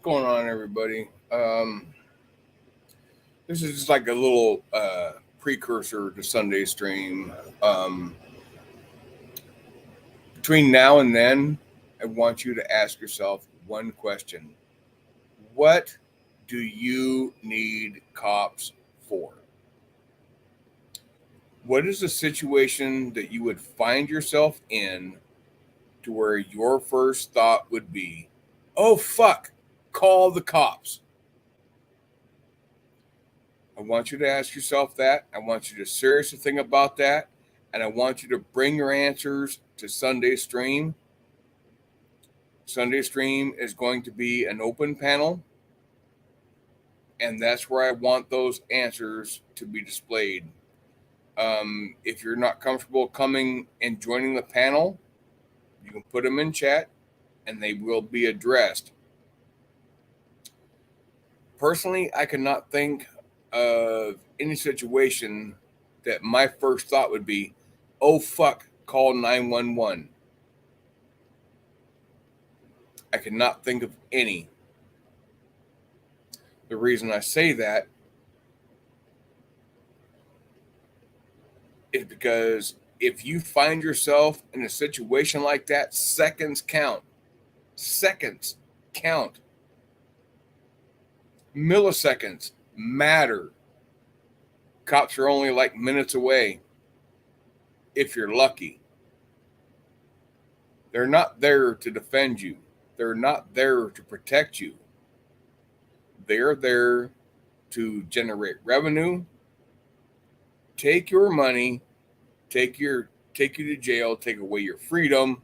going on, everybody? This is just like a little precursor to Sunday stream. Between now and then, I want you to ask yourself one question. What do you need cops for? What is the situation that you would find yourself in to where your first thought would be, oh, fuck, call the cops? I want you to ask yourself that. I want you to seriously think about that. And I want you to bring your answers to Sunday Stream. Sunday Stream is going to be an open panel. And that's where I want those answers to be displayed. If you're not comfortable coming and joining the panel, you can put them in chat and they will be addressed. Personally, I cannot think of any situation that my first thought would be, oh, fuck, call 911. I cannot think of any. The reason I say that is because if you find yourself in a situation like that, seconds count. Seconds count. Milliseconds matter. Cops are only like minutes away, if you're lucky. They're not there to defend you. They're not there to protect you. They're there to generate revenue, take your money, take you to jail, take away your freedom.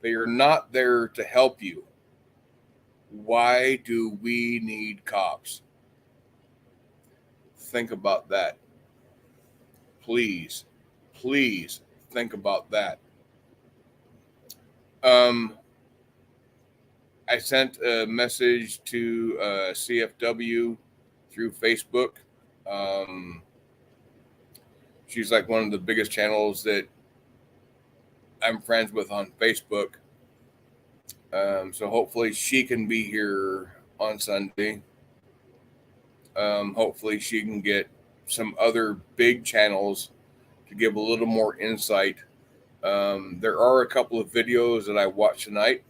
They are not there to help you. Why do we need cops? Think about that. Please think about that. I sent a message to CFW through Facebook. She's like one of the biggest channels that I'm friends with on Facebook. So hopefully she can be here on Sunday. Hopefully she can get some other big channels to give a little more insight. There are a couple of videos that I watched tonight,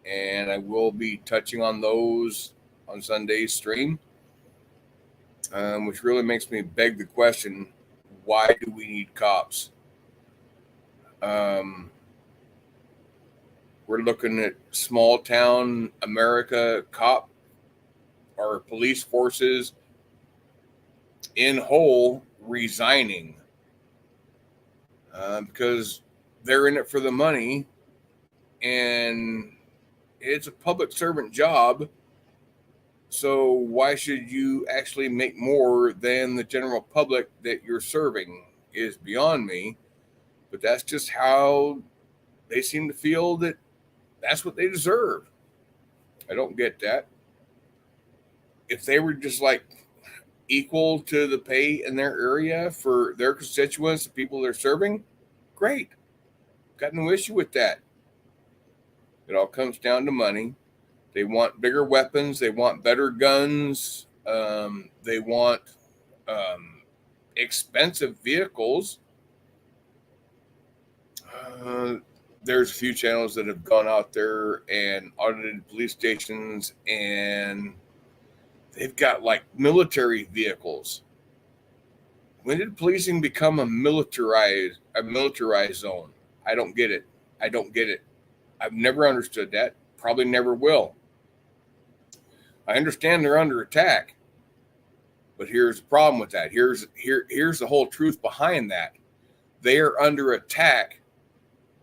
and I will be touching on those on Sunday's stream, which really makes me beg the question, why do we need cops? We're looking at small town America cop or police forces in whole resigning because they're in it for the money, and it's a public servant job. So why should you actually make more than the general public that you're serving is beyond me. But that's just how they seem to feel that that's what they deserve. I don't get that. If they were just like equal to the pay in their area for their constituents, the people they're serving, great. Got no issue with that. It all comes down to money. They want bigger weapons. They want better guns. They want expensive vehicles. There's a few channels that have gone out there and audited police stations, and they've got like military vehicles. When did policing become a militarized zone? I don't get it. I've never understood that. Probably never will. I understand they're under attack, but here's the problem with that. Here's the whole truth behind that. They are under attack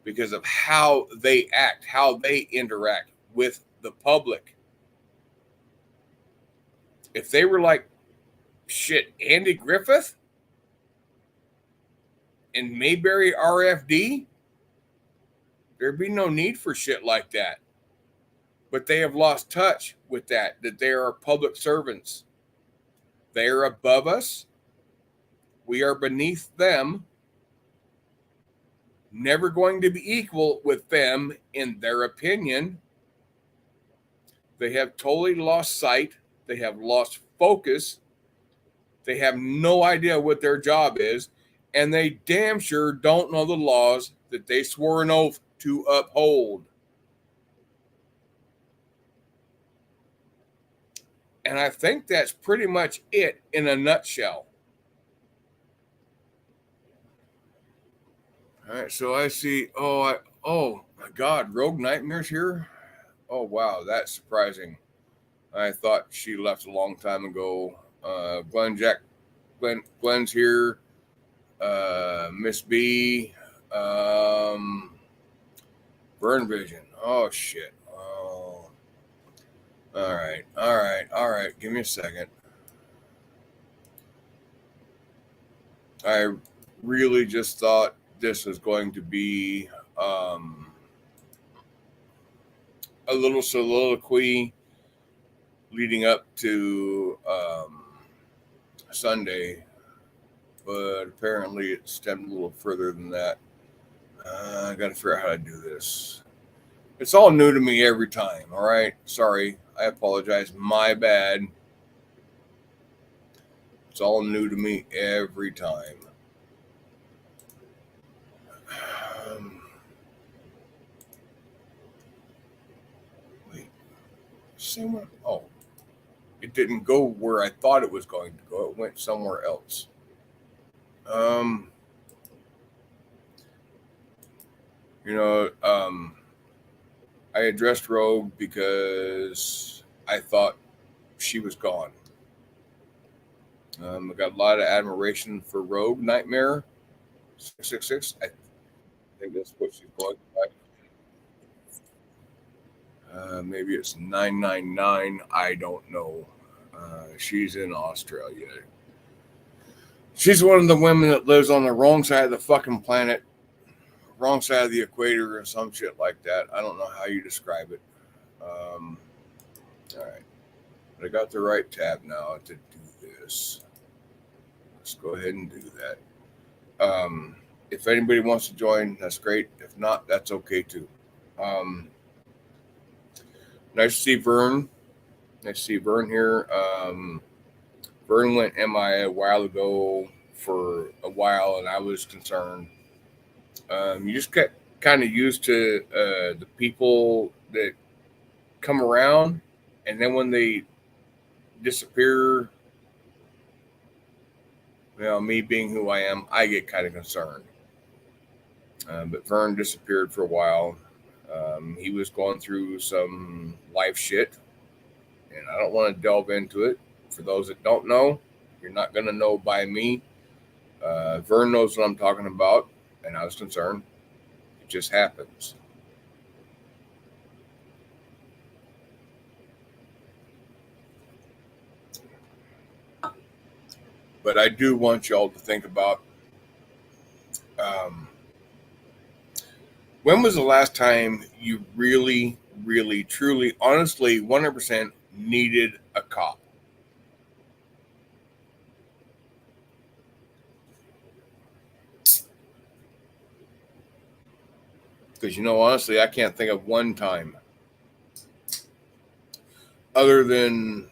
because of how they act, how they interact with the public. If they were like, shit, Andy Griffith and Mayberry RFD, there'd be no need for shit like that. But they have lost touch with that they are public servants. They are above us. We are beneath them. Never going to be equal with them in their opinion. They have totally lost sight. They have lost focus. They have no idea what their job is. And they damn sure don't know the laws that they swore an oath to uphold. And I think that's pretty much it in a nutshell. All right, so I see. Oh my God, Rogue Nightmare's here. Oh wow, that's surprising. I thought she left a long time ago. Glenn's here. Miss B. Burn Vision. Oh shit. Oh. All right. Give me a second. I really just thought this was going to be a little soliloquy leading up to Sunday, but apparently it stemmed a little further than that. I got to figure out how to do this. It's all new to me every time. All right. Sorry. I apologize. My bad. It's all new to me every time. Wait. Same one? Oh. It didn't go where I thought it was going to go. It went somewhere else. I addressed Rogue because I thought she was gone. I got a lot of admiration for Rogue Nightmare 666. I think that's what she's going by. Maybe it's 999. I don't know. She's in Australia. She's one of the women that lives on the wrong side of the fucking planet, wrong side of the equator, or some shit like that. I don't know how you describe it. All right. But I got the right tab now to do this. Let's go ahead and do that. If anybody wants to join, that's great. If not, that's okay too. Nice to see Vern. Nice to see Vern here. Vern went MIA a while ago for a while, and I was concerned. You just get kind of used to the people that come around, and then when they disappear, me being who I am, I get kind of concerned. But Vern disappeared for a while. He was going through some life shit, and I don't want to delve into it. For those that don't know, you're not going to know by me. Vern knows what I'm talking about, and I was concerned. It just happens. But I do want y'all to think about when was the last time you really, really, truly, honestly, 100% needed a cop? Because, honestly, I can't think of one time other than,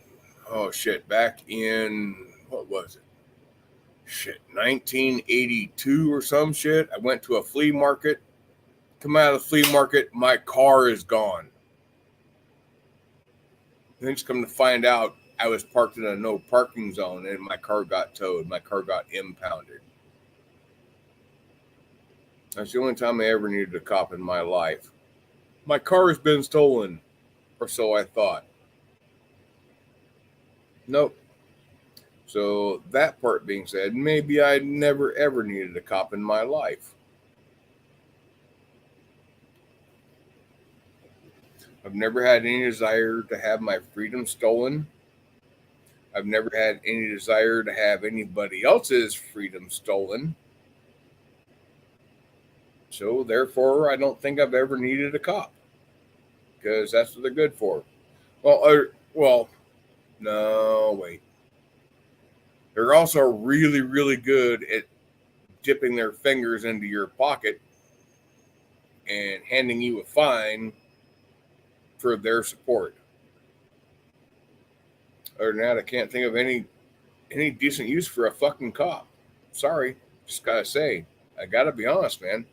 back in, what was it? 1982 or some shit. I went to a flea market. Come out of the flea market, my car is gone. Then just come to find out, I was parked in a no parking zone and my car got towed. My car got impounded. That's the only time I ever needed a cop in my life. My car has been stolen, or so I thought. Nope. So that part being said, maybe I never ever needed a cop in my life. I've never had any desire to have my freedom stolen. I've never had any desire to have anybody else's freedom stolen. So therefore, I don't think I've ever needed a cop, because that's what they're good for. No, wait. They're also really, really good at dipping their fingers into your pocket and handing you a fine for their support. Other than that, I can't think of any decent use for a fucking cop. Sorry, just gotta say, I gotta be honest, man.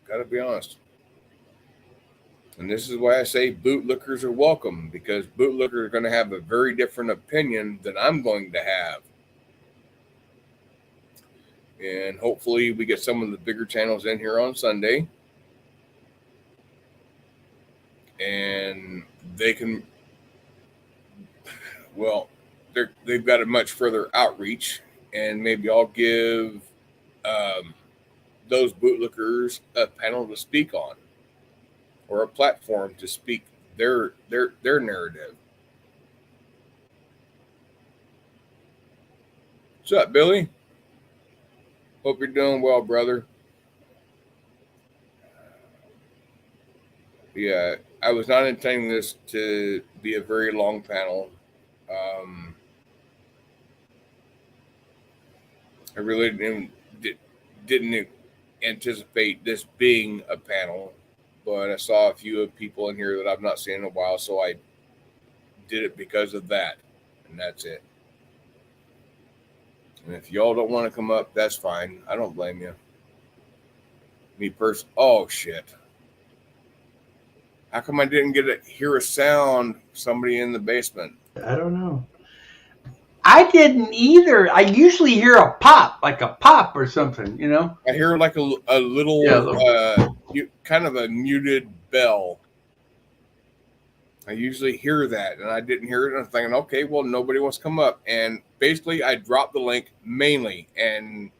Gotta be honest. And this is why I say bootlickers are welcome, because bootlickers are going to have a very different opinion than I'm going to have. And hopefully we get some of the bigger channels in here on Sunday. And they can, well, they've got a much further outreach. And maybe I'll give those bootlickers a panel to speak on, or a platform to speak their narrative. What's up, Billy? Hope you're doing well, brother. Yeah, I was not intending this to be a very long panel. I really didn't anticipate this being a panel, but I saw a few people in here that I've not seen in a while, so I did it because of that, and that's it. And if y'all don't want to come up, that's fine. I don't blame you. Me personally. Oh shit! How come I didn't hear a sound? Somebody in the basement. I don't know. I didn't either. I usually hear a pop, like a pop or something, you know. I hear like a little, kind of a muted bell. I usually hear that, and I didn't hear it. And I'm thinking, okay, well, nobody wants to come up. And basically, I dropped the link mainly. And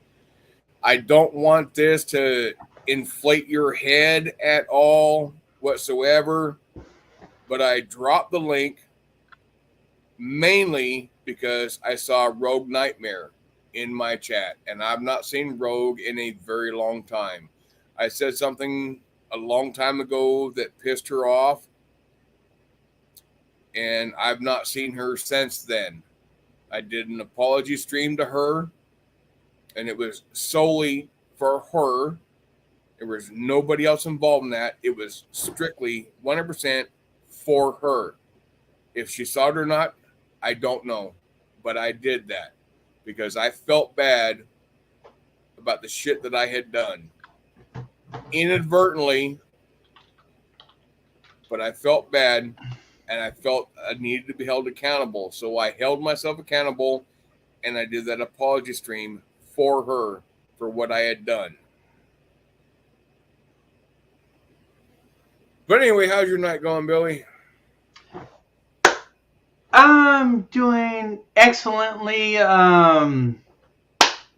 I don't want this to inflate your head at all whatsoever. But I dropped the link mainly because I saw Rogue Nightmare in my chat. And I've not seen Rogue in a very long time. I said something a long time ago that pissed her off. And I've not seen her since then. I did an apology stream to her, and it was solely for her. There was nobody else involved in that. It was strictly 100% for her. If she saw it or not, I don't know. But I did that because I felt bad about the shit that I had done. Inadvertently, but I felt bad. And I felt I needed to be held accountable. So I held myself accountable, and I did that apology stream for her for what I had done. But anyway, how's your night going, Billy? I'm doing excellently.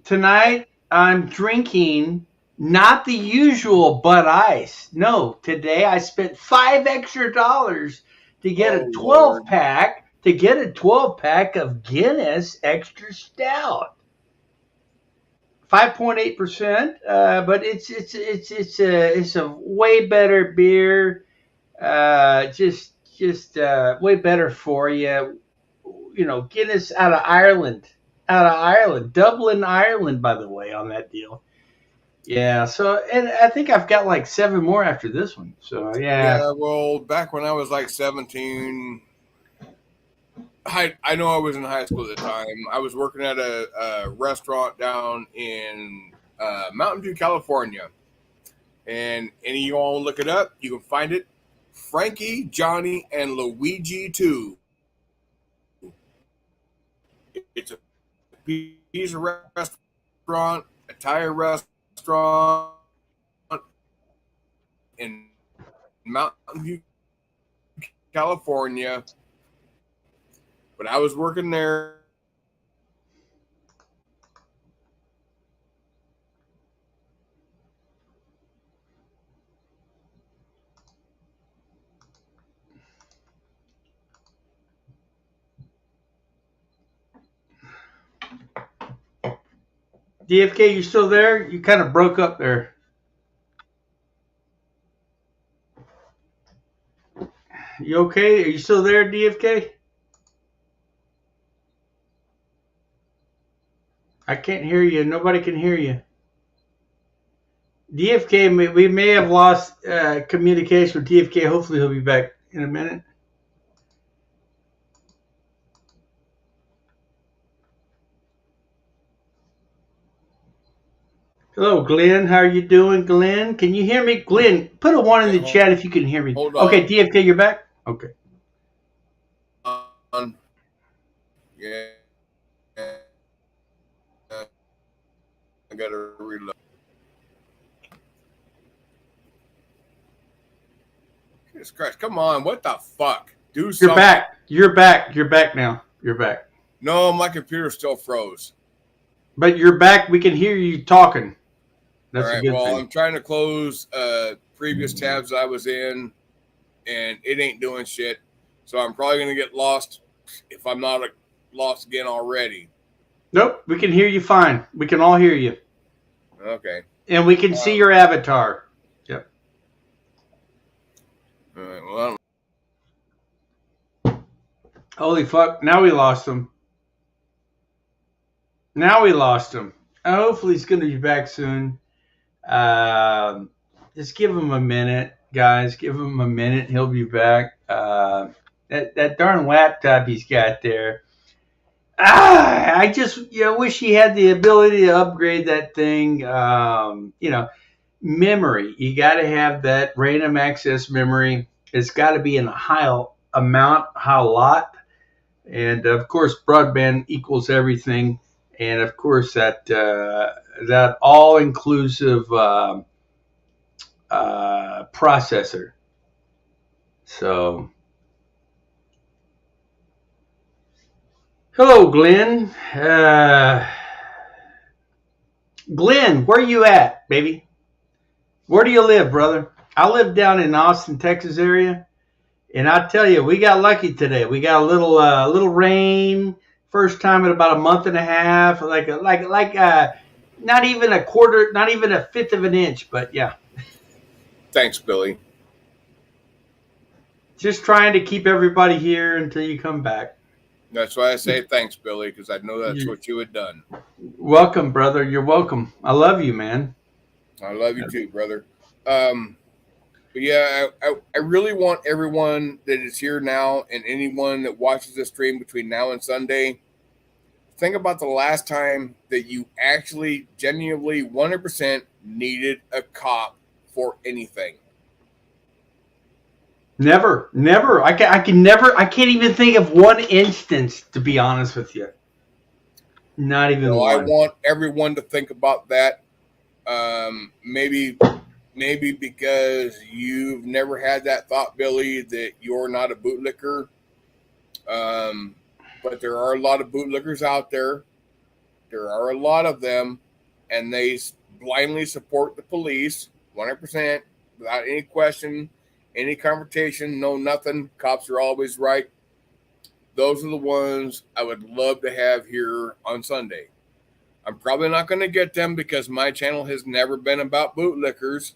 Tonight, I'm drinking not the usual Bud Ice. No, today I spent $5 extra to get a 12-pack, of Guinness Extra Stout, 5.8%. But it's a way better beer. Just way better for you. You know, Guinness out of Ireland, Dublin, Ireland, by the way, on that deal. Yeah, so, and I think I've got like 7 more after this one. So, yeah. Yeah, well, back when I was like 17, I know I was in high school at the time. I was working at a restaurant down in Mountain View, California. And any of you all look it up, you can find it. Frankie, Johnny, and Luigi 2. It's a pizza restaurant, a tire restaurant in Mountain View, California. But I was working there. DFK, you still there? You kind of broke up there. You okay? Are you still there, DFK? I can't hear you. Nobody can hear you. DFK, we may have lost communication with DFK. Hopefully he'll be back in a minute. Hello, Glenn. How are you doing, Glenn? Can you hear me? Glenn, put a 1 in Okay, the chat if you can hear me. hold Okay, on. DFK, you're back? Okay. Yeah, I gotta reload. Jesus Christ, come on! What the fuck? Do You're something. back. You're back. You're back now. You're back. No, my computer still froze. But you're back. We can hear you talking. All That's a right. good Well, thing. I'm trying to close previous tabs I was in, and it ain't doing shit. So I'm probably gonna get lost if I'm not lost again already. Nope, we can hear you fine. We can all hear you. Okay. And we can see your avatar. Yep. All right. Well, Holy fuck. Now we lost him. Now we lost him. Hopefully he's going to be back soon. Just give him a minute, guys. Give him a minute. He'll be back. That darn laptop he's got there. I just wish he had the ability to upgrade that thing. Memory. You got to have that random access memory. It's got to be in a high amount, high lot, and of course, broadband equals everything. And of course, that all inclusive processor. So, hello, Glenn. Glenn, where you at, baby? Where do you live, brother? I live down in Austin, Texas area, and I tell you, we got lucky today. We got a little rain. First time in about a month and a half. Not even a quarter, not even a fifth of an inch, but yeah. thanks, Billy. Just trying to keep everybody here until you come back. That's why I say thanks, Billy, because I know that's what you had done. Welcome, brother. You're welcome. I love you, man. I love you too, brother. But yeah, I really want everyone that is here now and anyone that watches this stream between now and Sunday, think about the last time that you actually genuinely 100% needed a cop for anything. Never. I can't even think of one instance, to be honest with you. Not even one. I want everyone to think about that. Maybe because you've never had that thought, Billy, that you're not a bootlicker. But there are a lot of bootlickers out there. There are a lot of them, and they blindly support the police 100% without any question, any confrontation, no nothing. Cops are always right. Those are the ones I would love to have here on Sunday. I'm probably not going to get them because my channel has never been about bootlickers.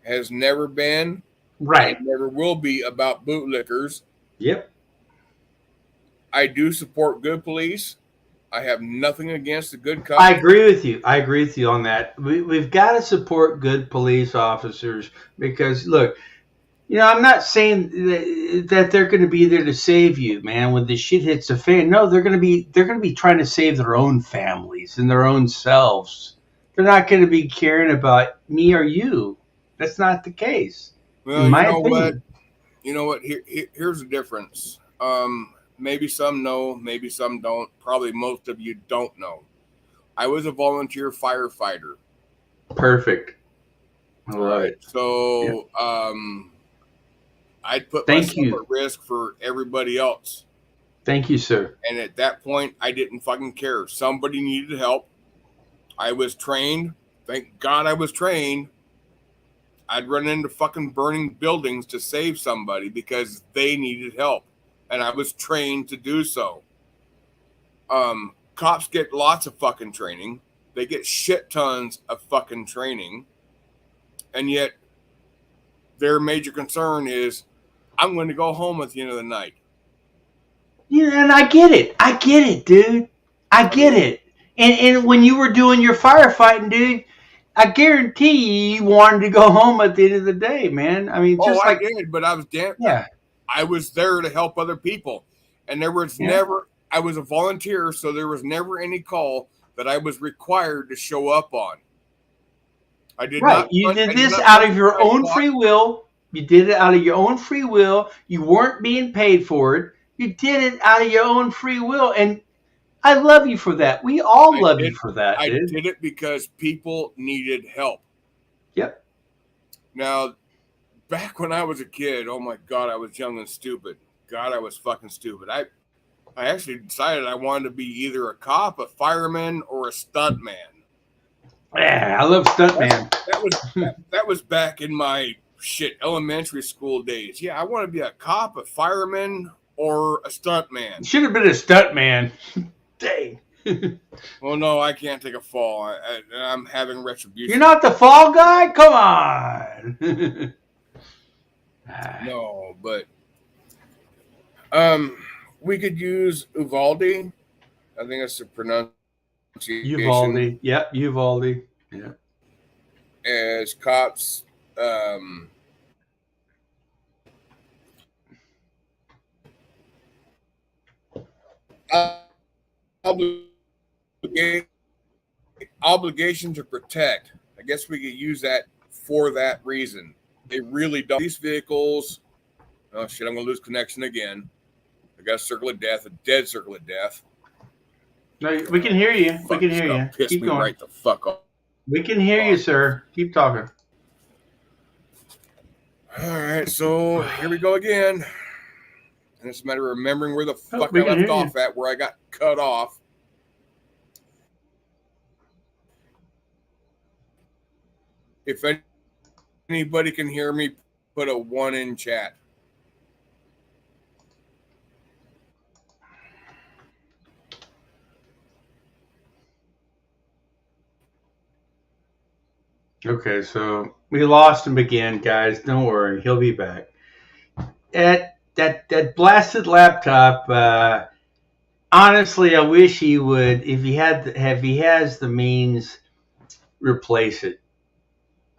Has never been. Right. And never will be about bootlickers. Yep. I do support good police. I have nothing against the good cops. I agree with you. On that. We've got to support good police officers because, look, I'm not saying that they're going to be there to save you, man. When the shit hits the fan, no, they're going to be trying to save their own families and their own selves. They're not going to be caring about me or you. That's not the case. Well, in my opinion. You know what? Here's the difference. Maybe some know, maybe some don't. Probably most of you don't know. I was a volunteer firefighter. Perfect. I love it. So, yeah. I'd put myself at risk for everybody else. Thank you, sir. And at that point, I didn't fucking care. Somebody needed help. I was trained. Thank God I was trained. I'd run into fucking burning buildings to save somebody because they needed help. And I was trained to do so. Cops get lots of fucking training. They get shit tons of fucking training. And yet, their major concern is, I'm going to go home at the end of the night. Yeah, and I get it, dude. I get it. And when you were doing your firefighting, dude, I guarantee you wanted to go home at the end of the day, man. I mean, I did, but I was damn. Yeah. I was there to help other people, and there was never. I was a volunteer, so there was never any call that I was required to show up on. I did Right. not. You I did did this not out punch of the your own sidewalk. free will. You did it out of your own free will. You weren't being paid for it. You did it out of your own free will. And I love you for that. We all love you for that, I dude. did it because people needed help. Yep. Now, back when I was a kid, oh my God, I was young and stupid. God, I was fucking stupid. I actually decided I wanted to be either a cop, a fireman, or a stuntman. Yeah, I love Stuntman. That was back in my elementary school days. Yeah, I want to be a cop, a fireman, or a stuntman. Should have been a Stuntman. Dang. Well, no, I can't take a fall. I'm having retribution. You're not the fall guy? Come on. No, but we could use Uvalde. I think that's the pronunciation. Uvalde. Yep, Uvalde. Yeah. As cops. Obligation to protect. I guess we could use that for that reason. They really don't. These vehicles. Oh shit! I'm gonna lose connection again. I got a circle of death, a dead circle of death. No, we can hear you. We can hear you. Piss Keep me going. right the fuck off. We can hear you, sir. Keep talking. All right, so here we go again. And it's a matter of remembering where the fuck we I can left hear off at, where I got cut off. If anybody can hear me, put a 1 in chat. Okay, so we lost him again, guys. Don't worry, he'll be back. That blasted laptop. Honestly, I wish he would. If he has the means, replace it.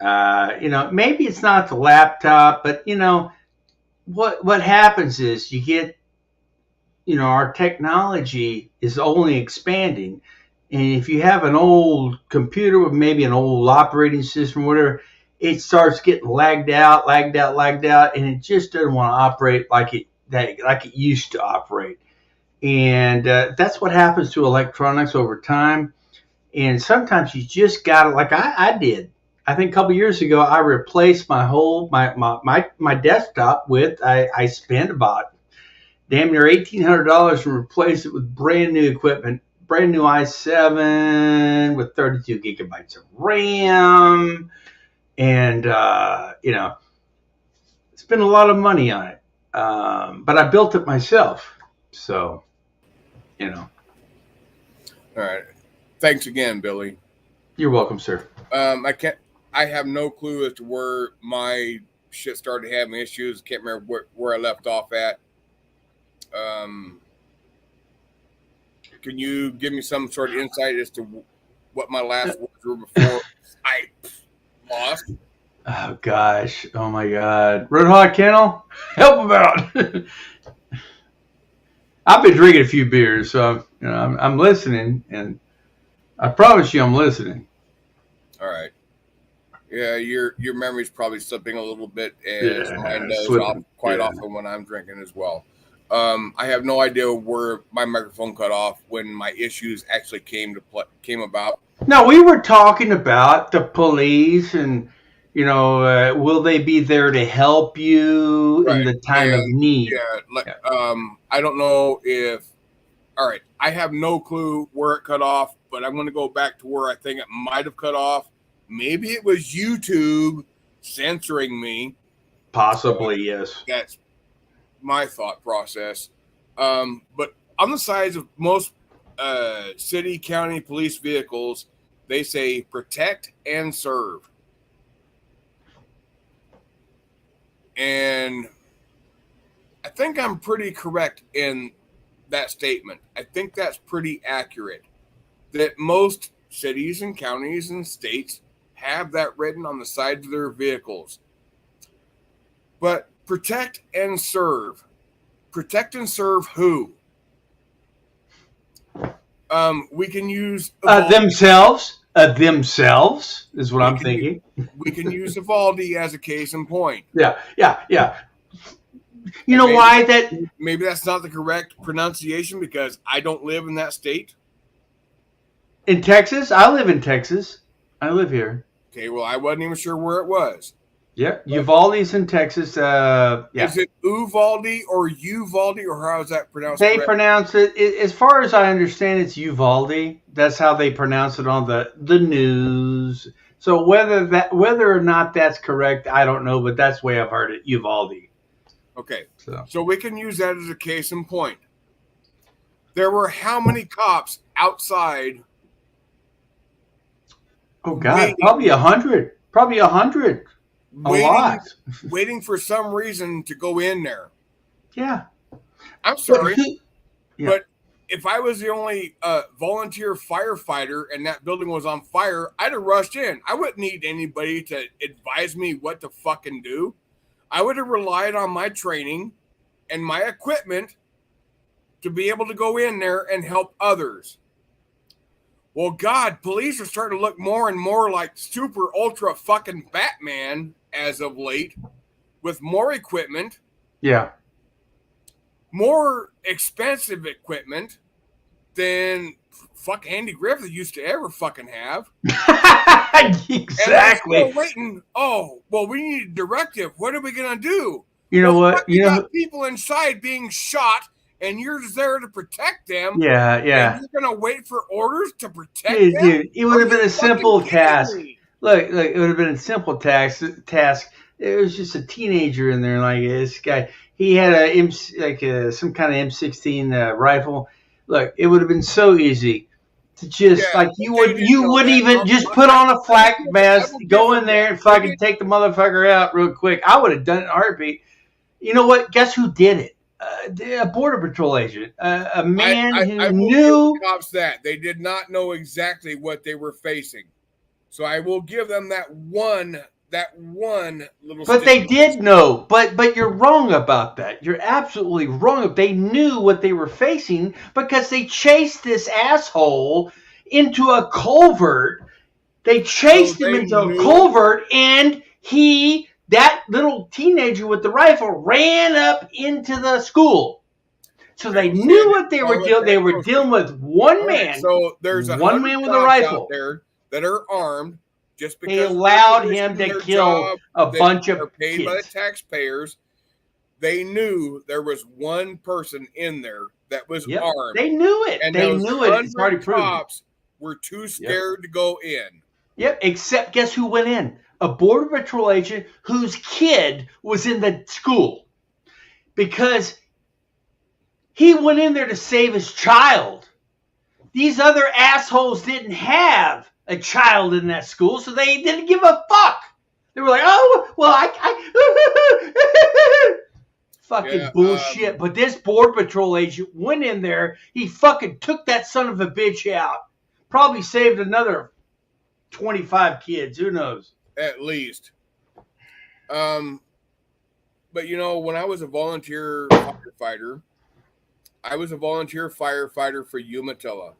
Maybe it's not the laptop, but what happens is you get, our technology is only expanding. And if you have an old computer with maybe an old operating system, whatever, it starts getting lagged out, and it just doesn't want to operate like it used to operate. And that's what happens to electronics over time. And sometimes you just got to, like I did. I think a couple years ago, I replaced my whole my desktop with. I spent about damn near $1,800 to replace it with brand new equipment, brand new i7 with 32 gigabytes of RAM, and spent a lot of money on it. But I built it myself, so All right. Thanks again, Billy. You're welcome, sir. I have no clue as to where my shit started having issues. Can't remember where I left off at. Can you give me some sort of insight as to what my last words were before I lost? Oh gosh! Oh my God! Red Hot Kennel, help him out! I've been drinking a few beers, so I'm listening, and I promise you, I'm listening. All right. Yeah, your memory's probably slipping a little bit, as mine does quite often when I'm drinking as well. I have no idea where my microphone cut off when my issues actually came about. No, we were talking about the police, and will they be there to help you in the time of need? Yeah, I don't know if. All right, I have no clue where it cut off, but I'm going to go back to where I think it might have cut off. Maybe it was YouTube censoring me. Possibly, yes. That's my thought process. But on the sides of most city, county police vehicles, they say protect and serve. And I think I'm pretty correct in that statement. I think that's pretty accurate. That most cities and counties and states have that written on the sides of their vehicles. But protect and serve. Protect and serve who? We can use themselves is what I'm thinking. We can use Evaldi as a case in point. Yeah. You know why that? Maybe that's not the correct pronunciation because I don't live in that state. In Texas? I live in Texas. I live here. Okay, well, I wasn't even sure where it was. Yeah, Uvalde's in Texas. Yeah. Is it Uvalde or Uvalde, or how is that pronounced? They pronounce it, as far as I understand, it's Uvalde. That's how they pronounce it on the news. So whether or not that's correct, I don't know, but that's the way I've heard it, Uvalde. Okay, so we can use that as a case in point. There were how many cops outside? Oh God, probably 100. Probably 100. A lot. Waiting for some reason to go in there. Yeah. I'm sorry, but if I was the only volunteer firefighter and that building was on fire, I'd have rushed in. I wouldn't need anybody to advise me what to fucking do. I would have relied on my training and my equipment to be able to go in there and help others. Well, God, police are starting to look more and more like super ultra fucking Batman as of late, with more equipment. Yeah. More expensive equipment than fuck Andy Griffith used to ever fucking have. Exactly. And waiting. Oh, well, we need a directive. What are we gonna do? You know what? You got people inside being shot, and you're just there to protect them. Yeah. And you're gonna wait for orders to protect them. Dude, it would have been a simple task. Look, it would have been a simple task. It was just a teenager in there, like this guy. He had some kind of M16 rifle. Look, it would have been so easy to just you wouldn't even just put on a flak mask, go in there and fucking take the motherfucker out real quick. I would have done it in a heartbeat. You know what? Guess who did it? A border patrol agent, a man who knew. Cops that they did not know exactly what they were facing, so I will give them that one little. But they did know. But you're wrong about that. You're absolutely wrong. They knew what they were facing because they chased this asshole into a culvert. They chased him into a culvert, and that little teenager with the rifle ran up into the school. So they knew what they were doing. They were dealing with one man. So there's one man with a rifle out there that are armed. Just because they allowed him to kill a bunch of paid kids. By the taxpayers, they knew there was one person in there that was armed. They knew it. And they knew it. It's already proven. Cops were too scared to go in. Yep. Except guess who went in? A border patrol agent whose kid was in the school, because he went in there to save his child. These other assholes didn't have a child in that school, so they didn't give a fuck. They were like, oh, well, fucking bullshit. But this border patrol agent went in there. He fucking took that son of a bitch out. Probably saved another 25 kids. Who knows? At least. But when I was a volunteer firefighter, I was a volunteer firefighter for Umatilla,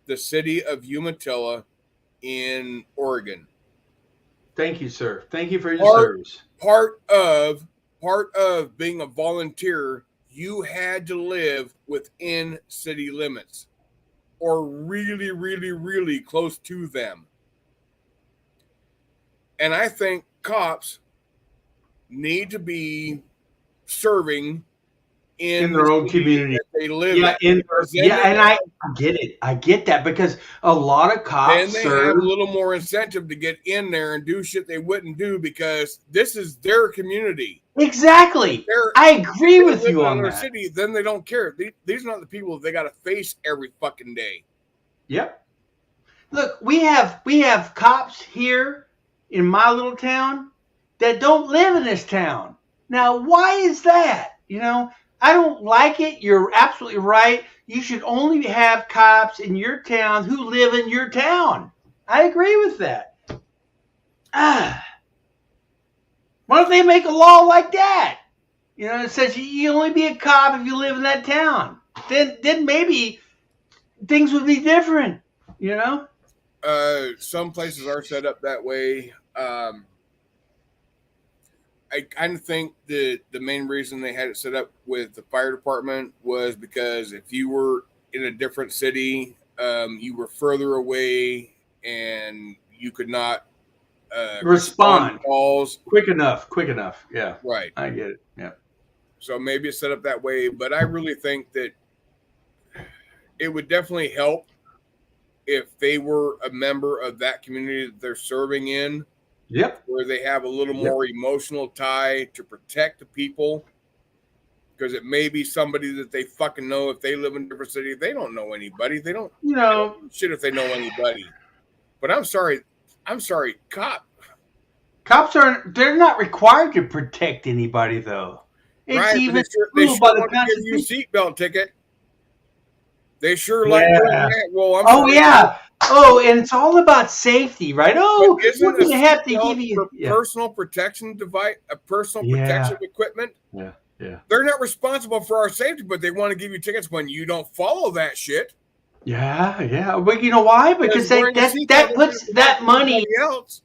the city of Umatilla in Oregon. Thank you, sir. Thank you for your service. Part of being a volunteer, you had to live within city limits or really, really, really close to them. And I think cops need to be serving in their own community that they live in. And I get it. I get that, because a lot of cops then they have a little more incentive to get in there and do shit they wouldn't do because this is their community. Exactly. I agree with you on that. City, then they don't care. These are not the people they got to face every fucking day. Yep. Look, we have cops here in my little town that don't live in this town. Now, why is that? I don't like it. You're absolutely right. You should only have cops in your town who live in your town. I agree with that. Why don't they make a law like that? It says you only be a cop if you live in that town. Then maybe things would be different, you know? Some places are set up that way. I kind of think that the main reason they had it set up with the fire department was because if you were in a different city, you were further away and you could not respond to Respond calls. quick enough. Yeah, Right. I get it. Yeah. So maybe it's set up that way, but I really think that it would definitely help if they were a member of that community that they're serving in, Yep. where they have a little more emotional tie to protect the people. Because it may be somebody that they fucking know if they live in a different city. They don't know anybody. They don't shit if they know anybody. But I'm sorry, they're not required to protect anybody though. It's right? even They sure want to give you a seatbelt ticket. They sure like doing that. Well, I'm sorry. Yeah. Oh, and it's all about safety, right? Oh, we're going to have to give you personal protection device, a personal protection equipment. Yeah. Yeah. They're not responsible for our safety, but they want to give you tickets when you don't follow that shit. Yeah, yeah. Well, you know why? Because that puts that money else.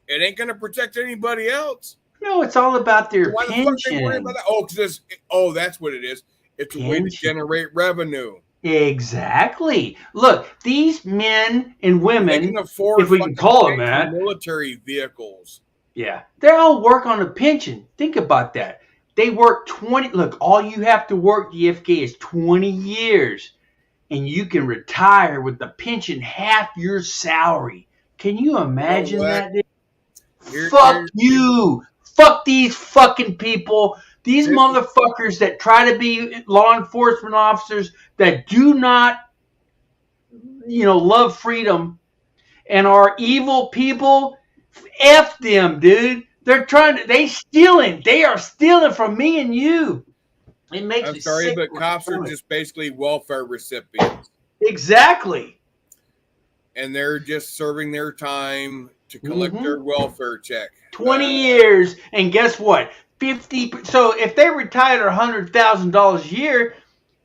It ain't going to protect anybody else. No, it's all about their pension. Why the fuck they worry about that? That's what it is. It's a way to generate revenue. Exactly. Look, these men and women, they can afford, if we can call them that, military vehicles. Yeah, they all work on a pension. Think about that. They work 20. Look, all you have to work, DFK, is 20 years, and you can retire with the pension half your salary. Can you imagine that? Fuck you. Fuck these fucking people. These motherfuckers that try to be law enforcement officers that do not, love freedom and are evil people. F them, dude. They stealing. They are stealing from me and you. It makes me sick. I'm sorry, but cops are just basically welfare recipients. Exactly. And they're just serving their time to collect their welfare check. 20 years. And guess what? 50. So if they retired $100,000 a year,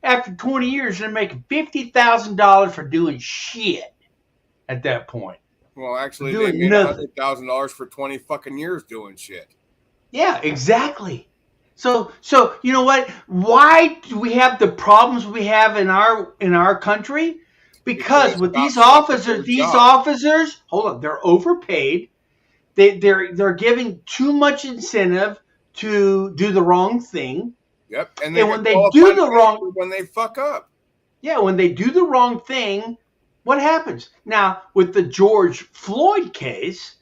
after 20 years, they're making $50,000 for doing shit at that point. Well, actually, they made $100,000 for 20 fucking years doing shit. Yeah, exactly. So you know what? Why do we have the problems we have in our country? Because with these officers, hold on, they're overpaid. They're giving too much incentive to do the wrong thing. Yep, and when they do the wrong, when they fuck up. Yeah, when they do the wrong thing, what happens? Now, with the George Floyd case,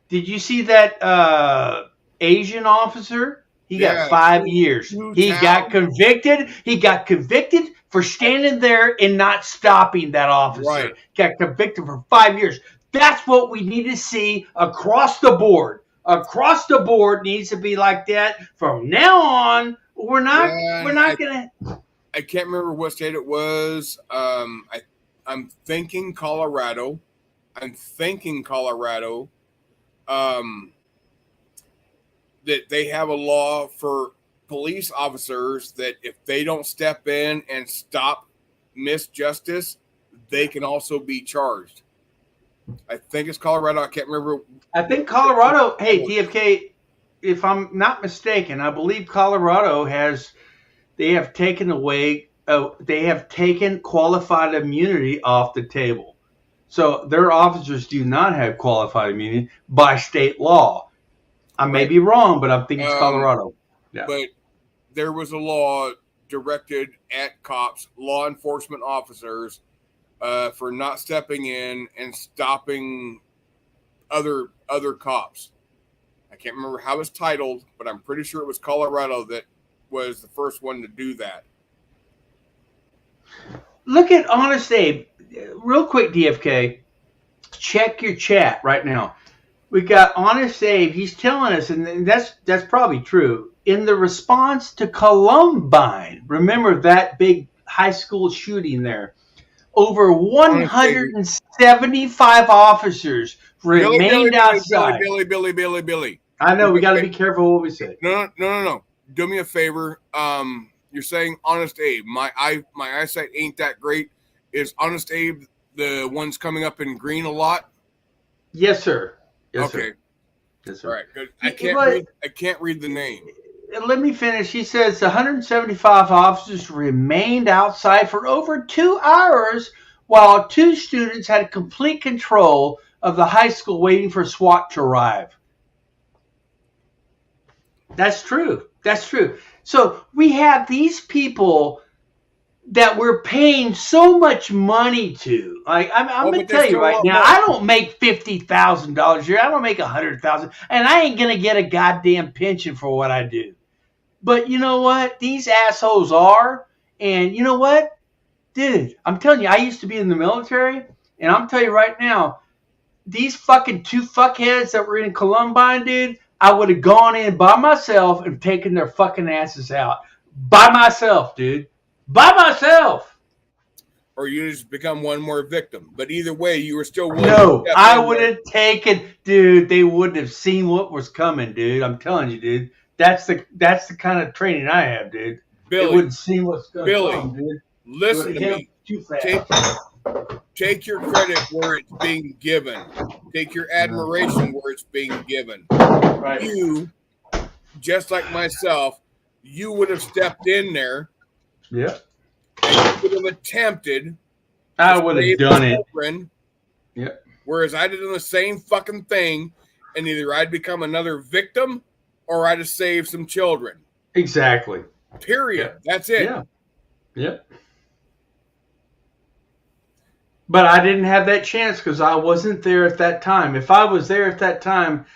did you see that Asian officer? He got 5 years. He got convicted. He got convicted for standing there and not stopping that officer. Right. Got convicted for 5 years. That's what we need to see across the board. Across the board needs to be like that from now on. We're not gonna. I can't remember what state it was. I'm thinking Colorado. That they have a law for police officers that if they don't step in and stop misjustice, they can also be charged. I think it's Colorado. I can't remember. I think Colorado. Hey, DFK, if I'm not mistaken, I believe Colorado they have taken qualified immunity off the table. So their officers do not have qualified immunity by state law. I may be wrong, but I think it's Colorado. Yeah. But there was a law directed at cops, law enforcement officers, for not stepping in and stopping other cops. I can't remember how it's titled, but I'm pretty sure it was Colorado that was the first one to do that. Look at Honest Abe. Real quick, DFK. Check your chat right now. We got Honest Abe. He's telling us, and that's probably true. In the response to Columbine, remember that big high school shooting there? Over 175 officers remained outside. Billy. I know, we got to be careful what we say. No. Do me a favor. You're saying Honest Abe. My eyesight ain't that great. Is Honest Abe the ones coming up in green a lot? Yes, sir. Yes, okay. Sir. Yes, sir. All right. Good. I can't read the name. Let me finish. He says 175 officers remained outside for over 2 hours while 2 students had complete control of the high school waiting for SWAT to arrive. That's true. That's true. So we have these people that we're paying so much money to. Like I'm going to tell you right now, I don't make $50,000 a year. I don't make $100,000, and I ain't going to get a goddamn pension for what I do. But you know what? These assholes are, and you know what, dude? I'm telling you, I used to be in the military, and I'm telling you right now, these fucking 2 fuckheads that were in Columbine, dude, I would have gone in by myself and taken their fucking asses out by myself, dude. By myself. Or you just become one more victim. But either way, you were still willing. No, I would have taken, dude. They wouldn't have seen what was coming, dude. I'm telling you, dude. That's the kind of training I have, dude. Billy, they wouldn't see what's going on, dude. Listen to me. Too fast. Take your credit where it's being given. Take your admiration where it's being given. Right. You, just like myself, you would have stepped in there. Yeah. And you would have attempted. I would have done it. Yeah. Whereas I'd have done the same fucking thing, and either I'd become another victim or I'd have saved some children. Exactly. Period. Yeah. That's it. Yeah. Yep. But I didn't have that chance because I wasn't there at that time. If I was there at that time,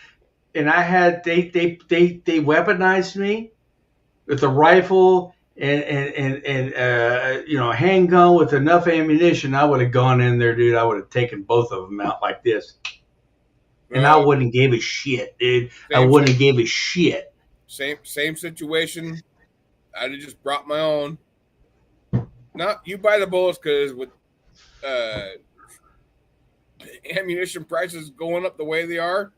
and I had they weaponized me with a rifle and a handgun with enough ammunition, I would have gone in there, dude. I would have taken both of them out like this, and I wouldn't give a shit, dude. I wouldn't have gave a shit. Same situation. I'd have just brought my own. No, you buy the bullets because with ammunition prices going up the way they are.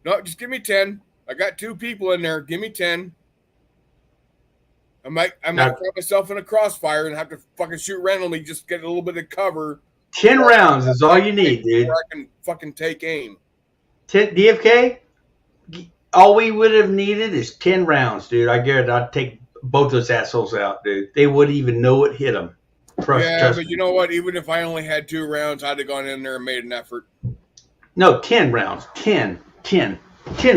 No, just give me 10. I got 2 people in there. Give me 10. I might throw myself in a crossfire and have to fucking shoot randomly, just get a little bit of cover. 10 rounds is all you need, dude. I can fucking take aim. 10 DFK. All we would have needed is 10 rounds, dude. I guarantee I'd take both those assholes out, dude. They wouldn't even know it hit them. Trust but you know what? Even if I only had 2 rounds, I'd have gone in there and made an effort. No, 10 rounds. 10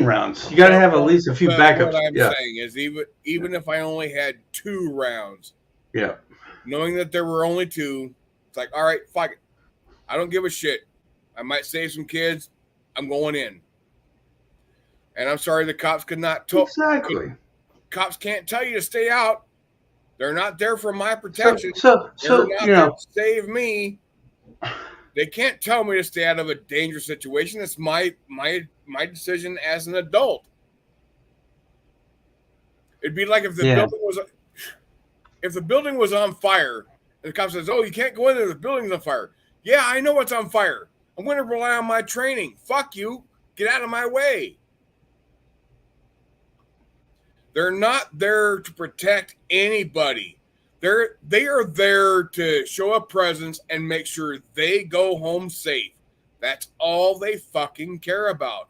rounds. You got to have at least a few backups. What I'm saying is even if I only had 2 rounds, knowing that there were only 2, it's like, all right, fuck it. I don't give a shit. I might save some kids. I'm going in. And I'm sorry the cops could not talk. Exactly. Cops can't tell you to stay out. They're not there for my protection. So they're not there to save me. They can't tell me to stay out of a dangerous situation. It's my decision as an adult. It'd be like if the building was on fire, and the cop says, "Oh, you can't go in there. The building's on fire." Yeah, I know it's on fire. I'm going to rely on my training. Fuck you. Get out of my way. They're not there to protect anybody. They are there to show a presence and make sure they go home safe. That's all they fucking care about.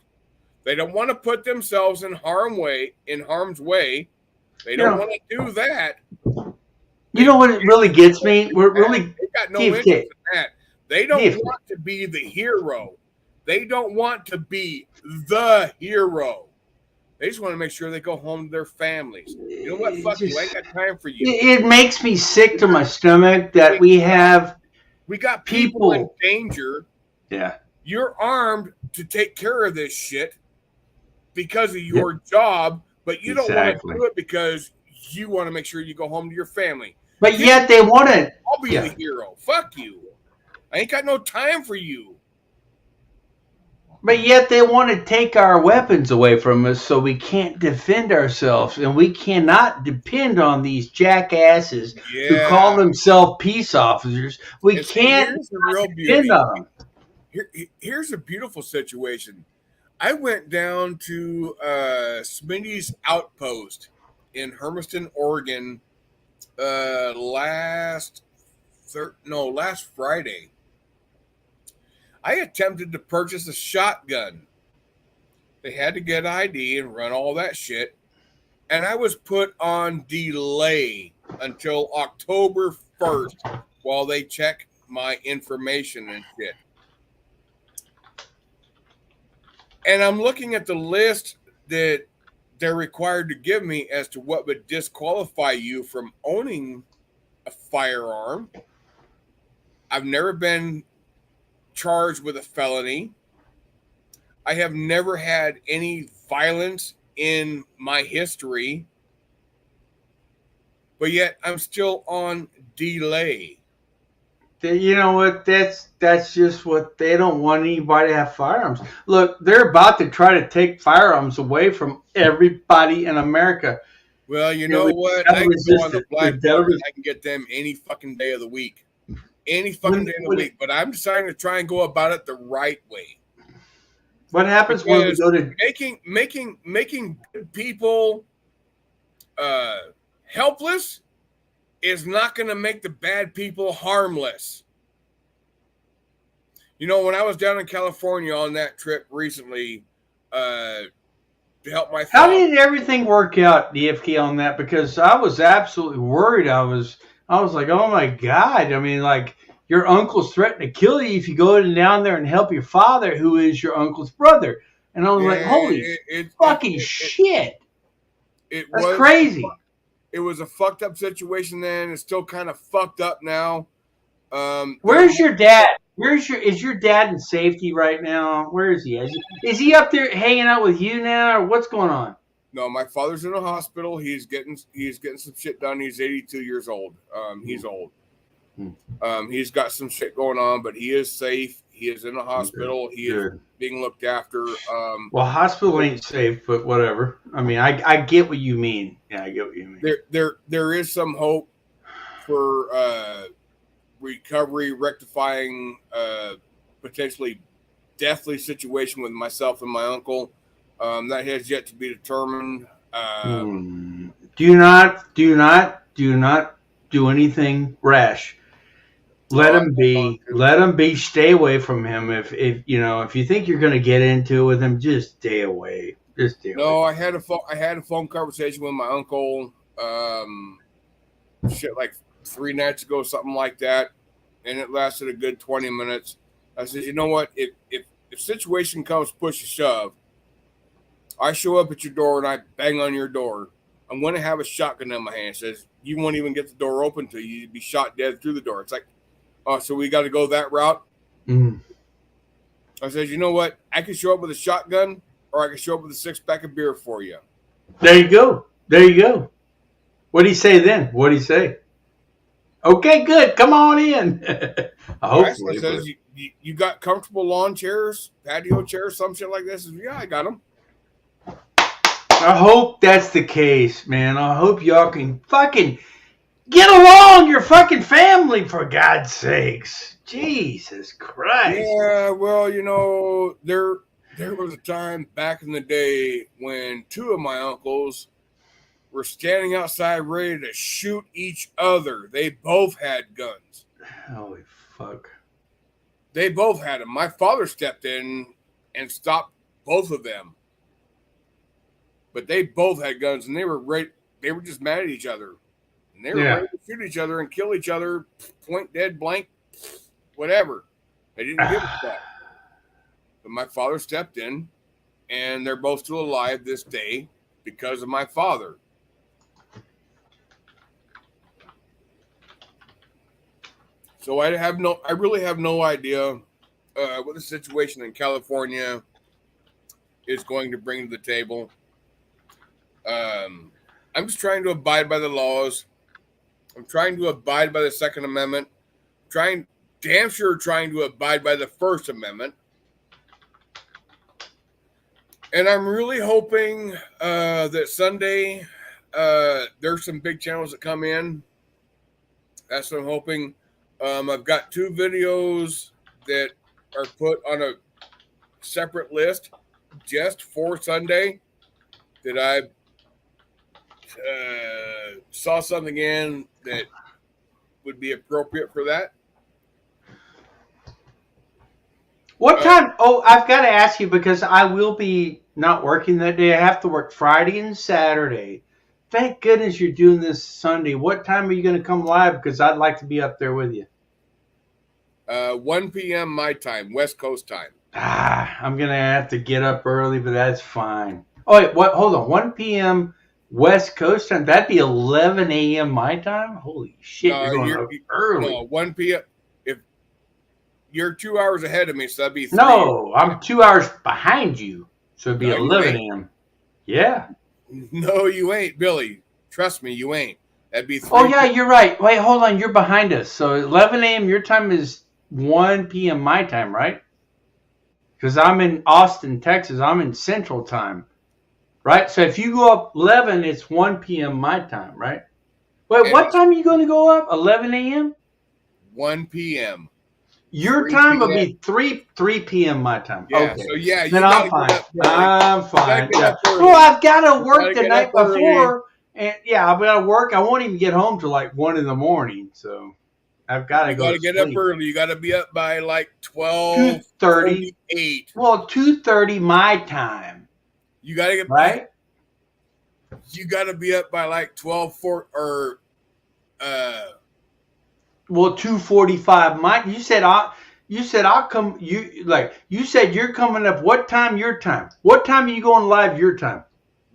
They don't want to put themselves in harm's way. They don't want to do that. You know what it really gets me? We're really they got no interest in that. They don't want to be the hero. They don't want to be the hero. They just want to make sure they go home to their families. You know what? Fuck you. I ain't got time for you. It makes me sick to my stomach that we got people in danger. Yeah. You're armed to take care of this shit because of your job, but you don't want to do it because you want to make sure you go home to your family. But yet they want to. I'll be the hero. Fuck you. I ain't got no time for you. But yet they want to take our weapons away from us so we can't defend ourselves. And we cannot depend on these jackasses who call themselves peace officers. We can't depend on them. Here's a beautiful situation. I went down to Smitty's Outpost in Hermiston, Oregon last last Friday, I attempted to purchase a shotgun. They had to get ID and run all that shit. And I was put on delay until October 1st while they check my information and shit. And I'm looking at the list that they're required to give me as to what would disqualify you from owning a firearm. I've never been charged with a felony. I have never had any violence in my history, but yet I'm still on delay. You know what? That's just what they don't want anybody to have firearms. Look, they're about to try to take firearms away from everybody in America. Well, you know what? I can go on the black market. I can get them any fucking day of the week. Any fucking day of the week. But I'm deciding to try and go about it the right way. What happens when we go to making good people helpless is not going to make the bad people harmless. You know, when I was down in California on that trip recently, to help my How did everything work out, DFK, on that? Because I was absolutely worried. I was like, oh my God. I mean, like, your uncle's threatening to kill you if you go down there and help your father, who is your uncle's brother. And I was like, holy fucking shit. That's crazy. It was a fucked up situation then. It's still kind of fucked up now. Where's your dad? Is your dad in safety right now? Where is he? Is he up there hanging out with you now, or what's going on? No, my father's in a hospital. He's getting some shit done. He's 82 years old. He's old. He's got some shit going on, but he is safe. He is in a hospital. He is being looked after. Well, hospital ain't safe, but whatever. I mean, I get what you mean. Yeah, I get what you mean. There is some hope for recovery, rectifying potentially deathly situation with myself and my uncle. That has yet to be determined. Do not do anything rash. Let him be. Let him be. Stay away from him. If you think you're going to get into it with him, just stay away. No, I had a phone conversation with my uncle. Shit, like 3 nights ago, something like that, and it lasted a good 20 minutes. I said, you know what? If situation comes push to shove, I show up at your door and I bang on your door. I'm going to have a shotgun in my hand. It says you won't even get the door open till you be shot dead through the door. It's like, oh, so we got to go that route? I said, you know what? I can show up with a shotgun, or I can show up with a 6-pack of beer for you. There you go. What did he say then? What did he say? Okay, good. Come on in. Hopefully. He says, you got comfortable lawn chairs, patio chairs, some shit like this? Yeah, I got them. I hope that's the case, man. I hope y'all can fucking get along, your fucking family, for God's sakes. Jesus Christ. Yeah, well, you know, there was a time back in the day when 2 of my uncles were standing outside ready to shoot each other. They both had guns. Holy fuck. They both had them. My father stepped in and stopped both of them. But they both had guns, and they were ready. They were just mad at each other. And they were ready to shoot each other and kill each other, point dead blank, whatever. They didn't give a fuck. But my father stepped in, and they're both still alive this day because of my father. So I really have no idea what the situation in California is going to bring to the table. I'm just trying to abide by the laws. I'm trying to abide by the Second Amendment. Trying to abide by the First Amendment. And I'm really hoping that Sunday there's some big channels that come in. That's what I'm hoping. I've got 2 videos that are put on a separate list just for Sunday that I saw something in that would be appropriate for that. What time? Oh, I've got to ask you because I will be not working that day. I have to work Friday and Saturday. Thank goodness you're doing this Sunday. What time are you going to come live? Because I'd like to be up there with you. 1 p.m. my time, West Coast time. I'm going to have to get up early, but that's fine. Oh, wait, what? Hold on. 1 p.m. West Coast time? That'd be 11 a.m. my time? Holy shit, you're going up early. No, 1 p.m. If you're 2 hours ahead of me, so that'd be 3. No, I'm 2 hours behind you. So it'd be 11 a.m. Yeah. No, you ain't, Billy. Trust me, you ain't. That'd be 3. Oh, yeah, you're right. Wait, hold on. You're behind us. So 11 a.m. your time is 1 p.m. my time, right? Because I'm in Austin, Texas. I'm in Central time, right? So if you go up 11, it's 1 p.m. my time, right? Wait, and what time are you going to go up? 11 a.m.? 1 p.m. Your time will be 3 p.m. my time. Yeah, okay. So yeah, then I'm fine. I'm fine. Yeah. Well, I've got to work the night before, and yeah, I've got to work. I won't even get home till like 1 in the morning. So I've got to go. You got to get up early. You got to be up by like 2:30. Well, 2:30 my time. You got to get right. You got to be up by like 12:4 or. Well, 2:45. Mike, you said I'll come. You said you're coming up. What time? Your time. What time are you going live? Your time.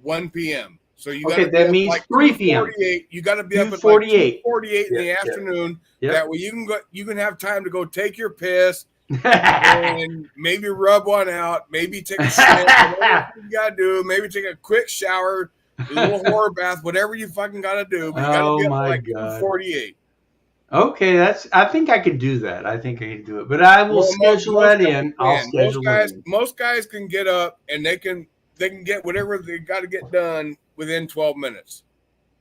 1 p.m. So you got that means like 3 p.m. You got to be up at like 2:48 in the afternoon. Yep. That way you can go. You can have time to go take your piss and maybe rub one out. Maybe take a shit. Whatever you got to do. Maybe take a quick shower, a little horror bath, whatever you fucking got to do. But you got to be up at like 2:48. Okay, I think I could do that. I think I can do it, but I will schedule that in. I'll schedule it in. Most guys can get up and they can get whatever they got to get done within 12 minutes.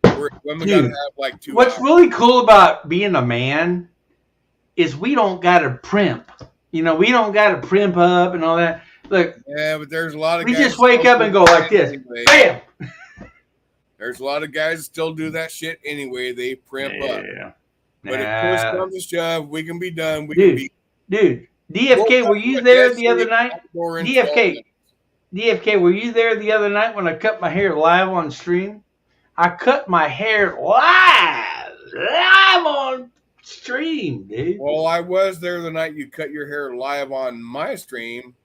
Women got to have like 2 What's hours. really cool about being a man is we don't got to primp. We don't got to primp up and all that. Look. Yeah, but there's a lot of guys. We just wake up and go like this. Anyway. Bam. There's a lot of guys that still do that shit anyway. They primp up. But if push comes to shove, we can be done. Dude, DFK, were you there the other night? DFK, were you there the other night when I cut my hair live on stream? I cut my hair live on stream, dude. Well, I was there the night you cut your hair live on my stream.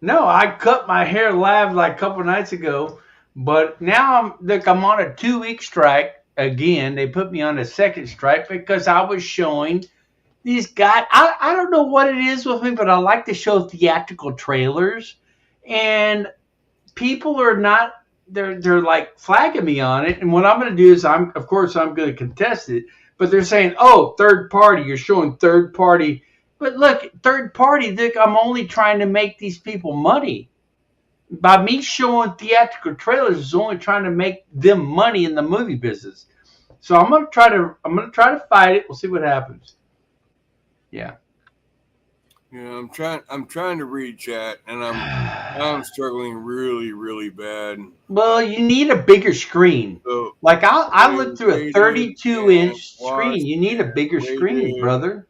No, I cut my hair live like a couple nights ago, but now I'm on a 2-week strike. Again, they put me on a second strike because I was showing these guys. I don't know what it is with me, but I like to show theatrical trailers, and people are not. They're like flagging me on it. And what I'm going to do is I'm going to contest it. But they're saying, "Oh, third party. You're showing third party." But look, third party. Look, I'm only trying to make these people money. By me showing theatrical trailers is only trying to make them money in the movie business. So I'm gonna try to fight it. We'll see what happens. Yeah. Yeah, I'm trying to read chat, and I'm struggling really, really bad. Well, you need a bigger screen. So, like I looked through a 32-inch screen. You need a bigger screen, brother.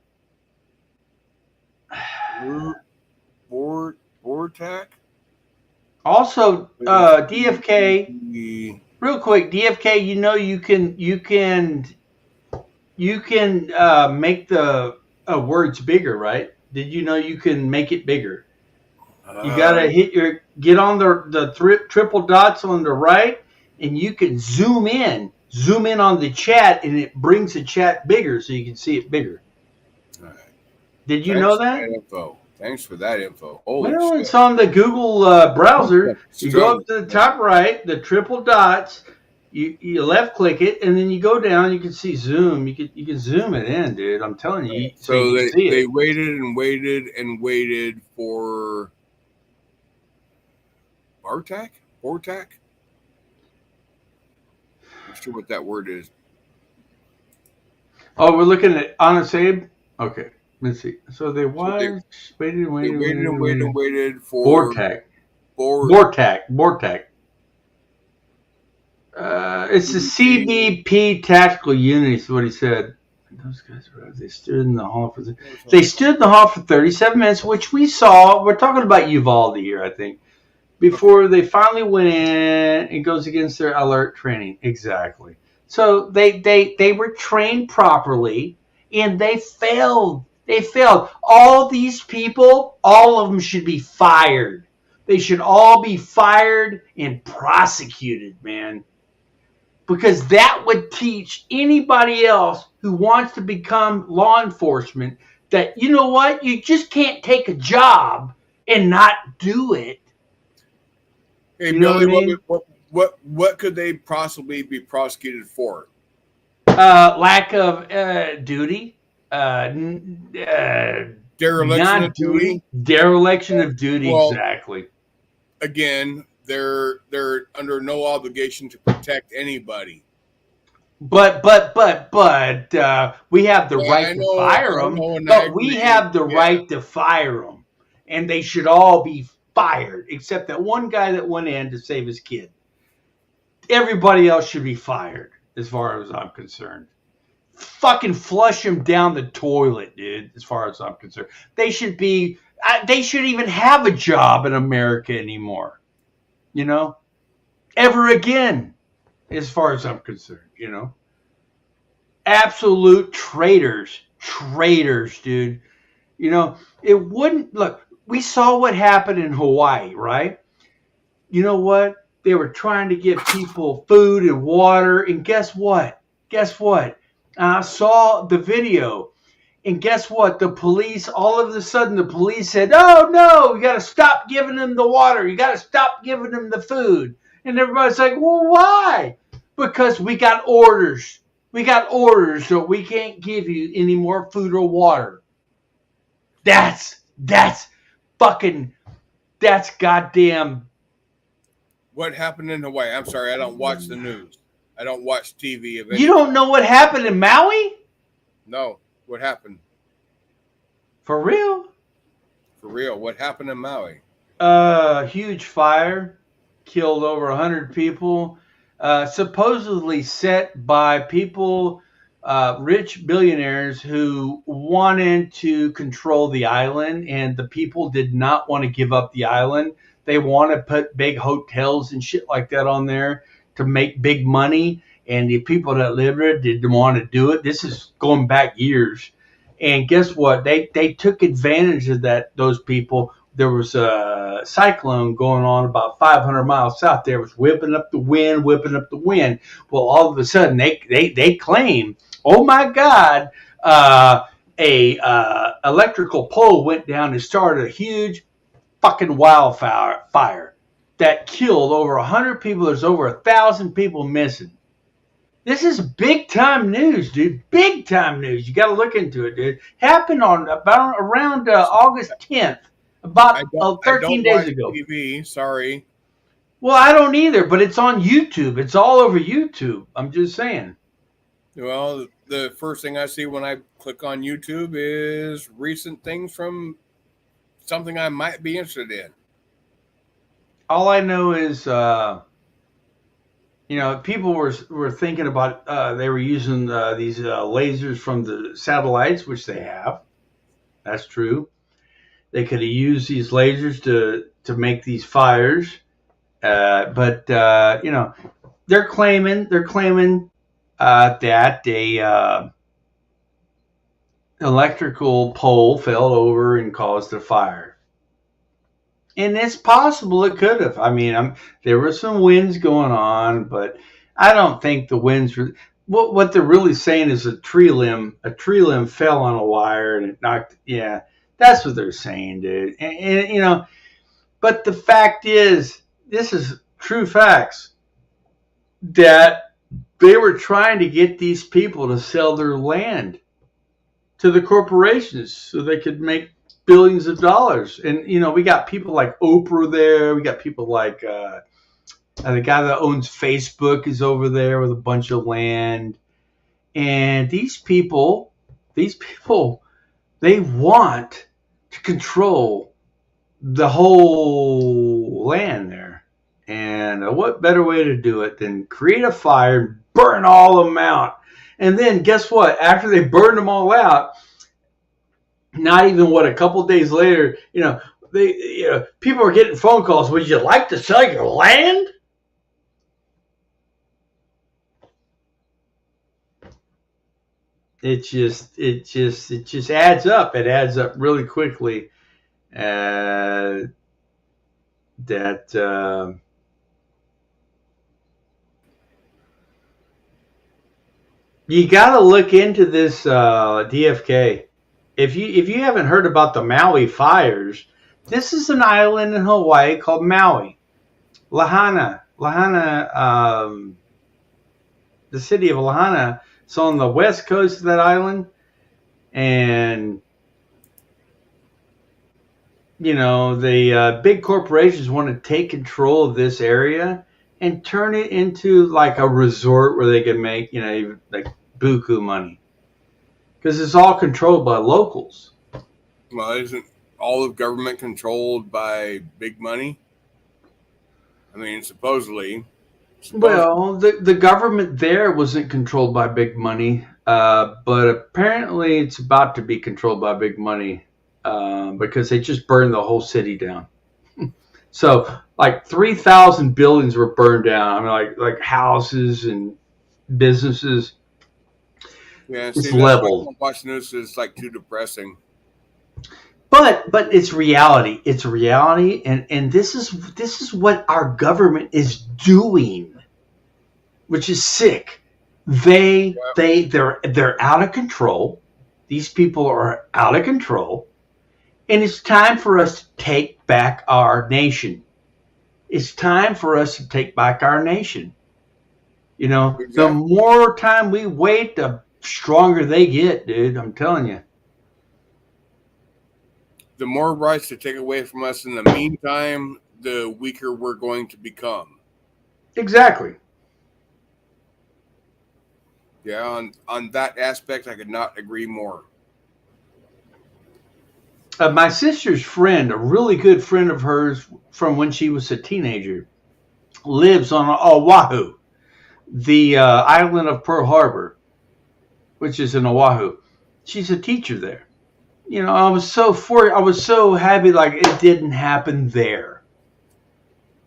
Vortac. Also, DFK, real quick, DFK, you can make the words bigger, right? Did you know you can make it bigger? You gotta get on the triple dots on the right, and you can zoom in on the chat, and it brings the chat bigger, so you can see it bigger. All right. Did you know that? Thanks for that info. Well, it's on the Google browser. You go up to the top right, the triple dots. You left click it, and then you go down. You can see zoom. You can zoom it in, dude. I'm telling you. So they waited and waited and waited for Vortac. Not sure what that word is. Oh, we're looking at Honest Abe. Okay. Let's see. So they waited for Vortac. It's the CBP tactical unit, is what he said. Those guys they stood in the hall for they stood in the hall for 37 minutes, which we saw. We're talking about Uvalde here, I think. Before they finally went in, it goes against their alert training. Exactly. So they were trained properly, and they failed. They failed. All these people, all of them should be fired. They should all be fired and prosecuted, man. Because that would teach anybody else who wants to become law enforcement that, you know what, you just can't take a job and not do it. Hey, you Billy, what, I mean? what could they possibly be prosecuted for? Lack of duty, dereliction of duty. Dereliction of duty, well, exactly. Again, they're under no obligation to protect anybody. But we have the right to fire them. But we have the right to fire them, and they should all be fired, except that one guy that went in to save his kid. Everybody else should be fired, as far as I'm concerned. Fucking flush him down the toilet, dude, as far as I'm concerned. They should even have a job in America anymore. You know? Ever again, as far as I'm concerned, you know? Absolute traitors. Traitors, dude. You know, it wouldn't... Look, we saw what happened in Hawaii, right? You know what? They were trying to give people food and water, and guess what? I saw the video, and guess what? The police, all of a sudden, the police said, oh, no, you got to stop giving them the water. You got to stop giving them the food. And everybody's like, well, why? Because we got orders. We got orders, so we can't give you any more food or water. That's goddamn. What happened in Hawaii? I'm sorry, I don't watch the news. I don't watch TV. You don't know what happened in Maui? No. What happened? For real? For real. What happened in Maui? Huge fire. Killed over 100 people. Supposedly set by people, rich billionaires who wanted to control the island, and the people did not want to give up the island. They want to put big hotels and shit like that on there to make big money, and the people that live there didn't want to do it. This is going back years, and guess what? They took advantage of that. Those people. There was a cyclone going on about 500 miles south. There was whipping up the wind. Well, all of a sudden they claim, oh my God, a electrical pole went down and started a huge fucking wildfire that killed over 100 people. There's over 1,000 people missing. This is big time news, dude. Big time news. You got to look into it, dude. Happened on around August 10th, about 13 days ago. TV, sorry. Well, I don't either, but it's on YouTube. It's all over YouTube. I'm just saying. Well, the first thing I see when I click on YouTube is recent things from something I might be interested in. All I know is, people were thinking about, they were using these lasers from the satellites, which they have. That's true. They could have used these lasers to make these fires. But they're claiming that a electrical pole fell over and caused a fire. And it's possible it could have. I mean, there were some winds going on, but I don't think the winds were. What they're really saying is a tree limb fell on a wire and it knocked. Yeah, that's what they're saying, dude. And but the fact is, this is true facts, that they were trying to get these people to sell their land to the corporations so they could make billions of dollars. And, we got people like Oprah there. We got people like the guy that owns Facebook is over there with a bunch of land. And these people, they want to control the whole land there. And what better way to do it than create a fire and burn all of them out? And then guess what? After they burned them all out, not even a couple days later, people are getting phone calls. Would you like to sell your land? It just adds up. It adds up really quickly. That you got to look into this DFK. If you haven't heard about the Maui fires, this is an island in Hawaii called Maui. Lahaina, the city of Lahaina. It's on the west coast of that island, and the big corporations want to take control of this area and turn it into like a resort where they can make like buku money, because it's all controlled by locals. Well, isn't all of government controlled by big money? I mean, supposedly. Well, the government there wasn't controlled by big money, but apparently it's about to be controlled by big money because they just burned the whole city down. So, like 3,000 buildings were burned down. I mean, like houses and businesses. Yeah, it's see, leveled. Like watching this is like too depressing. But it's reality. It's reality, and this is what our government is doing, which is sick. They're out of control. These people are out of control, and it's time for us to take back our nation. It's time for us to take back our nation. Exactly. The more time we wait, the stronger they get, dude. I'm telling you. The more rights to take away from us in the meantime, the weaker we're going to become. Exactly. Yeah, on that aspect, I could not agree more. My sister's friend, a really good friend of hers from when she was a teenager, lives on Oahu, the island of Pearl Harbor, which is in Oahu. She's a teacher there. I was so happy like it didn't happen there.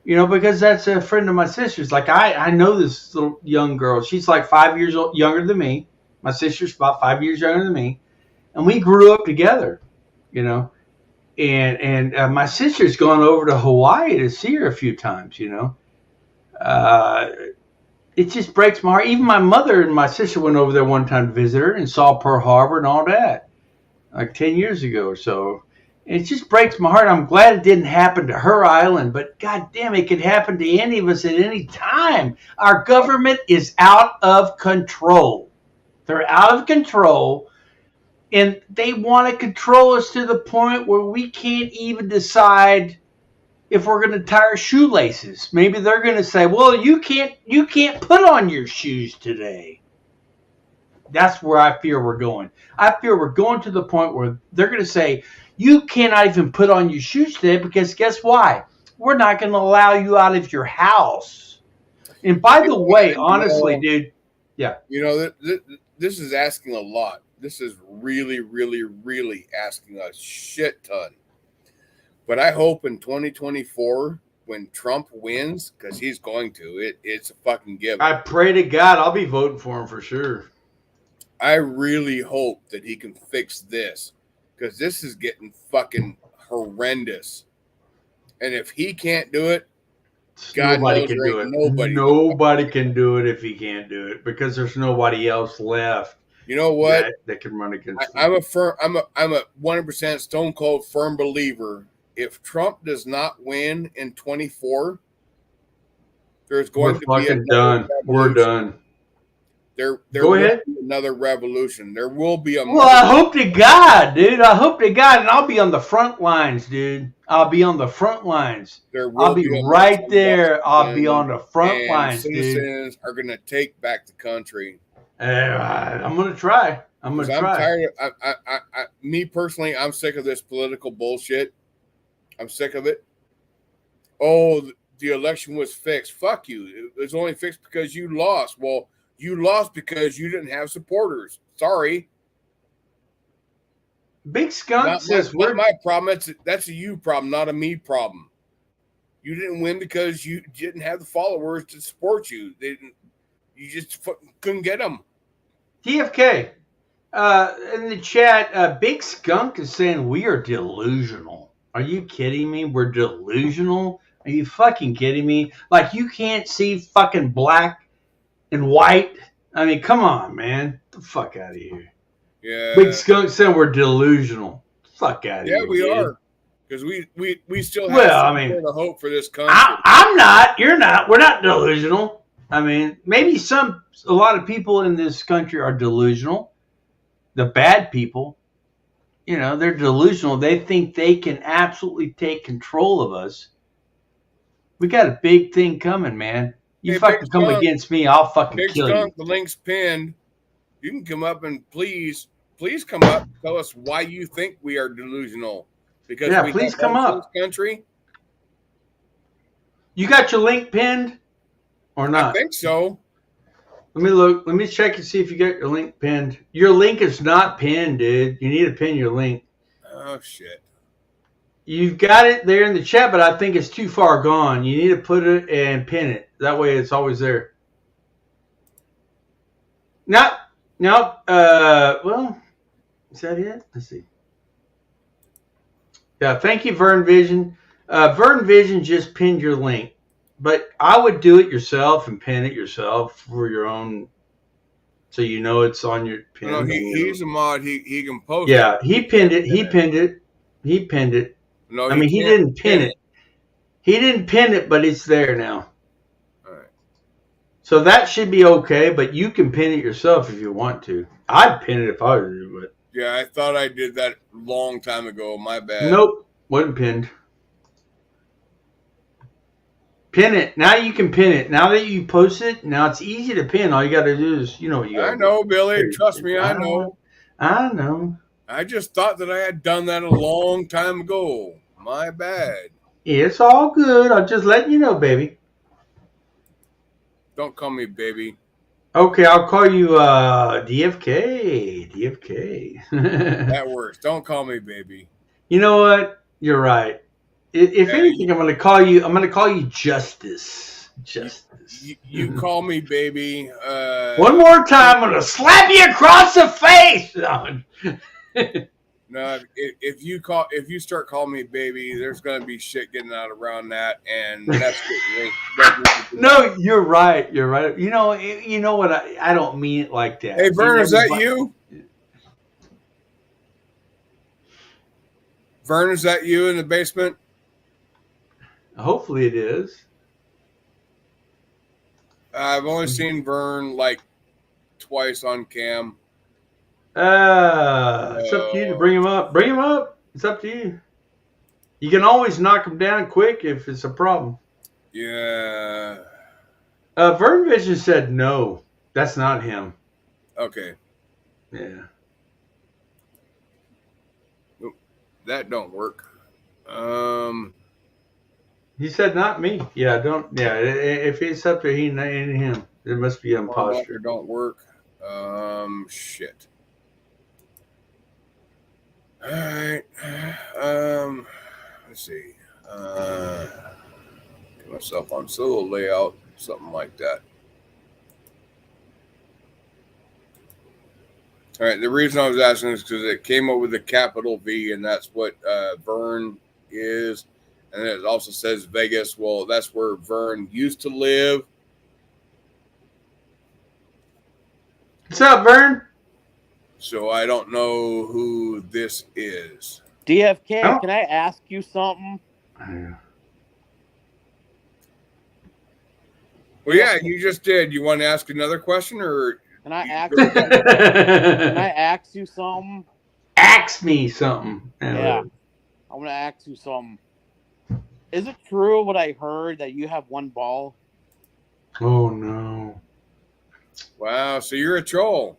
Because that's a friend of my sister's. Like I know this little young girl. She's like 5 years younger than me. My sister's about 5 years younger than me, and we grew up together. And my sister's gone over to Hawaii to see her a few times. It just breaks my heart. Even my mother and my sister went over there one time to visit her and saw Pearl Harbor and all that. Like 10 years ago or so. And it just breaks my heart. I'm glad it didn't happen to her island, but God damn, it could happen to any of us at any time. Our government is out of control. They're out of control, and they want to control us to the point where we can't even decide if we're going to tie our shoelaces. Maybe they're going to say, well, you can't put on your shoes today. That's where I fear we're going. I fear we're going to the point where they're going to say, you cannot even put on your shoes today because guess why? We're not going to allow you out of your house. And by the way, honestly, dude, yeah. This is asking a lot. This is really, really, really asking a shit ton. But I hope in 2024, when Trump wins, because he's going to, it's a fucking given. I pray to God I'll be voting for him for sure. I really hope that he can fix this, because this is getting fucking horrendous. And if he can't do it, God nobody knows can do it. Nobody can do it if he can't do it, because there's nobody else left. You know what? That can run against him. I'm a 100% stone cold firm believer. If Trump does not win in 24, there's going to be done. We're done. There will be another revolution. There will be a. Well, I hope to God, dude. I hope to God, and I'll be on the front lines, dude. I'll be on the front lines. I'll be right there. I'll be on the front lines, dude. Citizens are going to take back the country. I'm going to try. I'm tired of. Me personally, I'm sick of this political bullshit. I'm sick of it. Oh, the election was fixed. Fuck you. It was only fixed because you lost. Well, You lost because you didn't have supporters. Sorry. Big Skunk says not my problem. That's a you problem, not a me problem. You didn't win because you didn't have the followers to support you. You just couldn't get them. DFK, in the chat, Big Skunk is saying we are delusional. Are you kidding me? We're delusional? Are you fucking kidding me? Like, you can't see fucking black and white? I mean, come on, man. Get the fuck out of here. Yeah. Big Skunk saying we're delusional. Fuck out of here. Yeah, we are. Because we still have sort of hope for this country. I'm not. You're not. We're not delusional. I mean, maybe a lot of people in this country are delusional. The bad people, they're delusional. They think they can absolutely take control of us. We got a big thing coming, man. You fucking come against me, I'll fucking kill you. The link's pinned. You can come up and please come up and tell us why you think we are delusional. Because please come up. This country. You got your link pinned or not? I think so. Let me look. Let me check and see if you got your link pinned. Your link is not pinned, dude. You need to pin your link. Oh, shit. You've got it there in the chat, but I think it's too far gone. You need to put it and pin it. That way it's always there. No. Well, is that it? Let's see. Yeah, thank you, Vern Vision. Vern Vision just pinned your link, but I would do it yourself and pin it yourself for your own, so you know it's on your pin. No, he's a mod. He can post. Yeah, he pinned it. He pinned it. He pinned it. No, he didn't pin it. He didn't pin it, but it's there now. All right. So that should be okay, but you can pin it yourself if you want to. I'd pin it if I were you, but. Yeah, I thought I did that a long time ago. My bad. Nope, wasn't pinned. Pin it. Now you can pin it. Now that you post it, now it's easy to pin. All you got to do is, what you got. I know, Billy. Trust me, I know. I know. I just thought that I had done that a long time ago. My bad. It's all good. I'll just let you know, baby. Don't call me baby. Okay, I'll call you DFK. DFK. That works. Don't call me baby. You know what? You're right. If anything, I'm going to call you Justice. Justice. You call me baby. One more time, I'm going to slap you across the face. No, if you start calling me baby, there's going to be shit getting out around that, and that's good. No, you're right. You're right. You know what? I don't mean it like that. Hey, Vern, is that you? Vern, is that you in the basement? Hopefully it is. I've only seen Vern like twice on cam. It's up to you to bring him up. Bring him up. It's up to you. You can always knock him down quick if it's a problem. Yeah. Vern Vision said no. That's not him. Okay. Yeah. Nope. That don't work. He said not me. Yeah, don't. Yeah, if it's up to he and him, it must be imposter. Don't work. Shit. All right. Let's see. Get myself on solo layout, something like that. All right. The reason I was asking is because it came up with a capital V, and that's what Vern is. And it also says Vegas. Well, that's where Vern used to live. What's up, Vern? So I don't know who this is. DFK, can I ask you something? Well, yeah, you just did. You want to ask another question, or can I ask you something? Ask me something. Yeah, I want to ask you something. Is it true what I heard that you have one ball? Oh no! Wow, so you're a troll.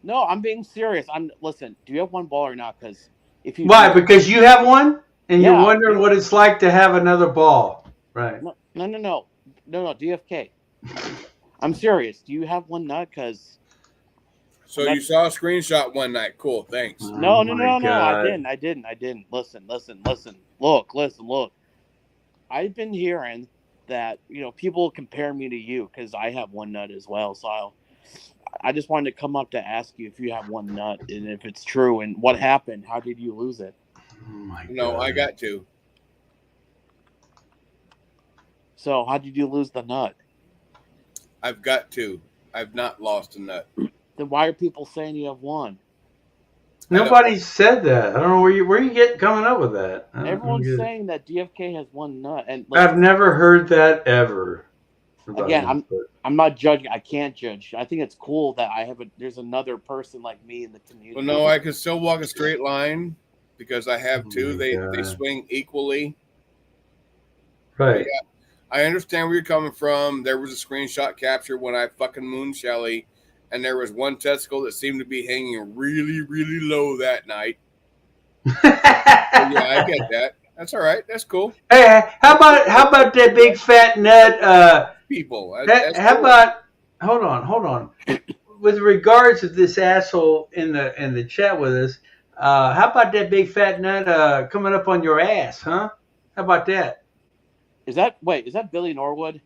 No, I'm being serious. Listen. Do you have one ball or not? Because if you because you have one, and you're wondering what it's like to have another ball, right? No. DFK. I'm serious. Do you have one nut? Because So you saw a screenshot one night. Cool, thanks. no. God. I didn't. Listen. Look. I've been hearing that people compare me to you because I have one nut as well. So I just wanted to come up to ask you if you have one nut and if it's true and what happened. How did you lose it? Oh my No, God. I got two. So how did you lose the nut? I've got two. I've not lost a nut. Then why are people saying you have one? Nobody said that. I don't know where you get coming up with that. Everyone's saying that DFK has one nut, and I've never heard that ever. Again, I'm not judging. I can't judge. I think it's cool that there's another person like me in the community. Well, no, I can still walk a straight line because I have two. They swing equally. Right. Yeah, I understand where you're coming from. There was a screenshot capture when I fucking mooned Shelly, and there was one testicle that seemed to be hanging really, really low that night. Yeah, I get that. That's all right. That's cool. Hey, how about that big fat nut? People. How about? Hold on. With regards to this asshole in the chat with us, how about that big fat nut coming up on your ass, huh? How about that? Is that Billy Norwood?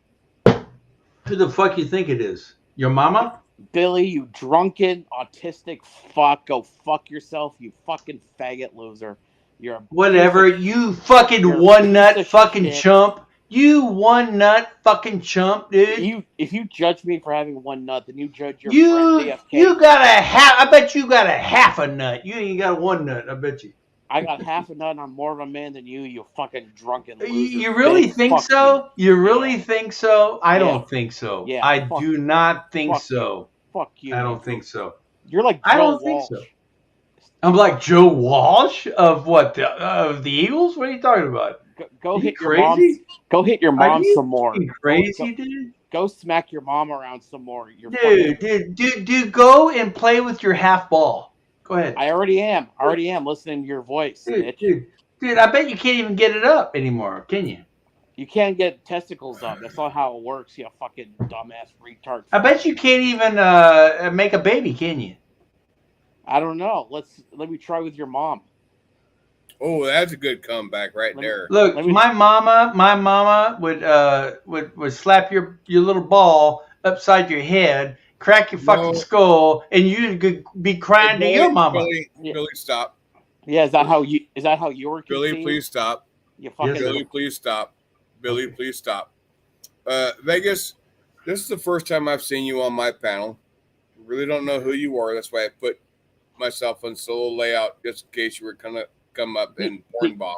Who the fuck you think it is? Your mama? Billy, you drunken, autistic fuck. Go fuck yourself, you fucking faggot loser. You're whatever. You fucking one nut fucking chump. You one nut fucking chump, dude. If you judge me for having one nut, then you judge your friend DFK. You got a half. I bet you got a half a nut. You ain't got one nut. I bet you. I got half a nut and I'm more of a man than you, you fucking drunken loser. You really think so? You really think so? I don't think so. Yeah, I do not think so. Fuck you. I don't think so. You're like Joe I don't Walsh. think so. I'm like Joe Walsh of what? Of the Eagles? What are you talking about? Go hit your crazy? mom. Go hit your mom Are you some more. Crazy, dude. Go smack your mom around some more. Dude, go and play with your half ball. Go ahead. I already am listening to your voice, dude, I bet you can't even get it up anymore, can you? You can't get testicles up. That's not how it works, you fucking dumbass retard. I bet you can't even make a baby, can you? I don't know. Let me try with your mom. Oh, that's a good comeback right there. Look, my mama would slap your little ball upside your head, crack your fucking skull, and you'd be crying to your mama. Billy, stop. Yeah, is that how you were conceived? Billy, please stop. Billy, please stop. Billy, please stop. Vegas, this is the first time I've seen you on my panel. I really don't know who you are. That's why I put myself on solo layout just in case you were gonna come up and porn bomb.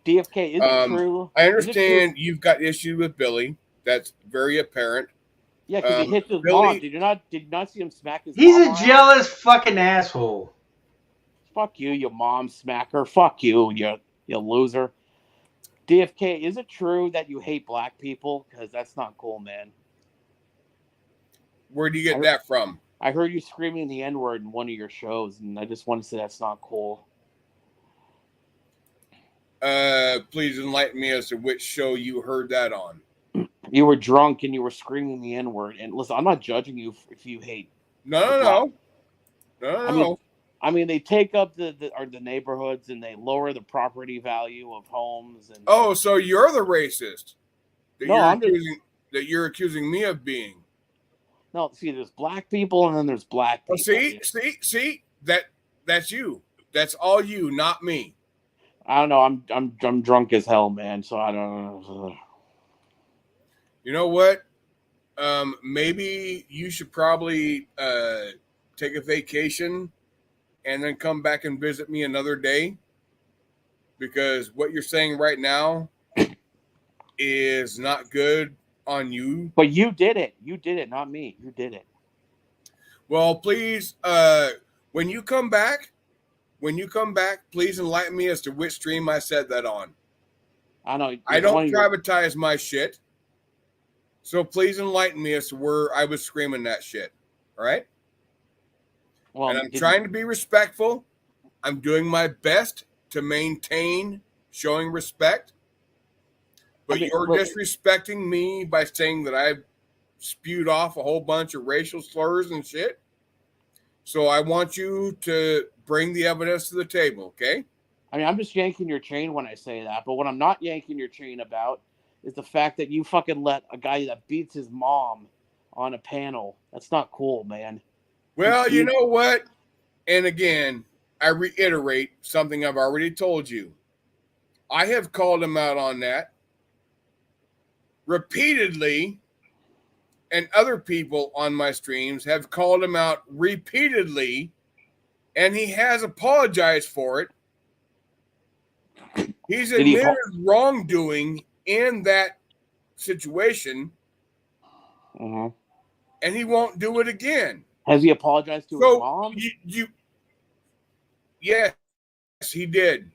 DFK, is it true? I understand you've got issues with Billy. That's very apparent. Yeah, because he hit his mom. Did you not see him smack his mom? He's a jealous fucking asshole. Fuck you, you mom smacker. Fuck you, you loser. DFK, is it true that you hate black people? Because that's not cool, man. Where do you get that from? I heard you screaming the N-word in one of your shows, and I just want to say that's not cool. Please enlighten me as to which show you heard that on. You were drunk and you were screaming the N-word. And listen, I'm not judging you if you hate. No. I mean, they take up the neighborhoods and they lower the property value of homes. And so you're the racist that you're accusing me of being. No, see, there's black people and then there's black people. See, that's you. That's all you, not me. I don't know. I'm drunk as hell, man. So I don't know. You know what? Maybe you should probably take a vacation and then come back and visit me another day, because what you're saying right now is not good on you. But you did it. You did it, not me. You did it. Well, please, when you come back, please enlighten me as to which stream I said that on. I know. I don't privatize my shit. So please enlighten me as to where I was screaming that shit. All right? Well, and I'm trying to be respectful. I'm doing my best to maintain showing respect. But you're disrespecting me by saying that I spewed off a whole bunch of racial slurs and shit. So I want you to bring the evidence to the table, okay? I mean, I'm just yanking your chain when I say that, but what I'm not yanking your chain about is the fact that you fucking let a guy that beats his mom on a panel. That's not cool, man. Well, you know what? And again, I reiterate something I've already told you. I have called him out on that repeatedly, and other people on my streams have called him out repeatedly, and he has apologized for it. He's admitted wrongdoing in that situation, and he won't do it again. Has he apologized to his mom? Yes, he did.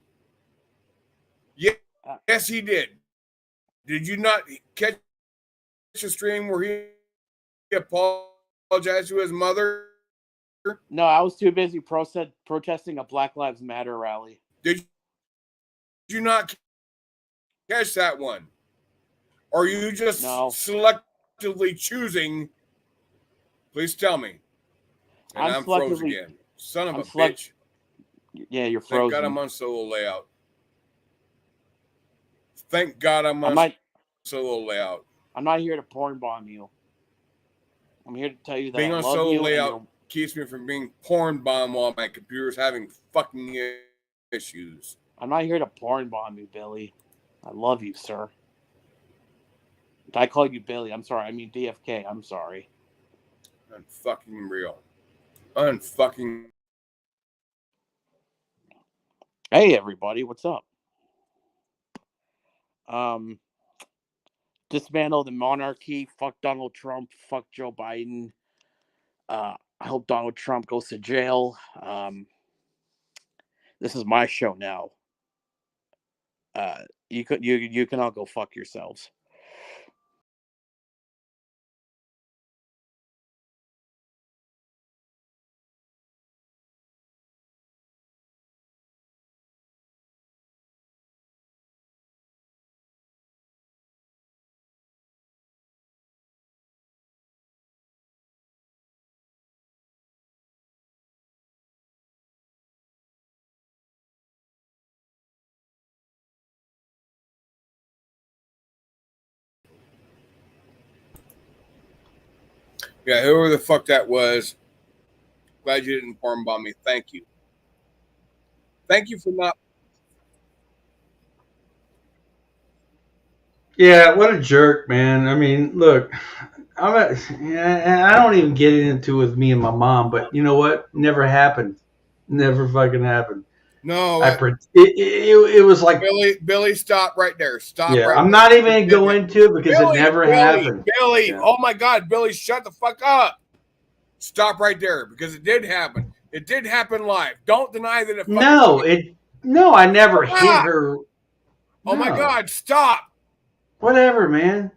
Yes, he did. Did you not catch a stream where he apologized to his mother? No, I was too busy protesting a Black Lives Matter rally. Did you not catch that one? Or are you just selectively choosing? Please tell me. And I'm frozen again. Son of a bitch. Yeah, you're frozen. Thank God I'm on solo layout. Thank God I'm on solo layout. I'm not here to porn bomb you. I'm here to tell you that being I on love solo you layout keeps me from being porn bombed while my computer's having fucking issues. I'm not here to porn bomb you, Billy. I love you, sir. If I called you Billy, I'm sorry. I mean DFK. I'm sorry. Unfucking real. Unfucking. Hey, everybody. What's up? Dismantle the monarchy. Fuck Donald Trump. Fuck Joe Biden. I hope Donald Trump goes to jail. This is my show now. You can all go fuck yourselves. Yeah, whoever the fuck that was, glad you didn't porn bomb me. Thank you. Thank you for not. Yeah, what a jerk, man. I mean, look, I don't even get into it with me and my mom, but you know what? Never happened. Never fucking happened. No, it was like Billy, stop right there. Stop. Yeah, right I'm there. not even gonna go into it because it never happened. Billy, yeah. Oh my God, Billy, shut the fuck up. Stop right there because it did happen. It did happen live. Don't deny that it. No, I never hit her. Oh my God, stop. Whatever, man.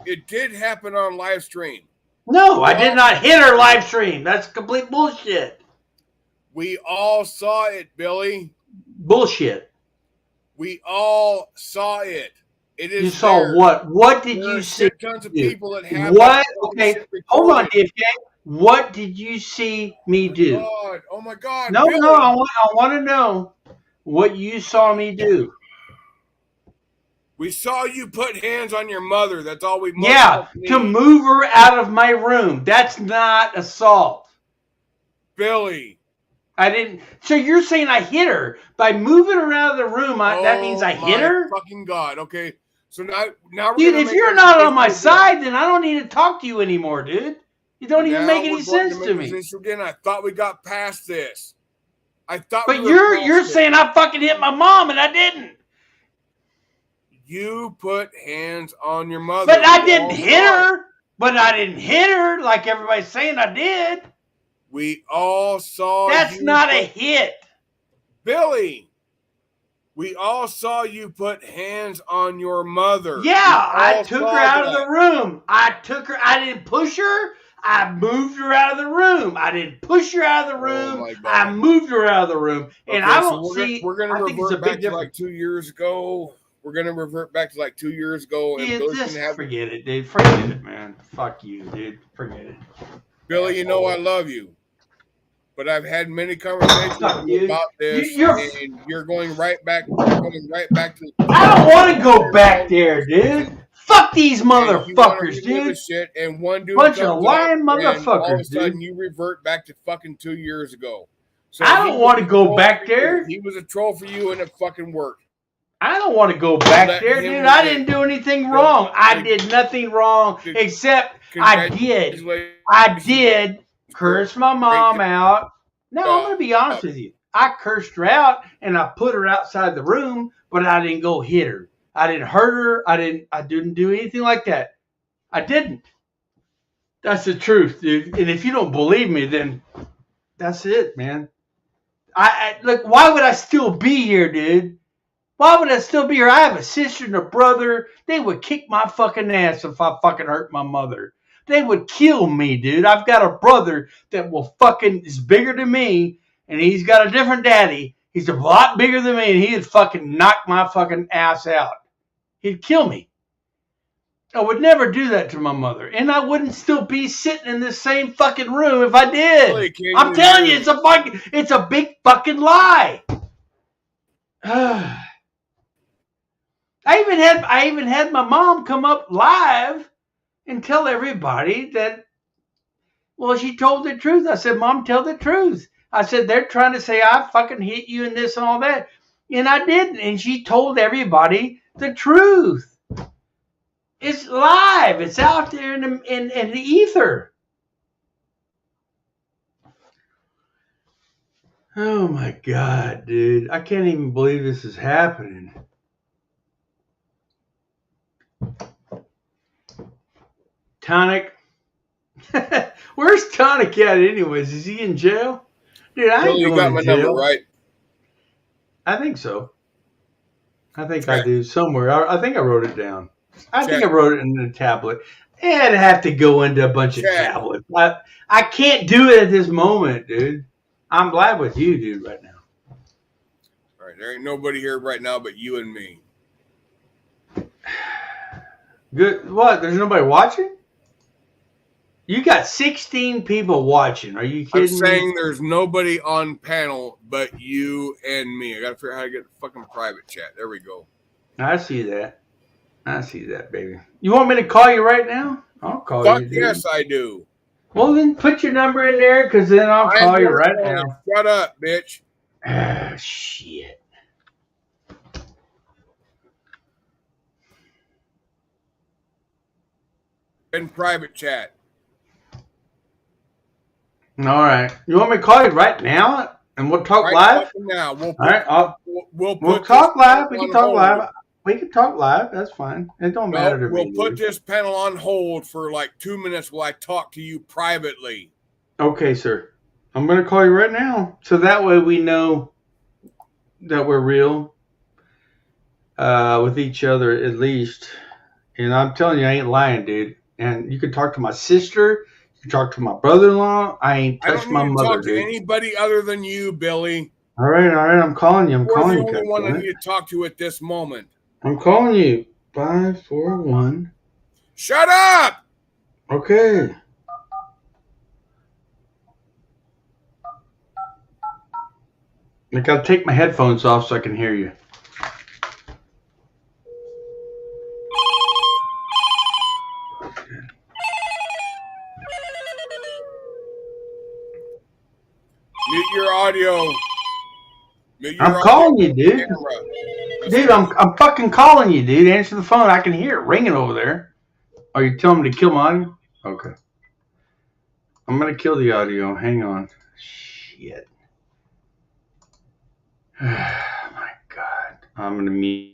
It did happen on live stream. No, I did not hit her live stream. That's complete bullshit. We all saw it, Billy. Bullshit. We all saw it. It is. You saw what? What did you see? Tons of people that have what? Okay, hold on, DFK. What did you see me do? Oh my God! No, Billy. no. I want to know what you saw me do. We saw you put hands on your mother. That's all we. To move her out of my room. That's not assault. Billy. I didn't. So you're saying I hit her by moving her out of the room? That means I hit her? Fucking God! Okay, so now we're dude. If you're not on my side, then I don't need to talk to you anymore, dude. You don't even make any sense to me. Again, I thought we got past this. I thought. But you're saying I fucking hit my mom and I didn't. You put hands on your mother. But I didn't hit her. But I didn't hit her like everybody's saying I did. We all saw. That's not a hit. Billy. We all saw you put hands on your mother. Yeah, I took her out of the room. I didn't push her. I moved her out of the room. I didn't push her out of the room. I moved her out of the room. And I don't see. We're going to revert back to like 2 years ago we're gonna revert back to like 2 years ago, and Yeah, Billy's just gonna have forget it, dude. Forget it, man. Fuck you, dude. Forget it. Billy. You know I love you, but I've had many conversations Fuck with you you. about this, You're. and you're going right back. You're going right back to. I don't want to go back there, dude. Fuck these And you want to motherfuckers, relive a dude. shit, and one dude Bunch comes of up, lying and all of a motherfuckers, sudden dude. you revert back to fucking 2 years ago. So I don't want to go back there. He was a troll for you, and it fucking worked. I don't want to go back Let there, him dude. live. I didn't do anything wrong. I did nothing wrong except I did curse my mom out. No, I'm going to be honest with you. I cursed her out and I put her outside the room, but I didn't go hit her. I didn't hurt her. I didn't do anything like that. I didn't. That's the truth, dude. And if you don't believe me, then that's it, man. I look, why would I still be here, dude? Why would I still be here? I have a sister and a brother. They would kick my fucking ass if I fucking hurt my mother. They would kill me, dude. I've got a brother that will fucking is bigger than me, and he's got a different daddy. He's a lot bigger than me, and he'd fucking knock my fucking ass out. He'd kill me. I would never do that to my mother, and I wouldn't still be sitting in this same fucking room if I did. I'm telling you, it's a big fucking lie. I even had my mom come up live and tell everybody that, well, she told the truth. I said, Mom, tell the truth. I said, they're trying to say I fucking hit you and this and all that. And I didn't. And she told everybody the truth. It's live. It's out there in the ether. Oh my God, dude. I can't even believe this is happening. Tonic. Where's Tonic at anyways? Is he in jail? Dude, I ain't you got my jail. number, right? I think so. I think I do somewhere. I think I wrote it down. I think I wrote it in the tablet. I'd have to go into a bunch of tablets. I can't do it at this moment, dude. I'm glad with you, dude, right now. All right, there ain't nobody here right now but you and me. Good. What? There's nobody watching? You got 16 people watching. Are you kidding me? I'm saying there's nobody on panel but you and me. I got to figure out how to get the fucking private chat. There we go. I see that. I see that, baby. You want me to call you right now? I'll call you, dude. Yes, I do. Well, then put your number in there, because then I'll call you right now. Shut up, bitch. Ah, shit. In private chat. All right. You want me to call you right now, and we'll talk live? Now we'll talk live. We can talk live. We can talk live. That's fine. It don't matter to me. We'll put this panel on hold for like 2 minutes while I talk to you privately. Okay, sir. I'm going to call you right now, so that way we know that we're real with each other at least. And I'm telling you, I ain't lying, dude. And you can talk to my sister. You can talk to my brother-in-law. I ain't touched my mother, talk to anybody other than you, Billy. All right. I'm calling you. You're the only one I need to talk to at this moment. I'm calling you. 541. Shut up! Okay. I gotta take my headphones off so I can hear you. Mute your audio. I'm calling you, dude. Dude, I'm fucking calling you, dude. Answer the phone. I can hear it ringing over there. Are you telling me to kill my audio? Okay. I'm gonna kill the audio. Hang on. Shit. Oh my God. I'm gonna mute.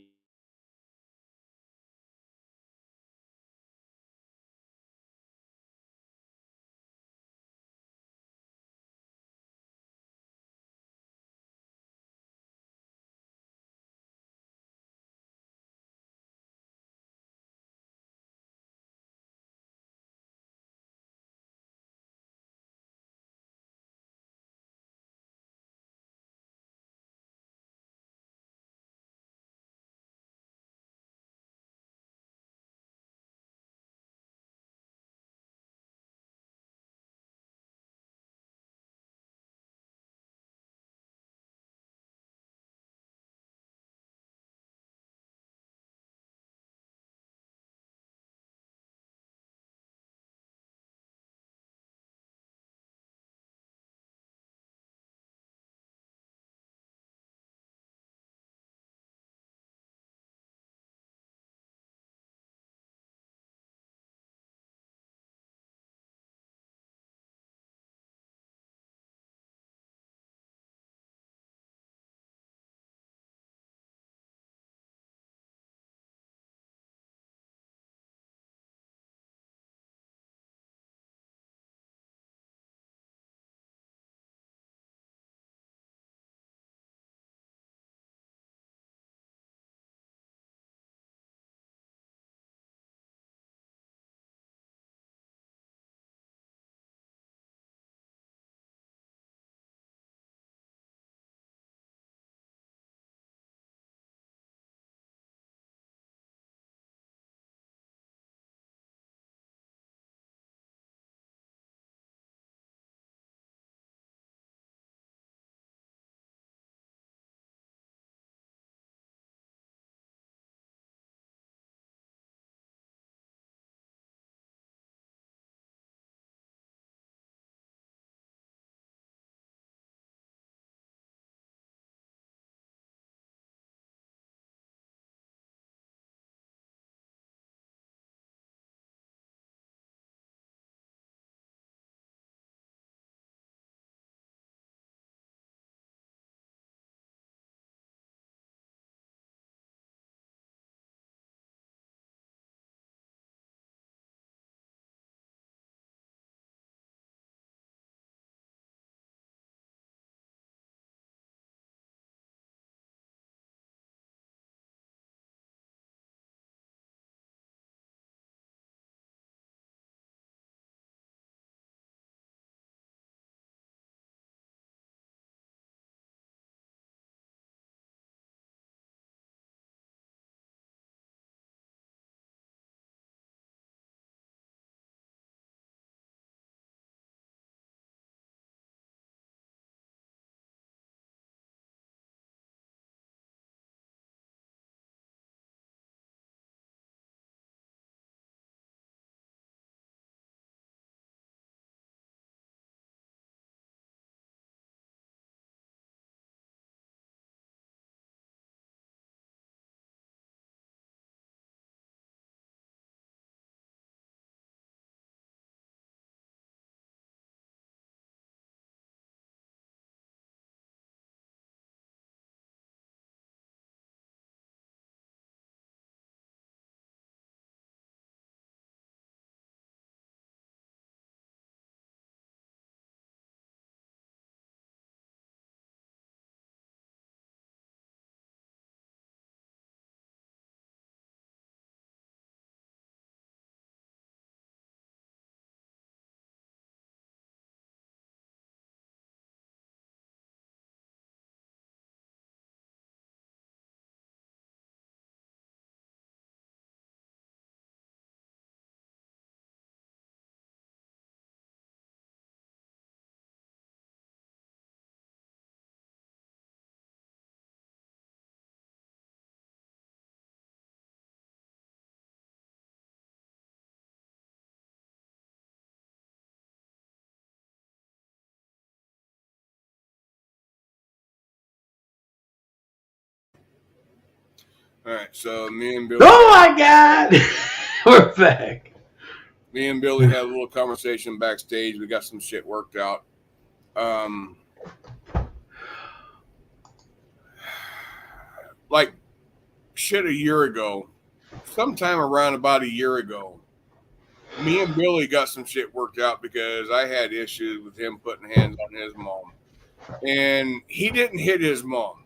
All right, so me and Billy. Oh my God, we're back. Me and Billy had a little conversation backstage. We got some shit worked out. Like shit a year ago, sometime around about a year ago, me and Billy got some shit worked out because I had issues with him putting hands on his mom. And he didn't hit his mom.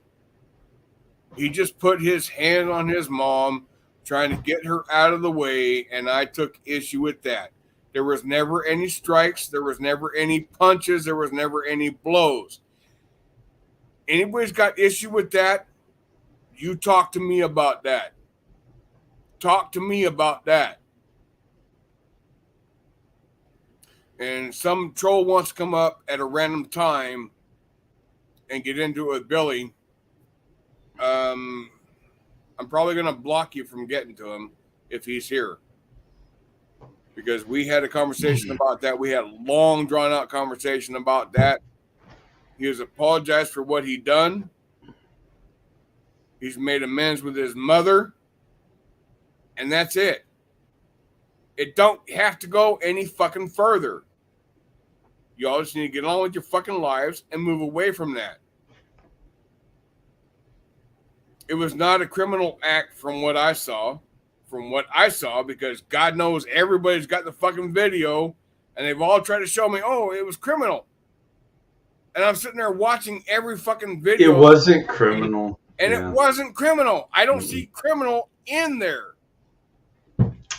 He just put his hand on his mom, trying to get her out of the way, and I took issue with that. There was never any strikes. There was never any punches. There was never any blows. Anybody's got issue with that, you talk to me about that. Talk to me about that. And some troll wants to come up at a random time and get into it with Billy. I'm probably going to block you from getting to him if he's here. Because we had a conversation about that. We had a long, drawn-out conversation about that. He has apologized for what he done. He's made amends with his mother. And that's it. It don't have to go any fucking further. Y'all just need to get on with your fucking lives and move away from that. It was not a criminal act from what I saw. Because God knows everybody's got the fucking video and they've all tried to show me, oh, it was criminal. And I'm sitting there watching every fucking video. It wasn't criminal. And it wasn't criminal. I don't see criminal in there.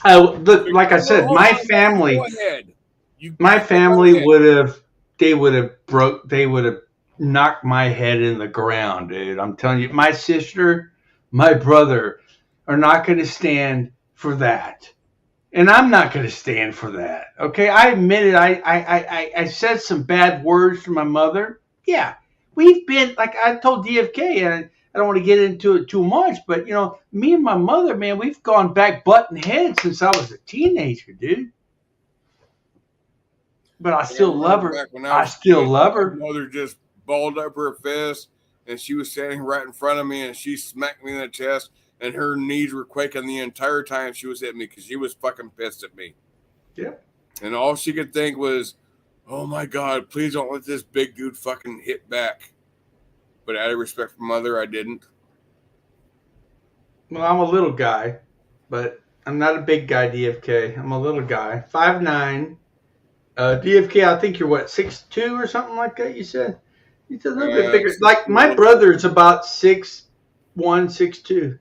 Look, like I said, my family would have knocked my head in the ground, dude. I'm telling you, my sister, my brother are not going to stand for that. And I'm not going to stand for that. Okay. I admit it. I said some bad words to my mother. Yeah. We've been, like I told DFK, and I don't want to get into it too much, but me and my mother, man, we've gone back butting heads since I was a teenager, dude. But I still love her. I still love her. My mother just balled up her fist, and she was standing right in front of me, and she smacked me in the chest, and her knees were quaking the entire time she was hitting me because she was fucking pissed at me. Yeah. And all she could think was, oh my God, please don't let this big dude fucking hit back. But out of respect for mother, I didn't. Well, I'm a little guy, but I'm not a big guy, DFK. I'm a little guy. 5'9". DFK, I think you're what, 6'2" or something like that, you said? He's a little bit bigger. Like, my brother's about 6'1", 6'2".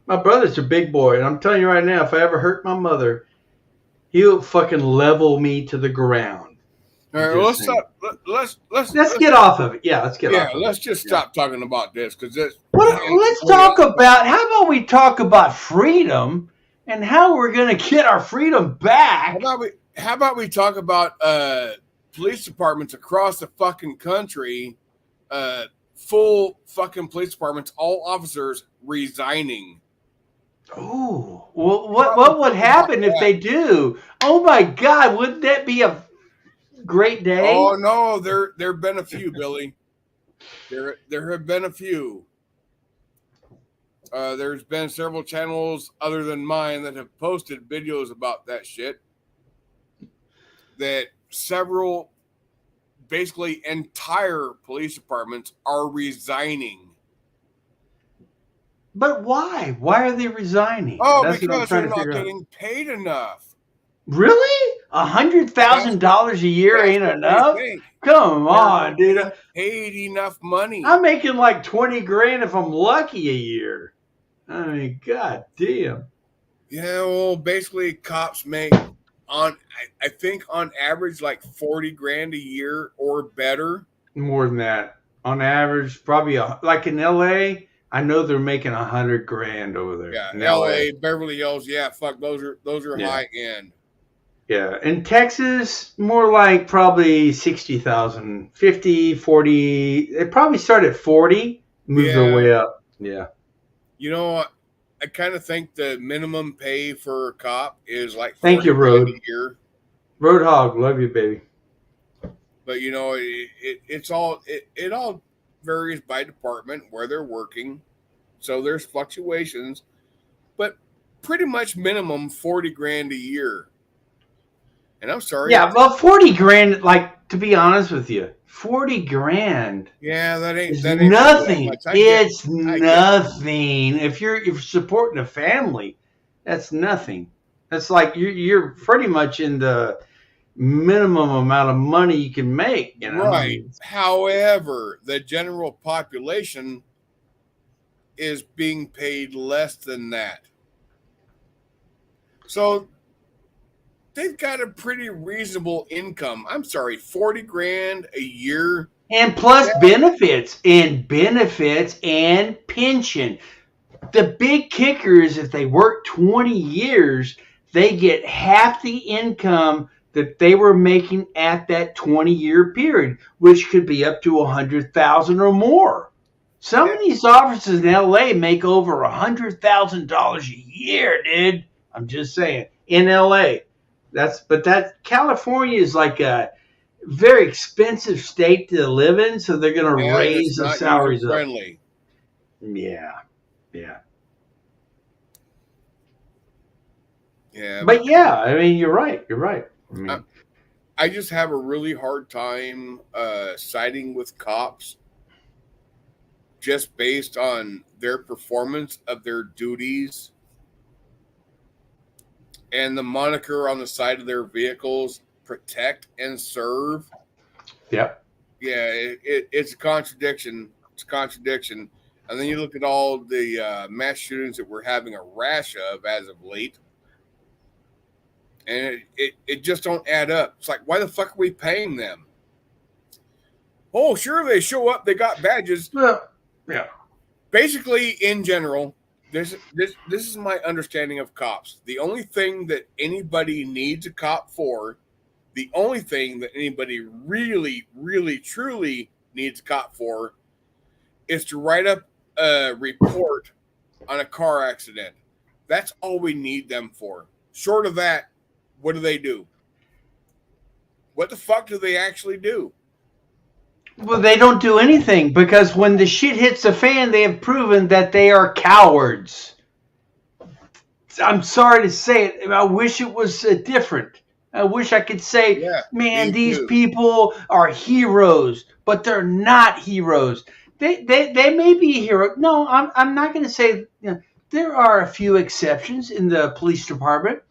My brother's a big boy, and I'm telling you right now, if I ever hurt my mother, he'll fucking level me to the ground. All right, let's stop. Let's get off of it. Yeah, let's get off of it. Let's just stop talking about this because let's talk about. How about we talk about freedom and how we're going to get our freedom back? How about we talk about police departments across the fucking country, full fucking police departments, all officers resigning. Oh, well, what would happen if they do? Oh my God, wouldn't that be a great day? Oh no, there have been a few, Billy. There have been a few. There's been several channels other than mine that have posted videos about that shit. That several, basically entire police departments are resigning. But why? Why are they resigning? Oh, because they're not getting paid enough. Really? $100,000 a year ain't enough? Come on, dude. Paid enough money. I'm making like $20,000 if I'm lucky a year. I mean, God damn. Yeah, well, basically, cops make I think on average like $40,000 a year or better. More than that, on average, probably like in LA. I know they're making $100,000 over there. Yeah, in LA, Beverly Hills. Yeah, fuck, those are high end. Yeah, in Texas, more like probably 60,000, 50, 40. They probably start at 40, move their way up. Yeah. I kind of think the minimum pay for a cop is like thank you, Road. A year. Roadhog, love you, baby. But it all varies by department where they're working. So there's fluctuations, but pretty much minimum 40 grand a year. And I'm sorry. Yeah, well, 40 grand, like, to be honest with you, 40 grand Yeah, that ain't is really that nothing. much. I get It's nothing. If you're supporting a family, that's nothing. That's like you're pretty much in the minimum amount of money you can make, you know. I right. mean, However, the general population is being paid less than that. So they've got a pretty reasonable income. I'm sorry, 40 grand a year. and plus benefits and pension. The big kicker is if they work 20 years, they get half the income that they were making at that 20-year period, which could be up to $100,000 or more. Some of these officers in LA make over $100,000 a year, dude. I'm just saying. In LA. But California is like a very expensive state to live in, so they're gonna And raise it's the not user salaries up. friendly. Yeah. Yeah. But yeah, I mean, you're right. I mean, I just have a really hard time siding with cops just based on their performance of their duties and the moniker on the side of their vehicles, protect and serve. yep. Yeah, it's a contradiction. It's a contradiction. And then you look at all the mass shootings that we're having a rash of as of late, and it just don't add up. It's like, why the fuck are we paying them? Oh, sure, they show up, they got badges. Well, yeah. Basically, in general, this is my understanding of cops. The only thing that anybody needs a cop for, the only thing that anybody really, really, truly needs a cop for is to write up a report on a car accident. That's all we need them for. Short of that, what do? What the fuck do they actually do? Well, they don't do anything because when the shit hits the fan, they have proven that they are cowards. I'm sorry to say it. I wish it was different. I wish I could say, Yeah, man, me these too. people are heroes, but they're not heroes. They may be heroes. No, I'm not going to say. You know, there are a few exceptions in the police department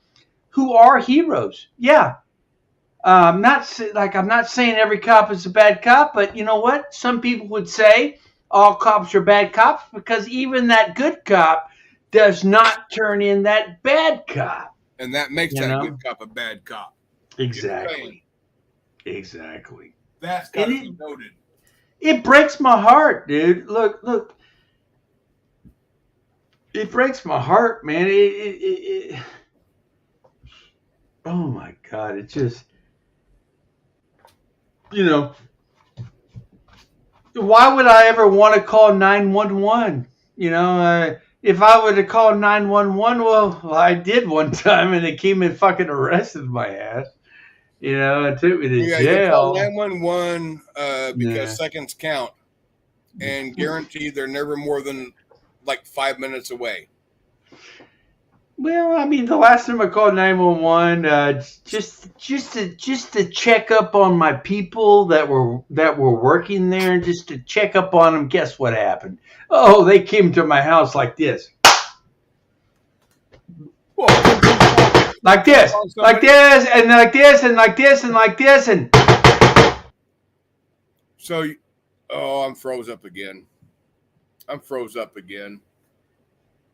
who are heroes. Yeah, I'm not saying every cop is a bad cop, but you know what? Some people would say all cops are bad cops because even that good cop does not turn in that bad cop. And that makes You that know? good cop a bad cop. Exactly. That's got to be noted. It breaks my heart, dude. Look. It breaks my heart, man. Oh my God. It just, you know, why would I ever want to call 911? You know, if I were to call 911, well, I did one time and they came and fucking arrested my ass. You know, and took me to Yeah, you call jail. 911 because Yeah. seconds count, and guaranteed they're never more than like 5 minutes away. Well, I mean, the last time I called 911, just to check up on my people that were working there, just to check up on them. Guess what happened? Oh, they came to my house like this, Whoa. like this, like this, and like this, and like this, and like this, and. So, I'm froze up again.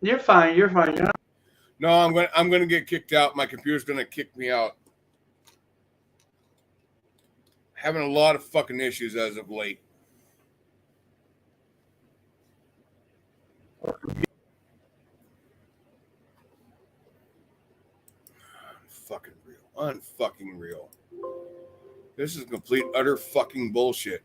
You're fine. You're not. No, I'm gonna get kicked out. My computer's gonna kick me out. Having a lot of fucking issues as of late. Unfucking real. This is complete utter fucking bullshit.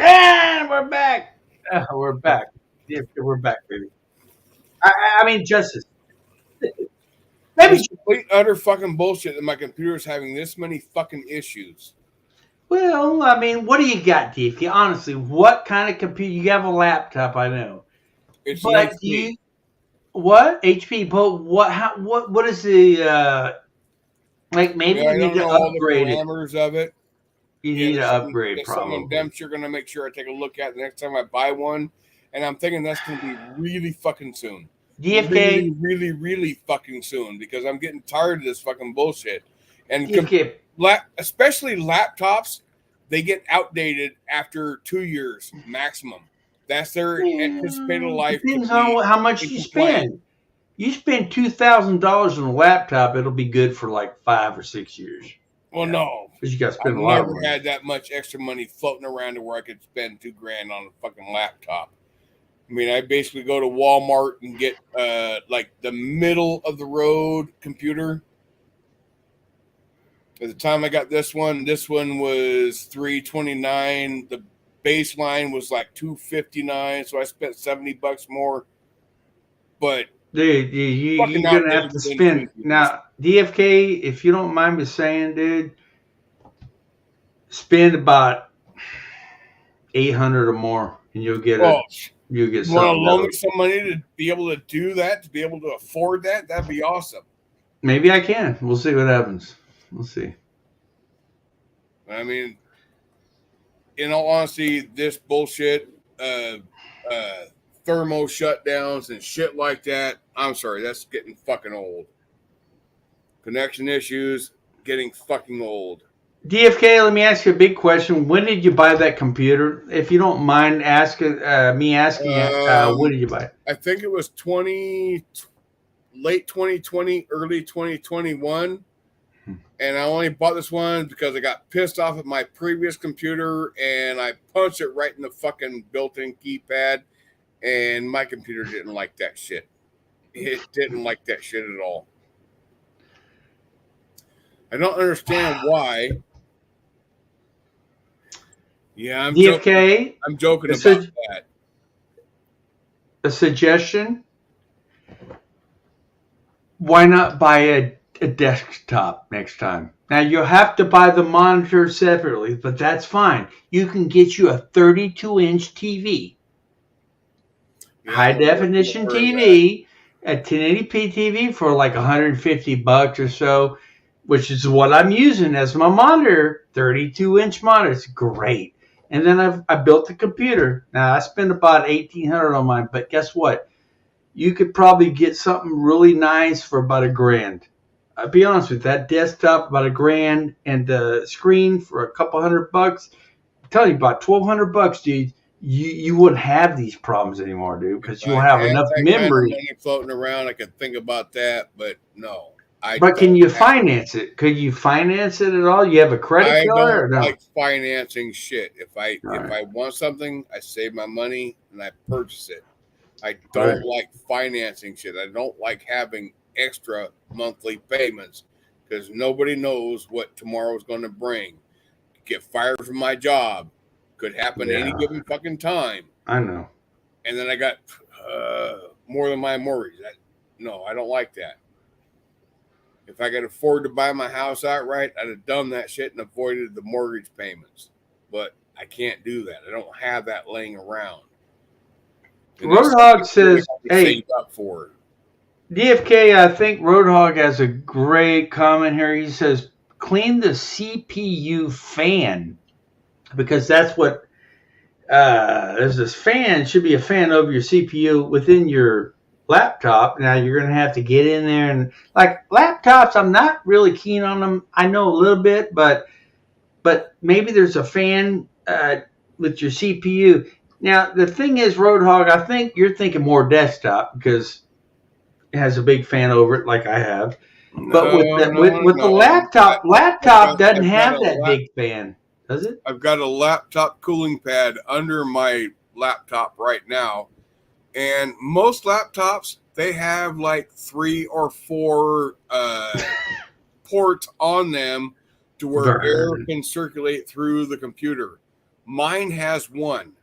And we're back. We're back. Yeah, we're back, baby. I mean, justice. Maybe. It's complete utter fucking bullshit that my computer is having this many fucking issues. Well, I mean, what do you got, DFK? Honestly, what kind of computer? You have a laptop, I know. It's But an do HP. you what HP? But what? How? What is the like? Maybe Yeah, I you need don't to know all the upgrade it. parameters of it. You Yeah, need to there's upgrade there's something I'm probably. damn sure gonna make sure I take a look at the next time I buy one, and I'm thinking that's gonna be really fucking soon. DFK, Really fucking soon because I'm getting tired of this fucking bullshit. And DFK. especially laptops, they get outdated after 2 years maximum. That's their anticipated life. Depends on how much you spend. You spend $2,000 on a laptop, it'll be good for like 5 or 6 years. Well, no, because you got to I've spend a lot of never money. had that much extra money floating around to where I could spend $2,000 on a fucking laptop. I mean, I basically go to Walmart and get like the middle of the road computer. At the time I got this one was $329. The baseline was like $259, so I spent $70 more. But Dude, you're fucking gonna have outdated to within spend 2 years. now. DFK, if you don't mind me saying, dude, spend about 800 or more, and you'll get Well, you'll get you want to something. loan me some money to be able to do that, to be able to afford that? That'd be awesome. Maybe I can. We'll see what happens. We'll see. I mean, in all honesty, this bullshit, thermo shutdowns and shit like that, I'm sorry, that's getting fucking old. Connection issues, getting fucking old. DFK, let me ask you a big question. When did you buy that computer? If you don't mind asking me asking, when did you buy it? I think it was late 2020, early 2021. And I only bought this one because I got pissed off at my previous computer and I punched it right in the fucking built-in keypad. And my computer didn't like that shit. It didn't like that shit at all. I don't understand why. Yeah, I'm DFK, joking about that. A suggestion: why not buy a desktop next time? Now you'll have to buy the monitor separately, but that's fine. You can get you a 32-inch TV, Yeah, high definition TV, a 1080p TV for like $150 or so, which is what I'm using as my monitor. 32-inch monitor, it's great. And then I built the computer. Now I spent about $1,800 on mine, but guess what? You could probably get something really nice for about $1,000. I'll be honest with you, that desktop about $1,000 and the screen for a couple $100. I'm telling you, about $1,200, dude. You wouldn't have these problems anymore, dude, because you'll have enough memory. Kind of money floating around, I could think about that, but no. But can you finance it? Could you finance it at all? You have a credit card? I or no? don't like financing shit. If I want something, I save my money and I purchase it. I don't like financing shit. I don't like having extra monthly payments because nobody knows what tomorrow's going to bring. Get fired from my job. Could happen any given fucking time. I know. And then I got more than my mortgage. No, I don't like that. If I could afford to buy my house outright, I'd have done that shit and avoided the mortgage payments. But I can't do that. I don't have that laying around. Roadhog says, hey, up for it. DFK, I think Roadhog has a great comment here. He says, clean the CPU fan. Because that's what, there's this fan, should be a fan over your CPU within your laptop. Now you're going to have to get in there and like laptops, I'm not really keen on them. I know a little bit, but maybe there's a fan with your CPU. Now the thing is, Roadhog, I think you're thinking more desktop because it has a big fan over it like I have. But with the laptop doesn't have that big fan, does it? I've got a laptop cooling pad under my laptop right now. And most laptops, they have like 3 or 4 ports on them to where air can circulate through the computer. Mine has one.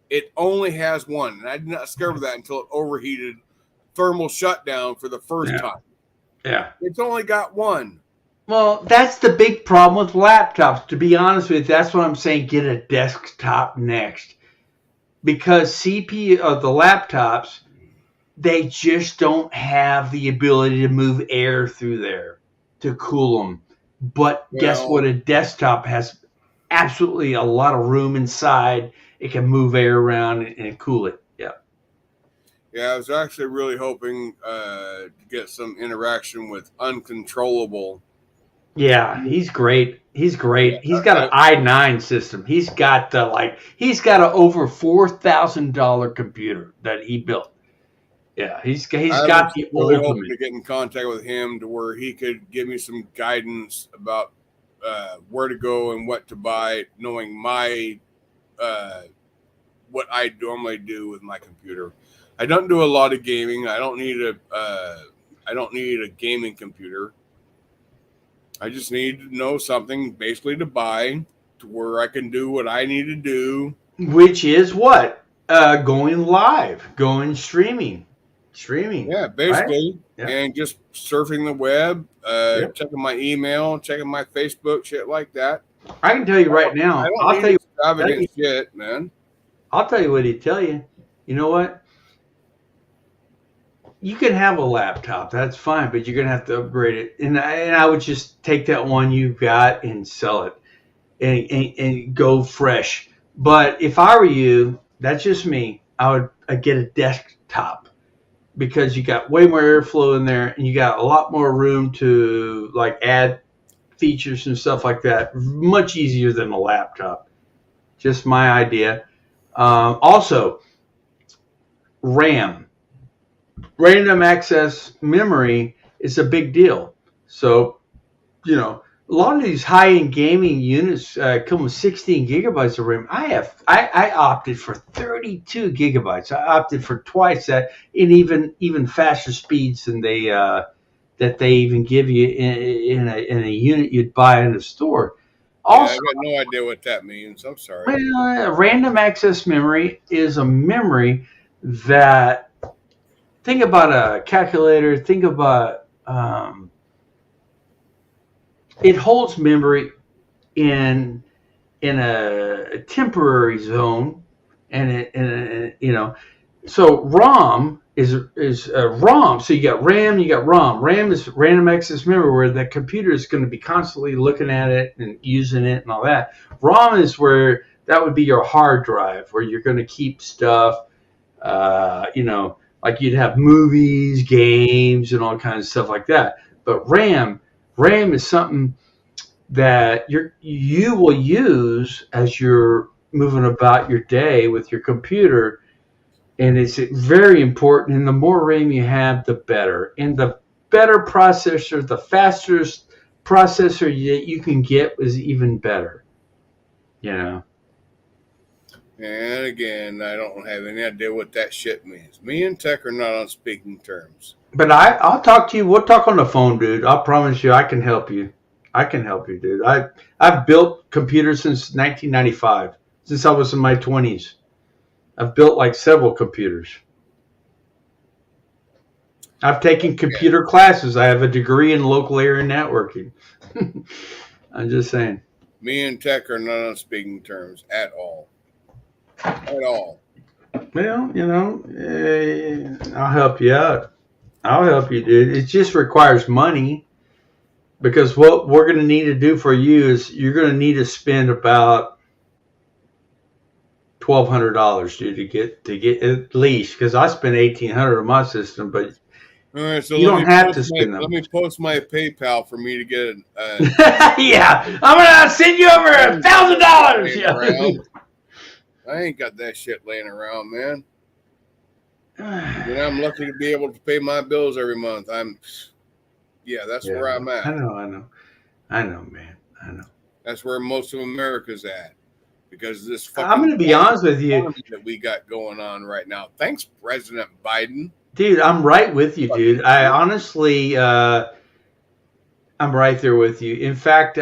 It only has one. And I did not discover that until it overheated thermal shutdown for the first time. Yeah. It's only got one. Well, that's the big problem with laptops. To be honest with you, that's what I'm saying. Get a desktop next. Because CPU of the laptops, they just don't have the ability to move air through there to cool them. But guess what? A desktop has absolutely a lot of room inside. It can move air around and cool it. Yeah. Yeah, I was actually really hoping to get some interaction with Uncontrollable. Yeah, he's great. He's great. He's got an i9 system. He's got he's got an over $4,000 computer that he built. Yeah, he's got the really ultimate. hoping to get in contact with him to where he could give me some guidance about where to go and what to buy, knowing my what I normally do with my computer. I don't do a lot of gaming. I don't need a gaming computer. I just need to know something basically to buy to where I can do what I need to do. Which is what? Going live, going streaming. Yeah, basically. Right? Yeah. And just surfing the web, checking my email, checking my Facebook, shit like that. I can tell you right now. I'll tell you extravagant shit, man. I'll tell you what he'd tell you. You know what? You can have a laptop, that's fine, but you're gonna have to upgrade it. And I would just take that one you've got and sell it, and go fresh. But if I were you, that's just me. I'd get a desktop because you got way more airflow in there, and you got a lot more room to like add features and stuff like that. Much easier than a laptop. Just my idea. Also, RAM. Random access memory is a big deal. So, a lot of these high-end gaming units come with 16 gigabytes of RAM. I opted for 32 gigabytes. I opted for twice that, and even faster speeds than that they even give you in a unit you'd buy in a store. Also, I got no idea what that means. I'm sorry. Well, random access memory is a memory that. Think about a calculator. Think about it holds memory in a temporary zone, and so ROM is ROM. So you got RAM, you got ROM. RAM is random access memory, where the computer is going to be constantly looking at it and using it and all that. ROM is where that would be your hard drive, where you're going to keep stuff. Like you'd have movies, games, and all kinds of stuff like that. But RAM is something that you will use as you're moving about your day with your computer, and it's very important. And the more RAM you have, the better. And the better processor, the fastest processor that you can get is even better. And again, I don't have any idea what that shit means. Me and Tech are not on speaking terms. But I'll talk to you. We'll talk on the phone, dude. I promise you, I can help you. Dude. I've built computers since 1995, since I was in my 20s. I've built like several computers. I've taken computer classes. I have a degree in local area networking. I'm just saying. Me and Tech are not on speaking terms at all. At all. Well, I'll help you out. I'll help you, dude. It just requires money, because what we're going to need to do for you is you're going to need to spend about $1,200, dude, to get at least, because I spent $1,800 on my system, but all right, so you don't have to spend them. Let me post my PayPal for me to get yeah, I'm going to send you over $1,000. Yeah. I ain't got that shit laying around, man. I'm lucky to be able to pay my bills every month. That's where I'm at. I know, man. I know. That's where most of America's at, because this fucking. I'm going to be honest with you that we got going on right now. Thanks, President Biden. Dude, I'm right with you, dude. I honestly, I'm right there with you. In fact,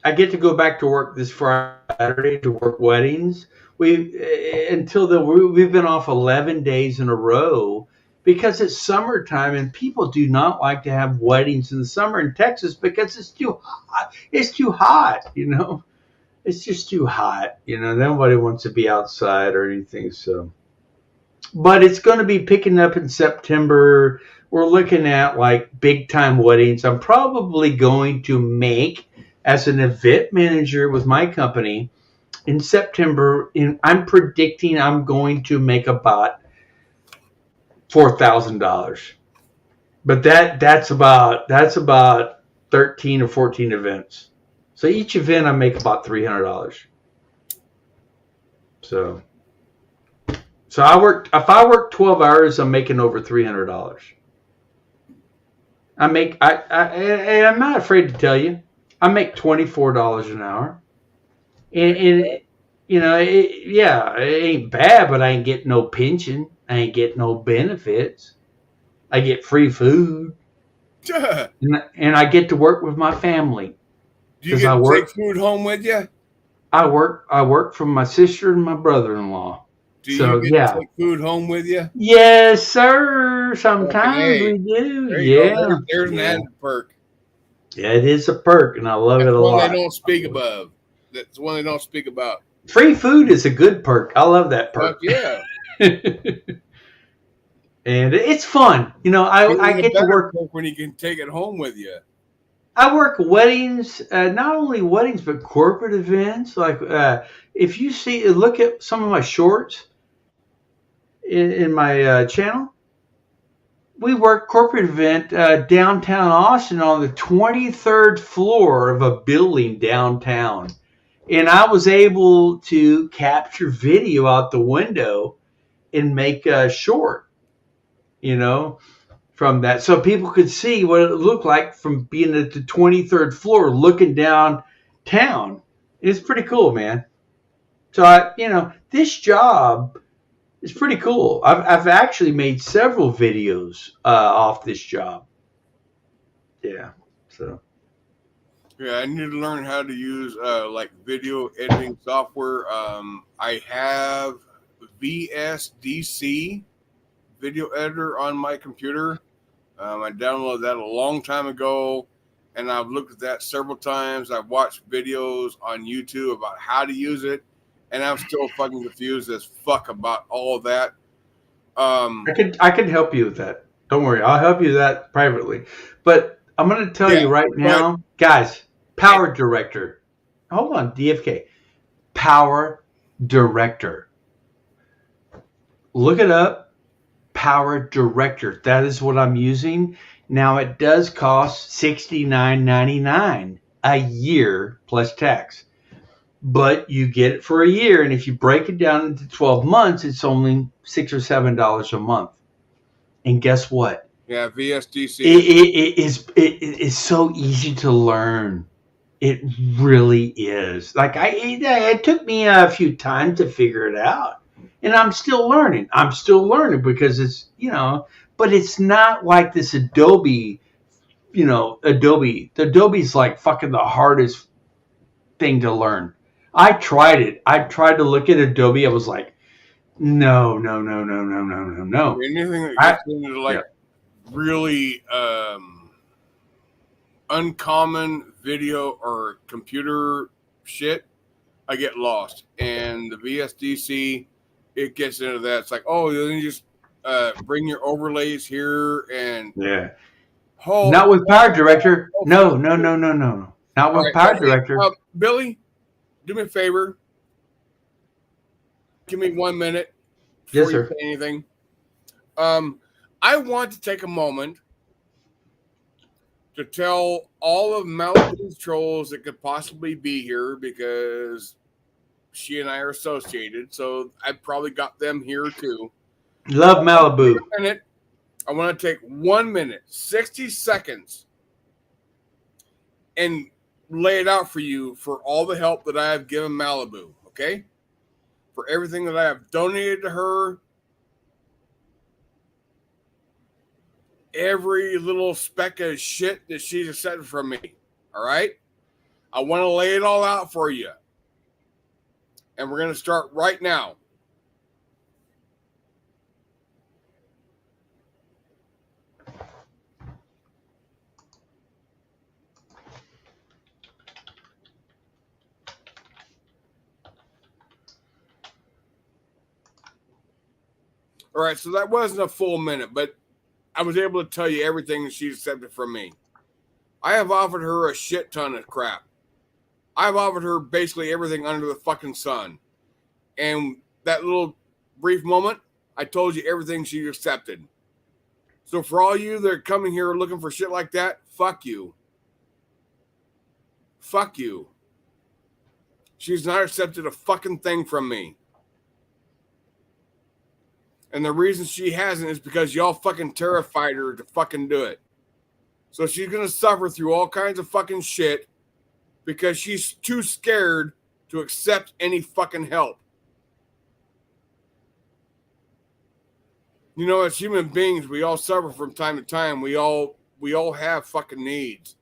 I get to go back to work this Friday, Saturday to work weddings. We've been off 11 days in a row because it's summertime and people do not like to have weddings in the summer in Texas because it's too hot. It's too hot, you know. It's just too hot, you know. Nobody wants to be outside or anything. So, but it's going to be picking up in September. We're looking at like big time weddings. I'm probably going to make as an event manager with my company in September. I'm predicting I'm going to make about $4,000. But that's about 13 or 14 events. So each event I make about $300. So if I work 12 hours, I'm making over $300. I'm not afraid to tell you, I make $24 an hour. And you know, it ain't bad, but I ain't getting no pension. I ain't getting no benefits. I get free food. And I get to work with my family. Do you get to take food home with you? I work for my sister and my brother-in-law. Do you get to take food home with you? Yes, sir. Sometimes we do. There you go. There's an added perk. Yeah, it is a perk, and I love it a lot. That's one they don't speak above. That's one they don't speak about. Free food is a good perk. I love that perk. Yeah. And it's fun. You know, I get to work when you can take it home with you. I work weddings, not only weddings, but corporate events. Like if you look at some of my shorts in my channel, we work corporate event downtown Austin on the 23rd floor of a building downtown. And I was able to capture video out the window and make a short, you know, from that. So people could see what it looked like from being at the 23rd floor looking downtown. It's pretty cool, man. So, this job is pretty cool. I've actually made several videos off this job. Yeah. So. Yeah, I need to learn how to use like video editing software. I have VSDC video editor on my computer. I downloaded that a long time ago, and I've looked at that several times. I've watched videos on YouTube about how to use it, and I'm still fucking confused as fuck about all of that. I could help you with that. Don't worry, I'll help you with that privately. But I'm going to tell you right now, guys. Power Director. Hold on, DFK. Power Director. Look it up. Power Director. That is what I'm using. Now it does cost $69.99 a year plus tax. But you get it for a year, and if you break it down into 12 months, it's only $6 or $7 a month. And guess what? Yeah, VSDC. It is so easy to learn. It really is. Like it took me a few times to figure it out, and I'm still learning. Because it's, but it's not like this Adobe. Adobe's like fucking the hardest thing to learn. I tried it. I tried to look at Adobe. I was like, no. Anything that gets into really uncommon video or computer shit, I get lost. And the VSDC, it gets into that. It's like, oh, then you just bring your overlays here and not with Power Director. No. Not with Power Director. Billy, do me a favor. Give me 1 minute before you say anything. I want to take a moment to tell all of Malibu's trolls that could possibly be here, because she and I are associated, so I probably got them here too. Love Malibu. I want to take 1 minute, 60 seconds, and lay it out for you for all the help that I have given Malibu, okay? For everything that I have donated to her, every little speck of shit that she's accepted from me, all right? I want to lay it all out for you. And we're going to start right now. All right, so that wasn't a full minute, but I was able to tell you everything that she accepted from me. I have offered her a shit ton of crap. I've offered her basically everything under the fucking sun. And that little brief moment, I told you everything she accepted. So for all you that are coming here looking for shit like that, fuck you. Fuck you. She's not accepted a fucking thing from me. And the reason she hasn't is because y'all fucking terrified her to fucking do it. So she's going to suffer through all kinds of fucking shit because she's too scared to accept any fucking help. You know, as human beings, we all suffer from time to time. We all have fucking needs.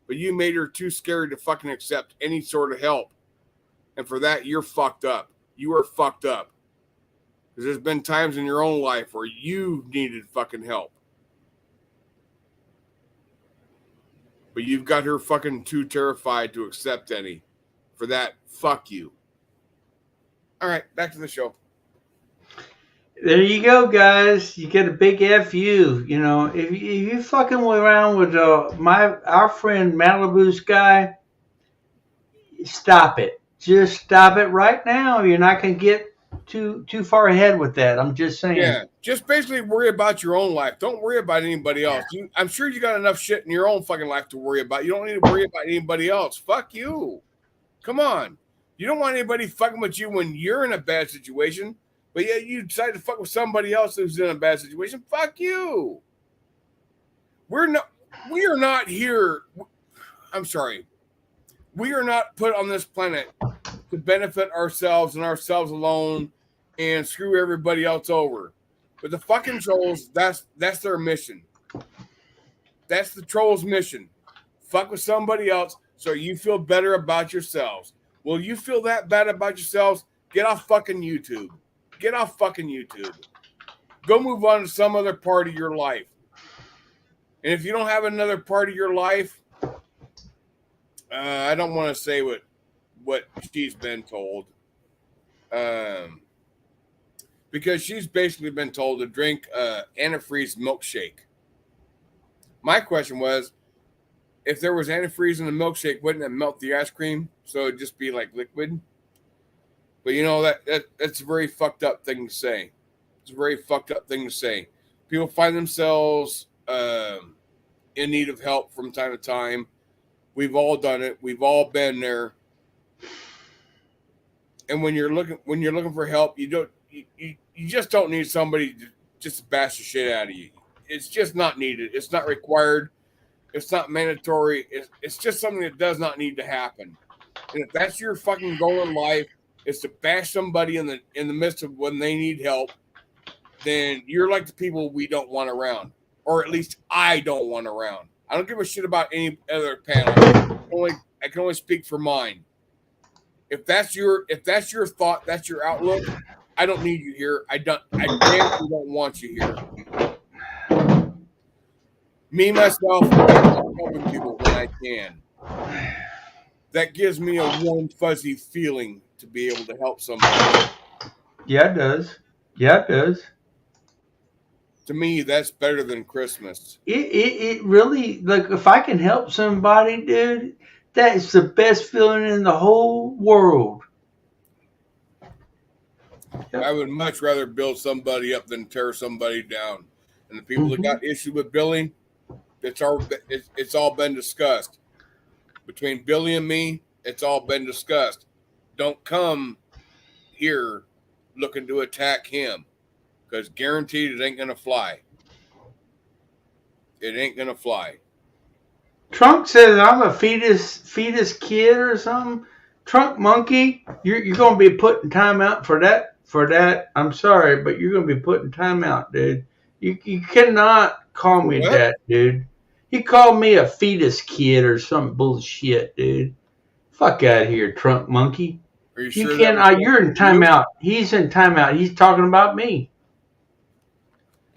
But you made her too scared to fucking accept any sort of help. And for that, you're fucked up. You are fucked up. Because there's been times in your own life where you needed fucking help. But you've got her fucking too terrified to accept any. For that, fuck you. All right, back to the show. There you go, guys. You get a big F you. You know, if you fucking around with our friend Malibu's guy, stop it. Just stop it right now. You're not going to get too far ahead with that. I'm just saying. Yeah, just basically worry about your own life. Don't worry about anybody else. I'm sure you got enough shit in your own fucking life to worry about. You don't need to worry about anybody else. Fuck you. Come on. You don't want anybody fucking with you when you're in a bad situation. But yeah, you decide to fuck with somebody else who's in a bad situation. Fuck you. We are not here. I'm sorry. We are not put on this planet to benefit ourselves and ourselves alone and screw everybody else over. But the fucking trolls, that's their mission. That's the trolls' mission. Fuck with somebody else so you feel better about yourselves. Will you feel that bad about yourselves? Get off fucking YouTube. Get off fucking YouTube. Go move on to some other part of your life. And if you don't have another part of your life, I don't want to say what she's been told. Because she's basically been told to drink antifreeze milkshake. My question was, if there was antifreeze in the milkshake, wouldn't it melt the ice cream? So it'd just be like liquid? But you know, that's a very fucked up thing to say. It's a very fucked up thing to say. People find themselves in need of help from time to time. We've all done it. We've all been there. And when you're looking for help, you just don't need somebody to just bash the shit out of you. It's just not needed. It's not required. It's not mandatory. It's just something that does not need to happen. And if that's your fucking goal in life, is to bash somebody in the midst of when they need help, then you're like the people we don't want around, or at least I don't want around. I don't give a shit about any other panel. I can only speak for mine. If that's your thought, that's your outlook, I don't need you here. I definitely don't want you here. Me myself, I'm helping people when I can. That gives me a warm, fuzzy feeling to be able to help somebody. Yeah, it does. Yeah, it does. To me, that's better than Christmas. It really, like, if I can help somebody, dude, that's the best feeling in the whole world. I would much rather build somebody up than tear somebody down. And the people that got issue with Billy, it's all been discussed. Between Billy and me, it's all been discussed. Don't come here looking to attack him, because guaranteed it ain't going to fly. It ain't going to fly. Trunk says I'm a fetus kid or something. Trunk monkey, you're going to be putting time out for that. I'm sorry, but you're going to be putting time out, dude. You cannot call me that, dude. You called me a fetus kid or some bullshit, dude. Fuck out of here, trunk monkey. Are you You sure can't. that was You're in timeout. He's in timeout. He's talking about me.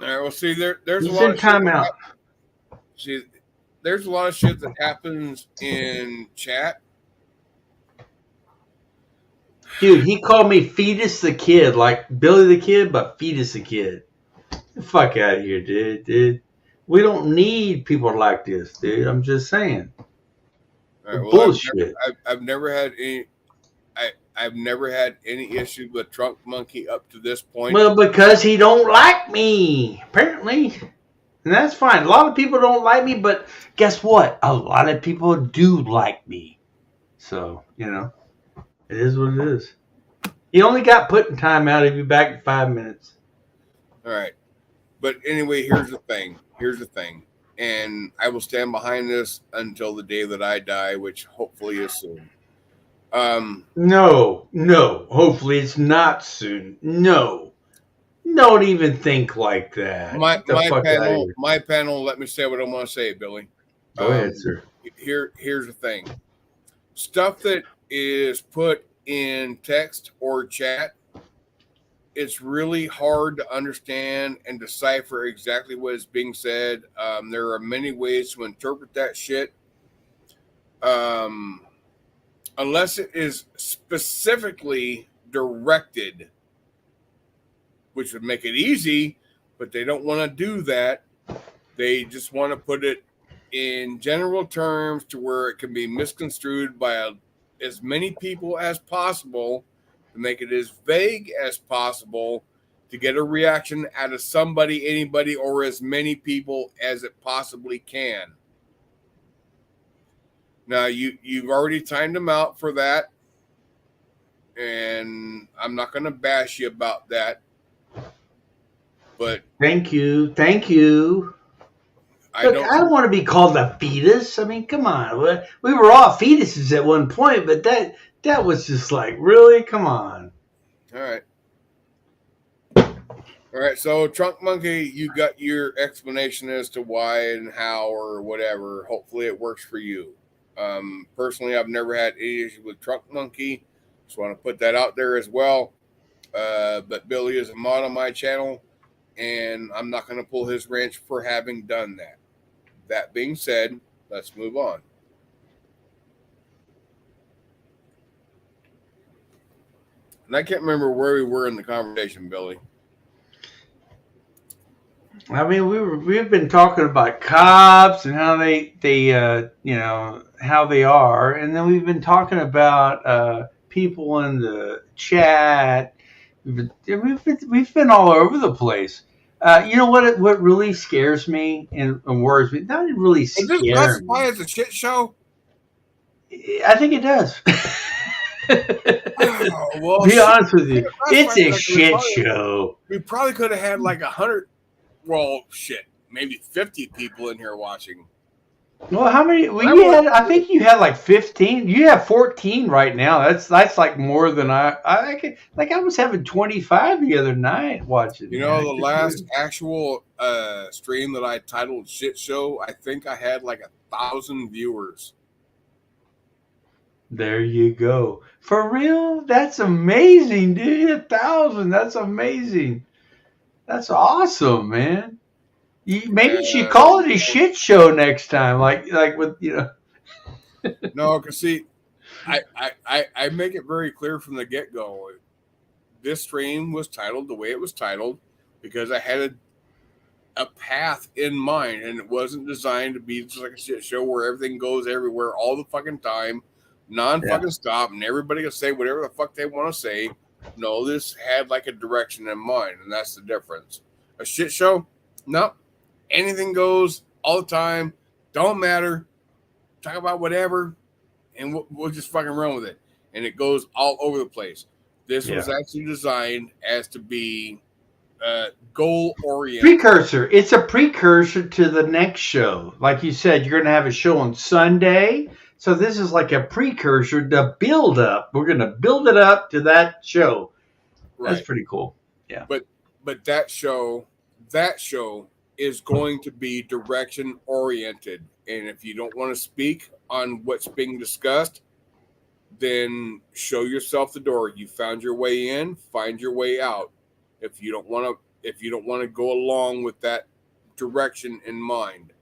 All right. Well, see, there's a He's lot in of shit. timeout. See, there's a lot of shit that happens in chat. Dude, he called me Fetus the Kid, like Billy the Kid, but Fetus the Kid. Get the fuck out of here, dude. We don't need people like this, dude. I'm just saying. All right, well, Bullshit. I've never had any. I've never had any issue with Trunk Monkey up to this point. Well, because he don't like me, apparently. And that's fine. A lot of people don't like me, but guess what? A lot of people do like me. So, it is what it is. He only got put in timeout. He'll be back in 5 minutes. All right. But anyway, here's the thing. And I will stand behind this until the day that I die, which hopefully is soon. No. Hopefully it's not soon. No. Don't even think like that. My panel, let me say what I want to say, Billy. Go ahead, sir. Here's the thing. Stuff that is put in text or chat, it's really hard to understand and decipher exactly what is being said. There are many ways to interpret that shit. Unless it is specifically directed, which would make it easy, but they don't want to do that. They just want to put it in general terms to where it can be misconstrued by as many people as possible, to make it as vague as possible, to get a reaction out of somebody, anybody, or as many people as it possibly can. Now, you've already timed them out for that, and I'm not going to bash you about that. But thank you. I don't want to be called a fetus. I mean, come on. We were all fetuses at one point, but that was just like, really? Come on. All right. So, Trunk Monkey, you got your explanation as to why and how or whatever. Hopefully, it works for you. Personally, I've never had any issue with Trunk Monkey. Just want to put that out there as well. But Billy is a mod on my channel, and I'm not going to pull his wrench for having done that. That being said, let's move on. And I can't remember where we were in the conversation, Billy. I mean, we've been talking about cops and how they how they are, and then we've been talking about people in the chat. We've been all over the place. You know what really scares me and worries me? Not really Does this classify as a shit show? I think it does. Well, be honest with you, it's a shit show. We probably could have had like 100. Well, shit, maybe 50 people in here watching. Well, how many? Well, you had. I think you had like 15. You have 14 right now. That's like more than I could. Like I was having 25 the other night watching. You know, the last actual stream that I titled "Shit Show," I think I had like 1,000 viewers. There you go. For real? That's amazing, dude. 1,000. That's amazing. That's awesome, man. Maybe you should call it a shit show next time, like with No, because see, I make it very clear from the get go. This stream was titled the way it was titled because I had a path in mind, and it wasn't designed to be just like a shit show where everything goes everywhere all the fucking time, non-fucking stop, and everybody can say whatever the fuck they want to say. No, this had like a direction in mind, and that's the difference. A shit show? No. Anything goes all the time. Don't matter. Talk about whatever, and we'll just fucking run with it. And it goes all over the place. This was actually designed as to be goal-oriented. Precursor. It's a precursor to the next show. Like you said, you're going to have a show on Sunday. So this is like a precursor to build up. We're going to build it up to that show. Right. That's pretty cool. Yeah. But that show is going to be direction oriented. And if you don't want to speak on what's being discussed, then show yourself the door. You found your way in, find your way out. If you don't want to go along with that direction in mind.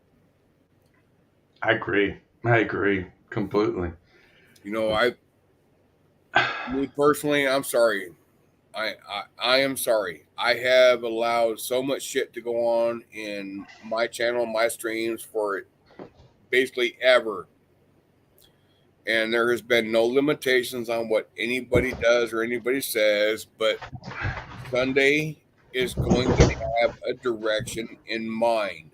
I agree completely. You know, me personally, I'm sorry. I am sorry. I have allowed so much shit to go on in my channel, my streams for basically ever. And there has been no limitations on what anybody does or anybody says, but Sunday is going to have a direction in mind.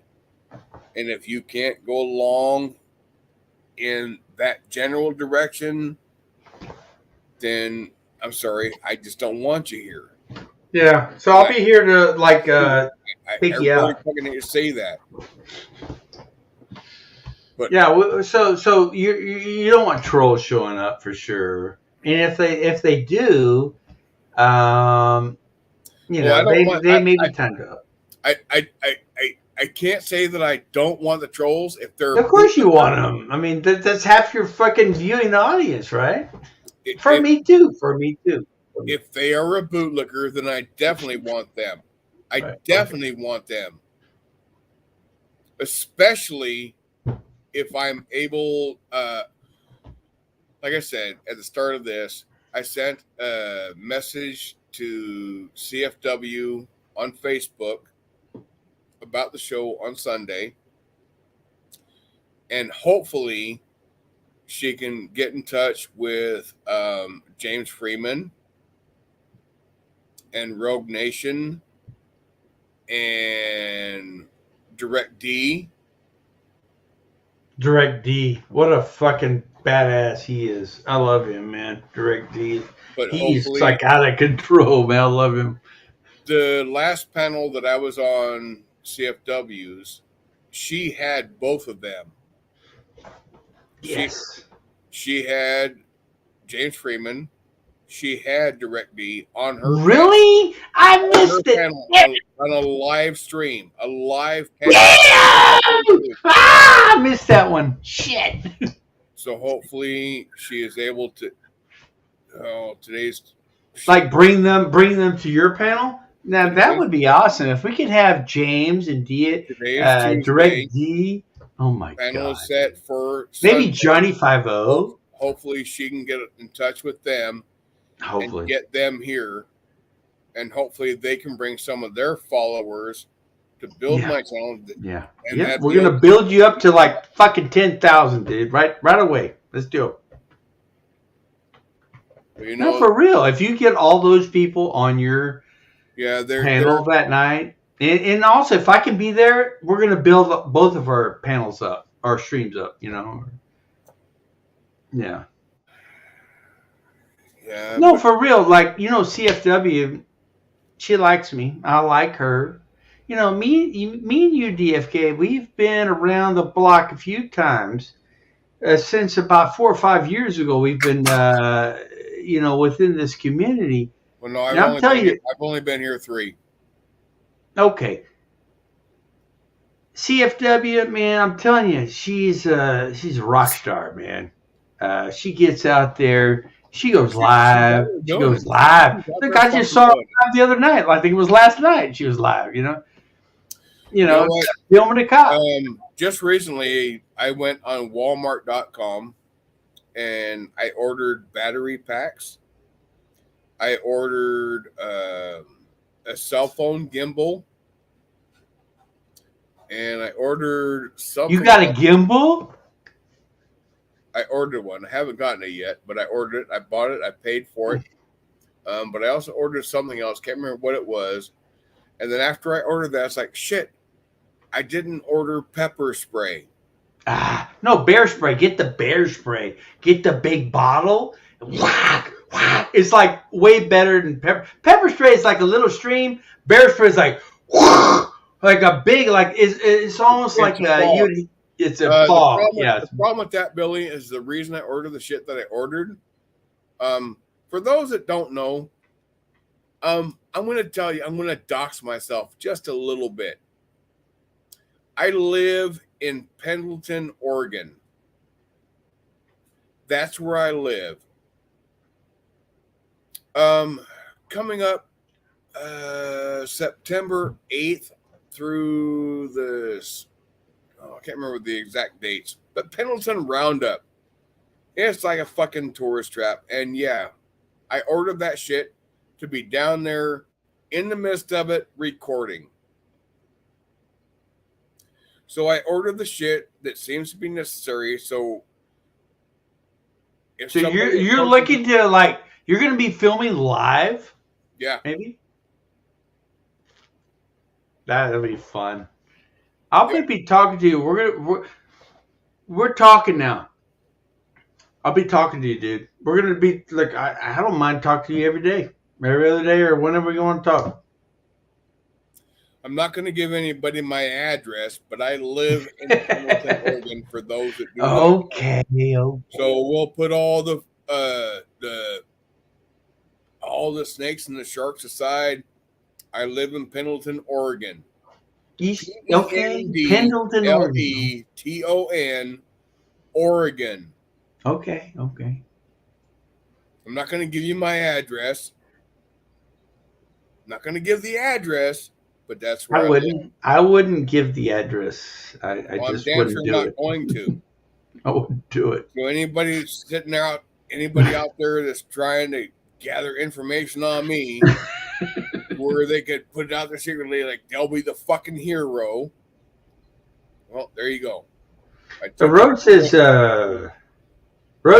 And if you can't go along in that general direction, then I'm sorry, I just don't want you here. Yeah, so I'll be here to like pick you really out. fucking need to say that. But yeah, so you don't want trolls showing up for sure, and if they do, you know, they may be timed up. I can't say that I don't want the trolls if they're. Of course you want them. I mean, that's half your fucking viewing audience, right? For me too. If they are a bootlicker, then I definitely want them. I definitely want them. Especially if I'm able, like I said at the start of this, I sent a message to CFW on Facebook about the show on Sunday. And hopefully she can get in touch with James Freeman and Rogue Nation and Direct D. What a fucking badass he is. I love him, man. Direct D. But he's like out of control, man. I love him. The last panel that I was on CFW's, she had both of them. Yes. She had James Freeman. She had Direct D on her. Really? Panel, I missed it. Panel, on a live stream. A live panel. Yeah! I missed that one. Shit. So hopefully she is able to. Oh, today's. Like bring them to your panel? Now that would be awesome. If we could have James and Direct D. Oh my god. Panel is set for maybe Sunday. Johnny 5-0. Hopefully she can get in touch with them. Hopefully. And get them here. And hopefully they can bring some of their followers to build my channel. Yeah. Yeah. We're going to build you up to like fucking 10,000, dude. Right away. Let's do it. Well, you know, no, for real. If you get all those people on your panel that night, and also if I can be there, we're going to build both of our panels up, our streams up, you know. Yeah. Yeah. No, for real. Like, you know, CFW, she likes me. I like her. You know, me and you, DFK, we've been around the block a few times since about 4 or 5 years ago. We've been, you know, within this community. Well, no, I've only been here 3. Okay. CFW, man, I'm telling you, she's a rock star, man. She gets out there. She goes live. Look, I just saw her the other night. I think it was last night. She was live. You know, filming a cop. Just recently, I went on Walmart.com and I ordered battery packs. I ordered a cell phone gimbal, and I ordered something. You got a gimbal? I ordered one. I haven't gotten it yet, but I ordered it. I bought it. I paid for it. But I also ordered something else. Can't remember what it was. And then after I ordered that, it's like, shit, I didn't order pepper spray. No, bear spray. Get the bear spray. Get the big bottle. Whack, whack. It's like way better than pepper. Pepper spray is like a little stream. Bear spray is like, whack, like a big, like it's almost like it's a fog. The problem with that, Billy, is the reason I ordered the shit that I ordered. For those that don't know, I'm going to tell you, I'm going to dox myself just a little bit. I live in Pendleton, Oregon. That's where I live. Coming up September 8th through I can't remember the exact dates, but Pendleton Roundup. It's like a fucking tourist trap. And yeah, I ordered that shit to be down there in the midst of it recording. So I ordered the shit that seems to be necessary. So if you're looking to like you're going to be filming live? Yeah. Maybe? That'll be fun. I'll be talking to you. We're talking now. I'll be talking to you, dude. We're gonna be like I don't mind talking to you every other day, or whenever you want to talk. I'm not going to give anybody my address, but I live in Pendleton, Oregon. For those that do. Okay. So we'll put all the snakes and the sharks aside. I live in Pendleton, Oregon. Okay. Pendleton, Oregon. Pendleton, Oregon. Okay. I'm not going to give you my address. I'm not going to give the address, but that's where I wouldn't give the address. I just I'm wouldn't do not it. going to. I wouldn't do it. So anybody out there that's trying to gather information on me, where they could put it out there secretly, like they'll be the fucking hero. Well, there you go. So Road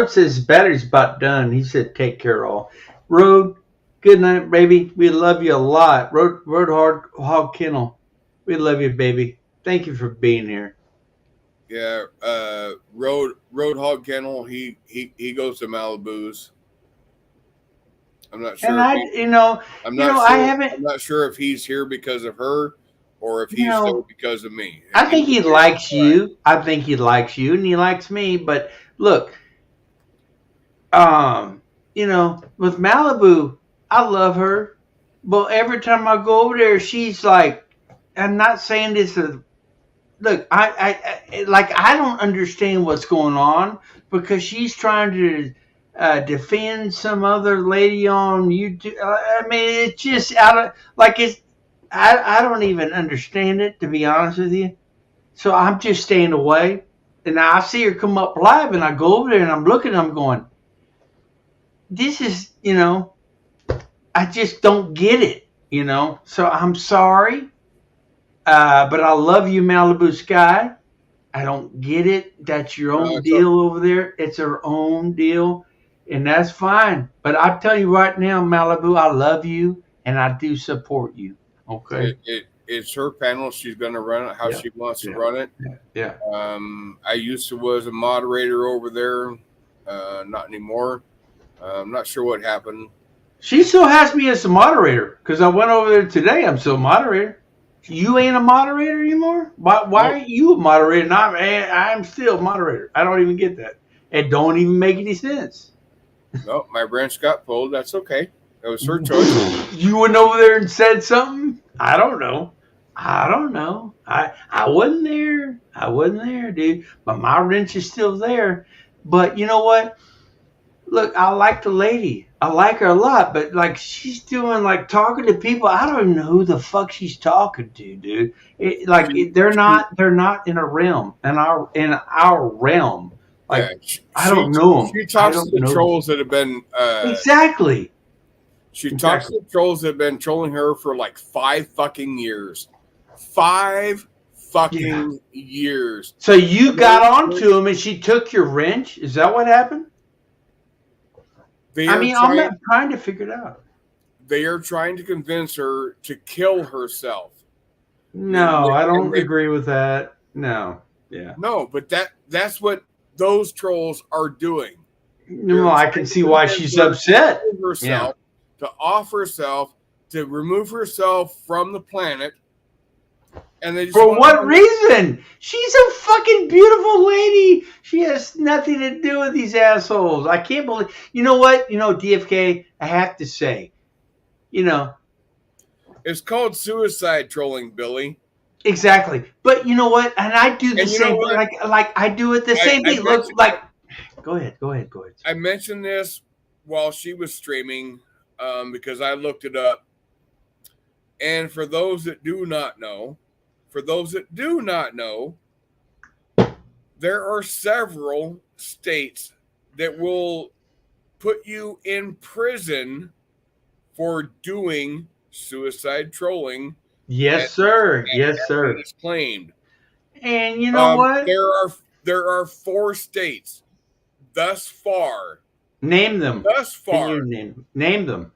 says battery's about done. He said take care all. Road, good night, baby. We love you a lot. Road Hog Kennel. We love you, baby. Thank you for being here. Yeah, Road Hog Kennel. He goes to Malibu's. I'm not sure. And I'm not sure if he's here because of her or if he's there because of me. I think he likes you. I think he likes you, and he likes me. But look, with Malibu, I love her. But every time I go over there, she's like, I'm not saying this. Look, I don't understand what's going on because she's trying to defend some other lady on YouTube. I mean, it's just I don't even understand it, to be honest with you. So I'm just staying away. And I see her come up live, and I go over there and I'm looking. I'm going, this is, I just don't get it, So I'm sorry. But I love you, Malibu Sky. I don't get it. That's your own deal over there. It's her own deal, and that's fine. But I tell you right now, Malibu, I love you, and I do support you. Okay. It's her panel. She's going to run it how she wants to run it. Yeah. I was a moderator over there. Not anymore. I'm not sure what happened. She still has me as a moderator because I went over there today. I'm still a moderator. You ain't a moderator anymore? Why are you a moderator? And I'm still a moderator. I don't even get that. It don't even make any sense. No, my branch got pulled. That's okay. That was her choice. You went over there and said something? I don't know. I wasn't there. Dude. But my wrench is still there. But you know what? Look, I like the lady. I like her a lot, but like she's doing like talking to people. I don't even know who the fuck she's talking to, dude. They're not in a realm, in our realm. Like I don't know them. She talks to the trolls that have been exactly. She talks to the trolls that have been trolling her for like 5 fucking years. 5 fucking years. So you got onto them, and she took your wrench. Is that what happened? I'm not trying to figure it out. They are trying to convince her to kill herself. No, I don't agree with that. No. Yeah. No, but that's what those trolls are doing. No, I can see why she's upset. To off herself, to remove herself from the planet. And they just for what reason? She's a fucking beautiful lady. She has nothing to do with these assholes. I can't believe. You know what? DFK, I have to say, it's called suicide trolling, Billy. Exactly. But you know what? And I do the same thing. Like I do it the same thing. Look, like, go ahead. I mentioned this while she was streaming. because I looked it up. And for those that do not know, there are several states that will put you in prison for doing suicide trolling. Yes, sir. Yes, sir. It is claimed. And you know what? There are 4 states thus far. Name them. Thus far. Can you name them?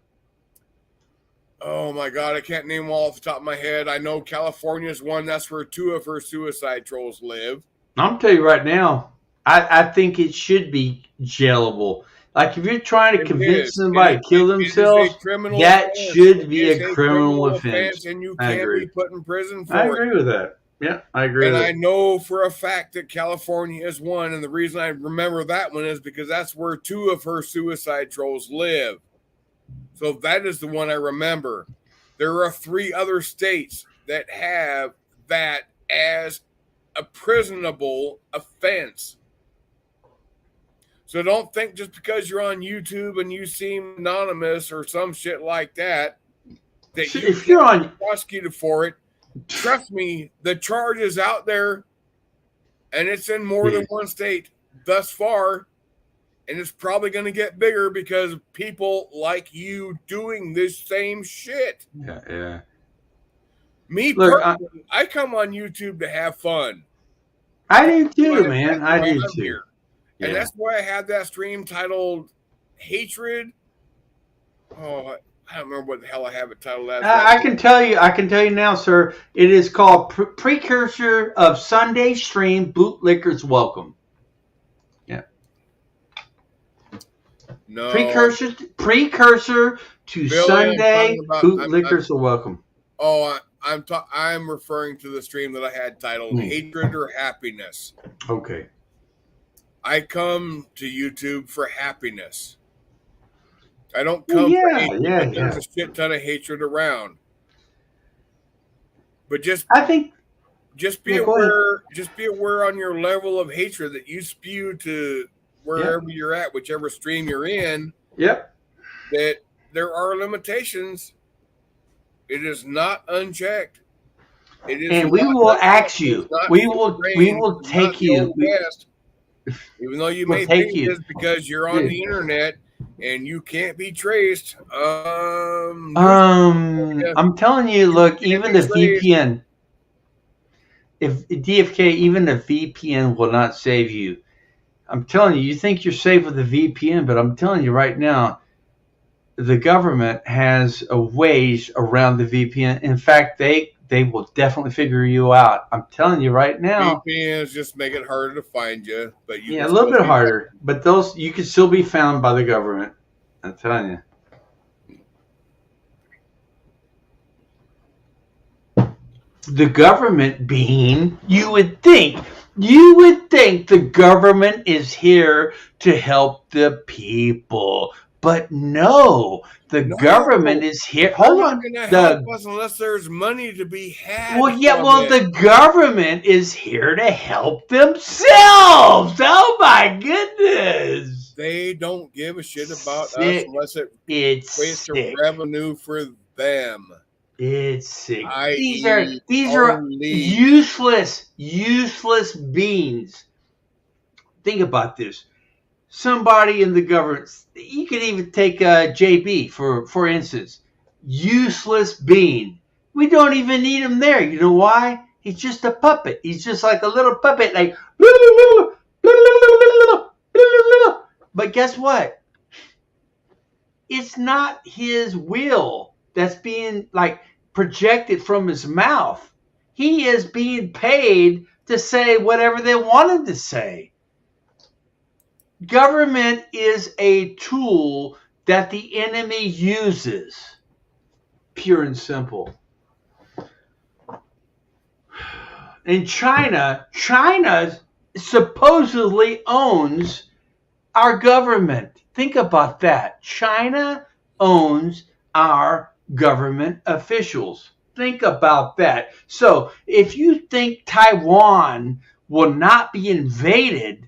Oh my God, I can't name them all off the top of my head. I know California is one. That's where 2 of her suicide trolls live. I'm gonna tell you right now, I think it should be jailable. Like if you're trying to convince somebody to kill themselves, that should be a criminal offense. And you can't be put in prison for it. I agree with that. Yeah, I agree with that. And I know for a fact that California is one. And the reason I remember that one is because that's where 2 of her suicide trolls live. So that is the one I remember. There are 3 other states that have that as a prisonable offense. So don't think just because you're on YouTube and you seem anonymous or some shit like that, that if you're on prosecuted for it. Trust me, the charge is out there, and it's in more than one state thus far, and it's probably going to get bigger because of people like you doing this same shit. Yeah. Me personally, I come on YouTube to have fun. I do too, man. I do too. Here. And that's why I had that stream titled Hatred. Oh, I don't remember what the hell I have it titled as. I can tell you now, sir. It is called Precursor of Sunday Stream Bootlickers Welcome. Yeah. No. Precursor to Billy, Sunday Bootlickers are welcome. Oh, I'm referring to the stream that I had titled Hatred or Happiness. Okay. I come to YouTube for happiness. I don't come for hatred. There's a shit ton of hatred around. But just be aware. Just be aware on your level of hatred that you spew to wherever you're at, whichever stream you're in. Yep. That there are limitations. It is not unchecked. It is, and we will ask you. We will take you. Even though you may think it's because you're on the internet and you can't be traced. I'm telling you, look, even the VPN, if DFK, even the VPN will not save you. I'm telling you, you think you're safe with the VPN, but I'm telling you right now, the government has a ways around the VPN. In fact, they will definitely figure you out. I'm telling you right now. VPNs just make it harder to find you, but a little bit harder. But those you can still be found by the government. I'm telling you. The government being, you would think the government is here to help the people. But no, the government is here. Hold on. Unless there's money to be had. The government is here to help themselves. Oh, my goodness. They don't give a shit about us unless it equates to revenue for them. It's sick. These are useless beings. Think about this. Somebody in the government, you could even take JB for instance, useless being. We don't even need him there. You know why? He's just a puppet. He's just like a little puppet, like. But guess what? It's not his will that's being like projected from his mouth. He is being paid to say whatever they want him to say. Government is a tool that the enemy uses. Pure and simple. And China supposedly owns our government. Think about that. China owns our government officials. Think about that. So if you think Taiwan will not be invaded,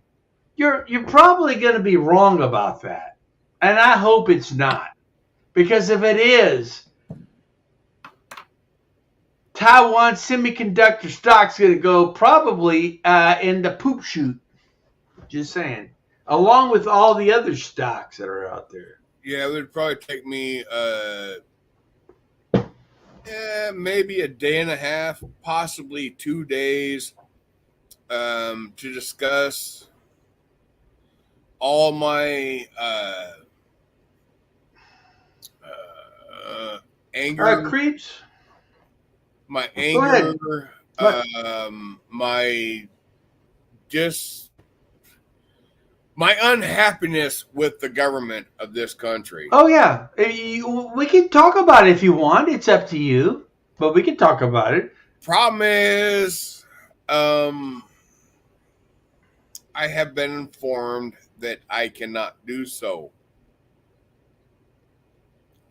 you're probably going to be wrong about that. And I hope it's not. Because if it is, Taiwan semiconductor stock's going to go probably in the poop chute. Just saying. Along with all the other stocks that are out there. Yeah, it would probably take me maybe a day and a half, possibly 2 days, to discuss all my anger, Creeps? my Go ahead. anger, What? my my unhappiness with the government of this country. Oh, yeah. We can talk about it if you want. It's up to you. But we can talk about it. Problem is, I have been informed that I cannot do so.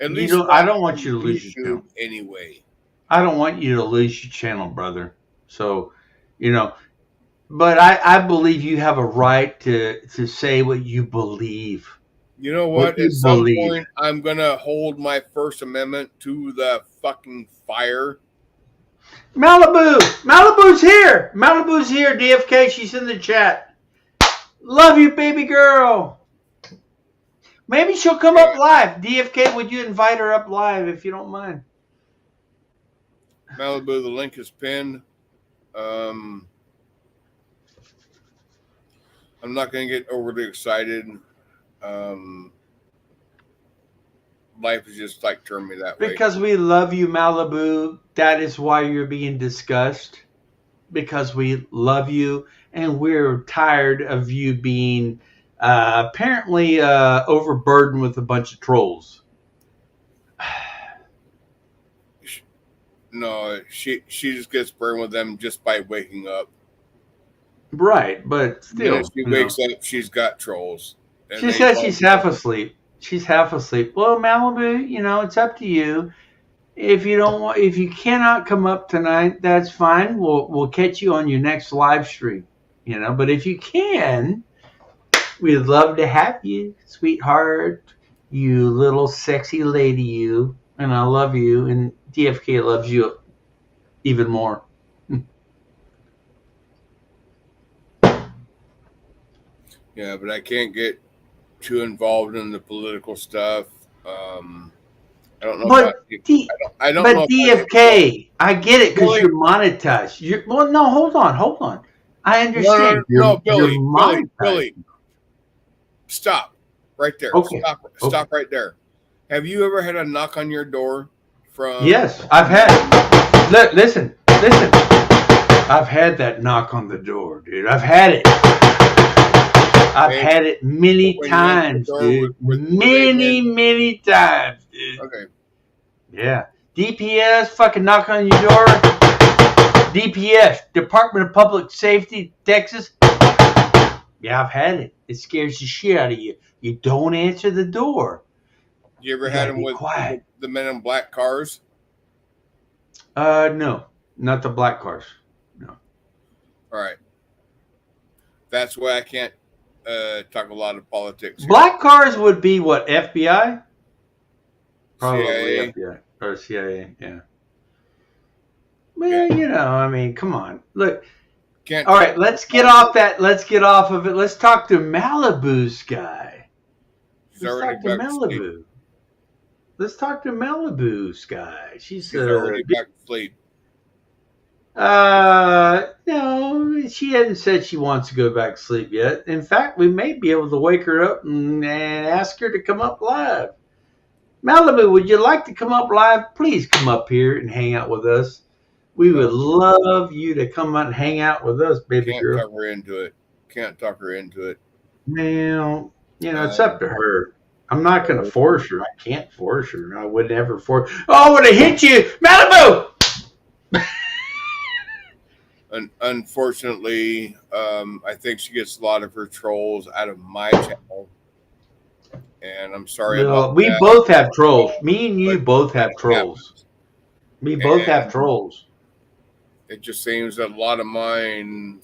At least I don't want you to lose your channel. Anyway. I don't want you to lose your channel, brother. So, but I believe you have a right to say what you believe. You know what? At some point, I'm going to hold my First Amendment to the fucking fire. Malibu's here. Malibu's here, DFK. She's in the chat. Love you, baby girl. Maybe she'll come up live. DFK, would you invite her up live if you don't mind? Malibu, the link is pinned. I'm not going to get overly excited. Life is just like turned me that way. Because we love you, Malibu. That is why you're being discussed. Because we love you, and we're tired of you being apparently overburdened with a bunch of trolls. No, she just gets burned with them just by waking up. Right, but still. When she wakes up, she's got trolls. She says she's half asleep. She's half asleep. Well, Malibu, it's up to you. If you cannot come up tonight, that's fine. We'll catch you on your next live stream. But if you can, we'd love to have you, sweetheart. You little sexy lady, you. And I love you, and DFK loves you even more. Yeah, but I can't get too involved in the political stuff. I don't know. But I don't know. DFK, I get it because you're monetized. No, hold on. I understand. No, Billy, stop right there. Okay. Stop right there. Have you ever had a knock on your door from? Yes, I've had. Look, listen. I've had that knock on the door, dude. I've had it. I've had it many times, dude. Many times, dude. Okay. Yeah. DPS fucking knock on your door. DPS, Department of Public Safety, Texas. Yeah, I've had it. It scares the shit out of you. You don't answer the door. You ever had them with the men in black cars? No. Not the black cars. No. All right. That's why I can't talk a lot of politics here. Black cars would be what, FBI? Probably CIA. FBI or CIA, yeah. Well, come on. Look. All right, let's get off that. Let's get off of it. Let's talk to Malibu's guy. Let's talk to Malibu. Let's talk to Malibu's guy. She's already back to sleep. No, she hasn't said she wants to go back to sleep yet. In fact, we may be able to wake her up and ask her to come up live. Malibu, would you like to come up live? Please come up here and hang out with us. We would love you to come out and hang out with us, baby girl. Can't talk her into it. Well, it's up to her. I'm not going to force her. I can't force her. I would never force. Oh, I would have hit you, Malibu! Unfortunately, I think she gets a lot of her trolls out of my channel. And I'm sorry about we that. both have trolls. Me and you both have trolls. We both have trolls. It just seems that a lot of mine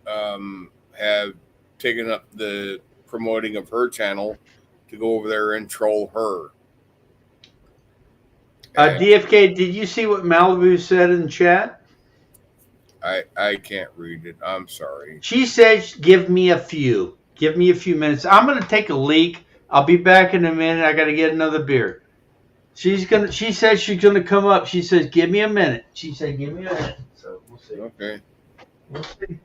have taken up the promoting of her channel to go over there and troll her. DFK, did you see what Malibu said in chat? I can't read it. I'm sorry. She said, give me a few. Give me a few minutes. I'm going to take a leak. I'll be back in a minute. I got to get another beer. She said she's going to come up. She says, give me a minute. She said, give me a minute. So we'll see. Okay. We'll see.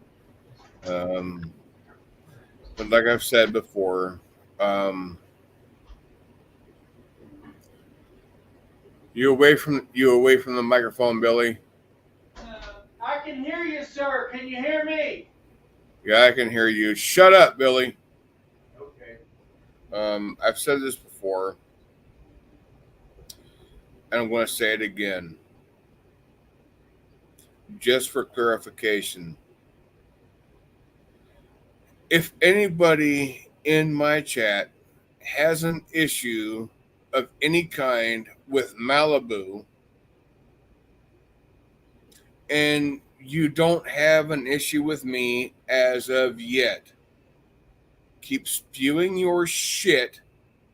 But like I've said before, you away from the microphone, Billy. I can hear you, sir. Can you hear me? Yeah, I can hear you. Shut up, Billy. Okay. I've said this before, and I'm going to say it again. Just for clarification, if anybody in my chat has an issue of any kind with Malibu, and you don't have an issue with me as of yet, keep spewing your shit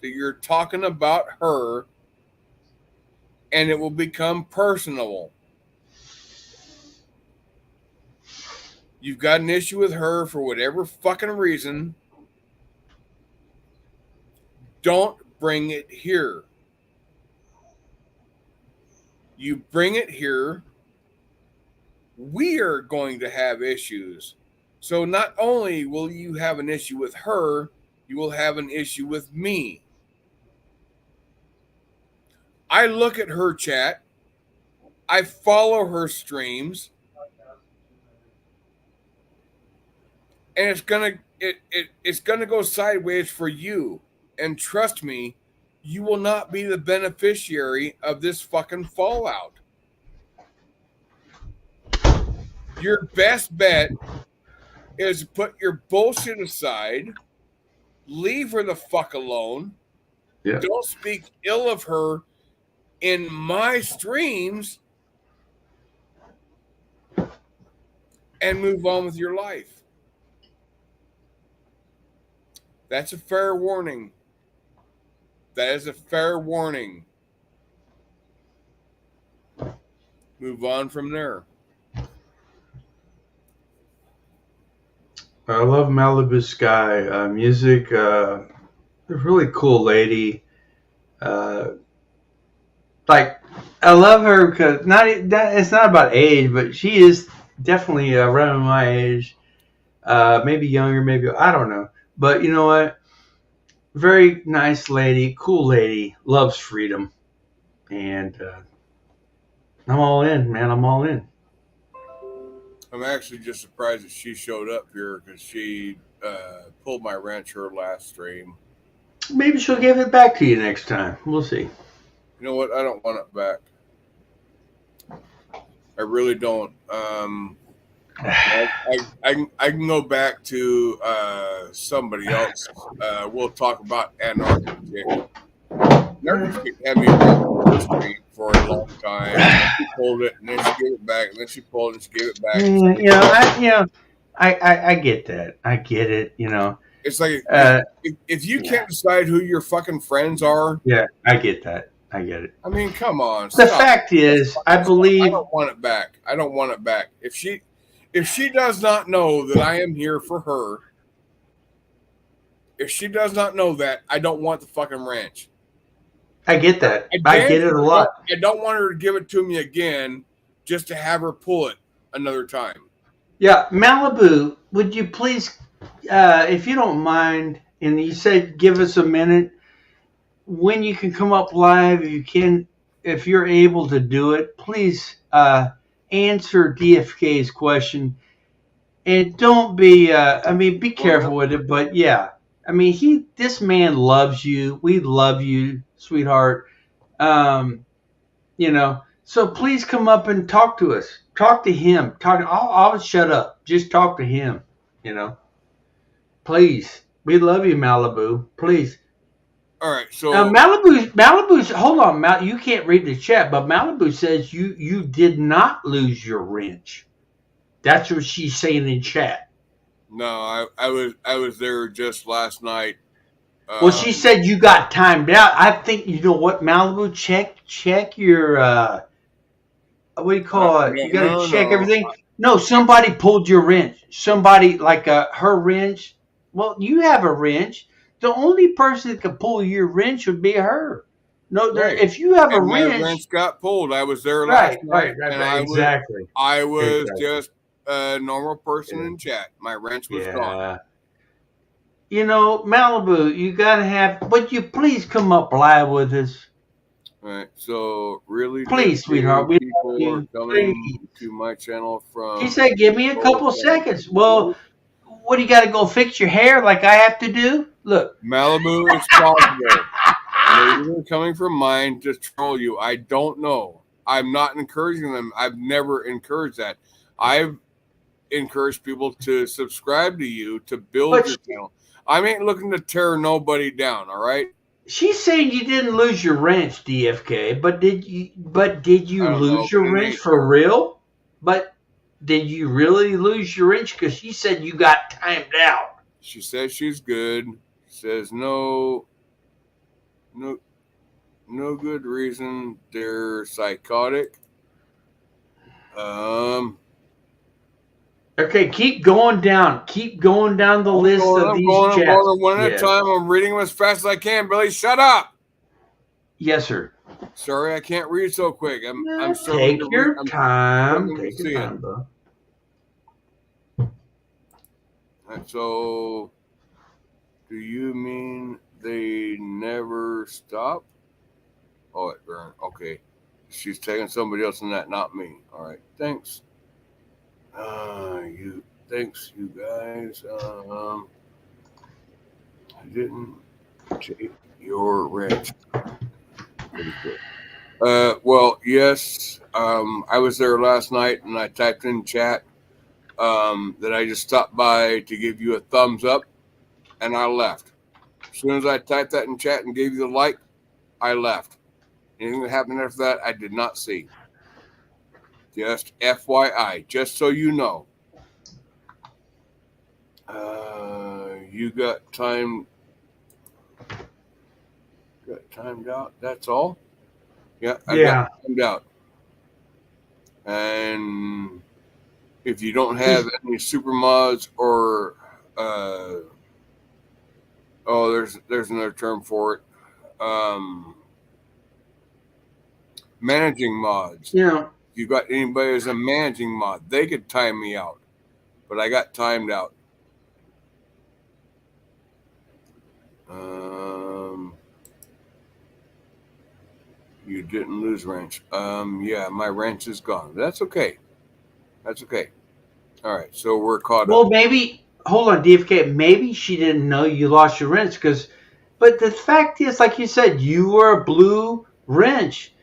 that you're talking about her, and it will become personal. You've got an issue with her for whatever fucking reason. Don't bring it here. You bring it here, we are going to have issues. So not only will you have an issue with her, you will have an issue with me. I look at her chat. I follow her streams. And it's gonna go sideways for you. And trust me, you will not be the beneficiary of this fucking fallout. Your best bet is to put your bullshit aside, leave her the fuck alone. Yeah. Don't speak ill of her in my streams, and move on with your life. That's a fair warning. That is a fair warning. Move on from there. I love Malibu Sky music. A really cool lady. Like, I love her because it's not about age, but she is definitely around my age. Maybe younger, maybe, I don't know. But you know what? Very nice lady, cool lady, loves freedom. And I'm all in, man. I'm all in. I'm actually just surprised that she showed up here because she pulled my wrench her last stream. Maybe she'll give it back to you next time. We'll see. You know what? I don't want it back. I really don't. I can go back to somebody else. We'll talk about Anarchy. Anarchy had me around the street for a long time. She pulled it, and then she gave it back, and then she pulled it, and she gave it back. I get that. I get it. It's like if you can't decide who your fucking friends are. Yeah, I get that. I get it. I mean, come on. The fact is, I believe I don't want it back. I don't want it back. If she does not know that I am here for her, if she does not know that, I don't want the fucking ranch. I get that. I get it a lot. I don't want her to give it to me again just to have her pull it another time. Yeah, Malibu, would you please, if you don't mind, and you said give us a minute, when you can come up live, if you're able to do it, please answer DFK's question. And don't be, be careful with it, but yeah. This man loves you. We love you, sweetheart. So please come up and talk to us. Talk to him. I'll shut up. Just talk to him, Please. We love you, Malibu. Please. All right, so Malibu's hold on, you can't read the chat, but Malibu says you did not lose your wrench. That's what she's saying in chat. No, I was there just last night, Well, she said you got timed out. I think you know what, Malibu. Check your what do you call it? You got to check everything. No, somebody pulled your wrench. Somebody like her wrench. Well, you have a wrench. The only person that could pull your wrench would be her. No, Right. if you have a And my wrench, wrench got pulled. I was there right, last night, right, and exactly. I was Exactly. just a normal person in chat. My wrench was gone. You know, Malibu, you gotta have. Would you please come up live with us? All right. So really, Please, sweetheart, we people love you. are coming to my channel from. She said, "Give me a couple seconds." Well, what do you got to go fix your hair like I have to do? Look, Malibu is possible. Maybe they're coming from mine to troll you. I don't know. I'm not encouraging them. I've never encouraged that. I've encouraged people to subscribe to you to build your channel. I ain't looking to tear nobody down. All right. She's saying you didn't lose your wrench, DFK. But did you lose your wrench for real? But did you really lose your wrench? Because she said you got timed out. She says she's good. Says no good reason. They're psychotic. Okay, keep going down. Keep going down the list of these chats. I'm going one at a time. I'm reading them as fast as I can. Billy, shut up. Yes, sir. Sorry, I can't read so quick. I'm take your time. Take your time, bro. So, do you mean they never stop? Oh, it burned. Okay. She's taking somebody else in that, not me. All right. Thanks. Thanks, you guys. I didn't take your wrench. Well, yes. I was there last night and I typed in chat that I just stopped by to give you a thumbs up and I left. As soon as I typed that in chat and gave you the like, I left. Anything that happened after that, I did not see. Just FYI, just so you know. You got timed out. That's all. Yeah, I got timed out. And if you don't have any super mods or there's another term for it. Managing mods. Yeah. If you got anybody as a managing mod, they could time me out. But I got timed out. You didn't lose wrench. Yeah, my wrench is gone. That's okay. That's okay. All right, so we're caught up. Well, maybe hold on, DFK. Maybe she didn't know you lost your wrench but the fact is, like you said, you were a blue wrench.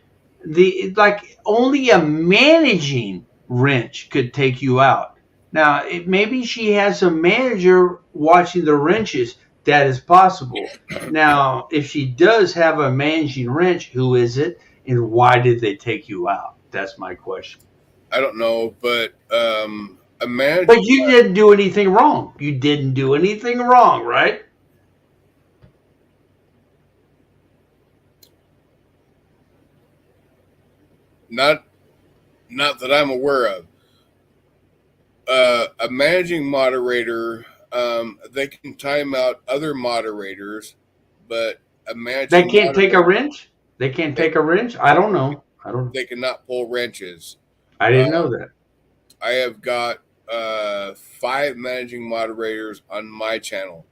Only a managing wrench could take you out. Now, maybe she has a manager watching the wrenches. That is possible. Now, if she does have a managing wrench, who is it, and why did they take you out? That's my question. I don't know, but a manager. But you didn't do anything wrong. You didn't do anything wrong, right? Not that I'm aware of. A managing moderator, they can time out other moderators, but a managing they can't take a wrench. They can't take a wrench. I don't know. They cannot pull wrenches. I didn't know that. I have got 5 managing moderators on my channel.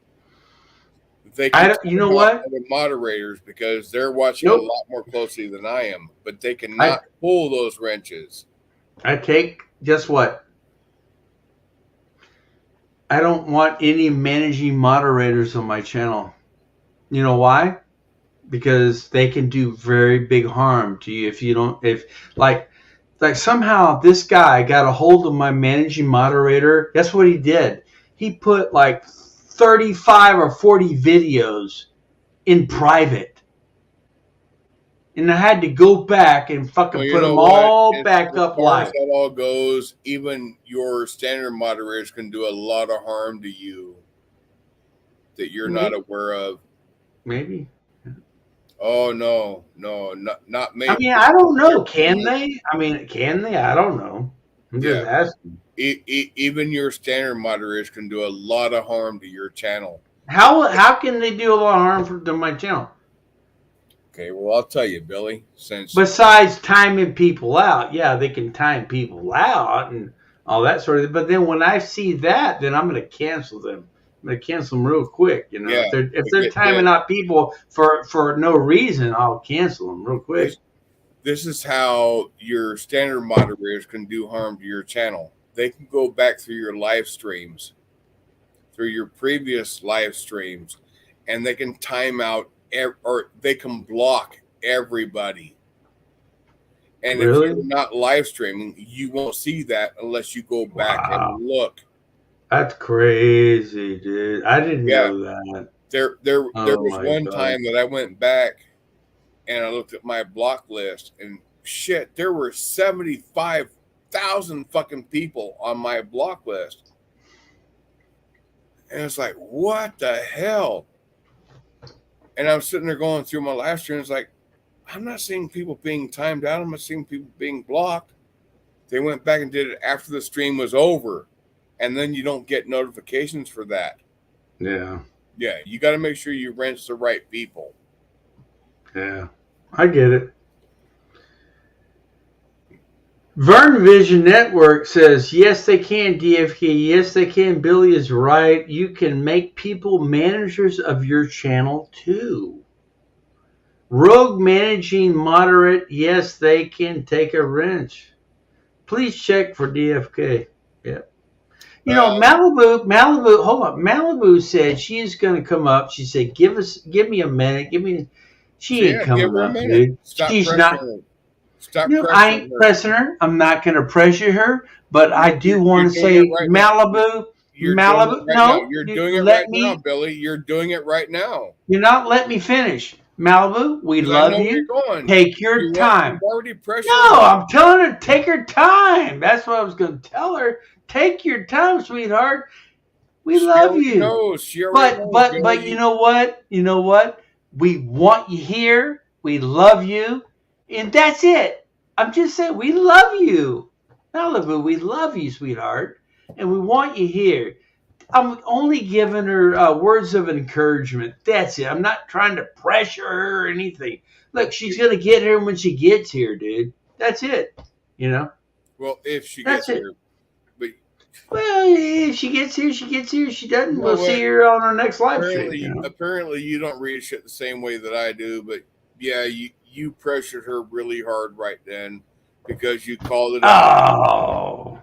They can you know what? Other moderators because they're watching a lot more closely than I am, but they cannot pull those wrenches. Guess what? I don't want any managing moderators on my channel. You know why? Because they can do very big harm to you if somehow this guy got a hold of my managing moderator. Guess what he did? He put like 35 or 40 videos in private. And I had to go back and fucking put them all back up live. As that all goes, even your standard moderators can do a lot of harm to you that you're not aware of. Maybe. Oh no, not maybe. I mean, I don't know. Can they? I mean, can they? I don't know. I'm just asking. Even your standard moderators can do a lot of harm to your channel. How can they do a lot of harm to my channel? Okay, well, I'll tell you, Billy. Since besides timing people out, yeah, they can time people out and all that sort of thing. But then when I see that, then I'm going to cancel them. I'm going to cancel them real quick. You know, yeah, if they're timing out people for no reason, I'll cancel them real quick. This is how your standard moderators can do harm to your channel. They can go back through your live streams, through your previous live streams, and they can time out or they can block everybody. And Really? if you're not live streaming, you won't see that unless you go back and look. That's crazy, dude. I didn't know that. There was one time that I went back and I looked at my block list, and shit, there were 75,000 fucking people on my block list. And it's like, what the hell? And I'm sitting there going through my live stream. It's like, I'm not seeing people being timed out. I'm not seeing people being blocked. They went back and did it after the stream was over. And then you don't get notifications for that. Yeah. Yeah, you got to make sure you rinse the right people. Yeah, I get it. Vern Vision Network says, yes, they can, DFK. Yes, they can. Billy is right. You can make people managers of your channel, too. Rogue Managing Moderate, yes, they can take a wrench. Please check for DFK. Yep. You know, Malibu, hold on. Malibu said she's going to come up. She said, give me a minute. She ain't coming up, dude. She's not. I ain't pressing her. I'm not going to pressure her, but I do want to say, Malibu. No, you're doing it right now, Billy. You're doing it right now. You're not letting me finish. Malibu, we love you. Take your time. No, I'm telling her, take her time. That's what I was going to tell her. Take your time, sweetheart. We love you. But you know what? You know what? We want you here. We love you. And that's it. I'm just saying, we love you. Malibu, we love you, sweetheart. And we want you here. I'm only giving her words of encouragement. That's it. I'm not trying to pressure her or anything. Look, she's going to get here when she gets here, dude. That's it. You know? Well, if she gets here. Well, if she gets here, she gets here. If she doesn't, we'll see her on our next live stream. You know? Apparently, you don't read shit the same way that I do. But, yeah, you pressured her really hard right then because you called it out. Oh.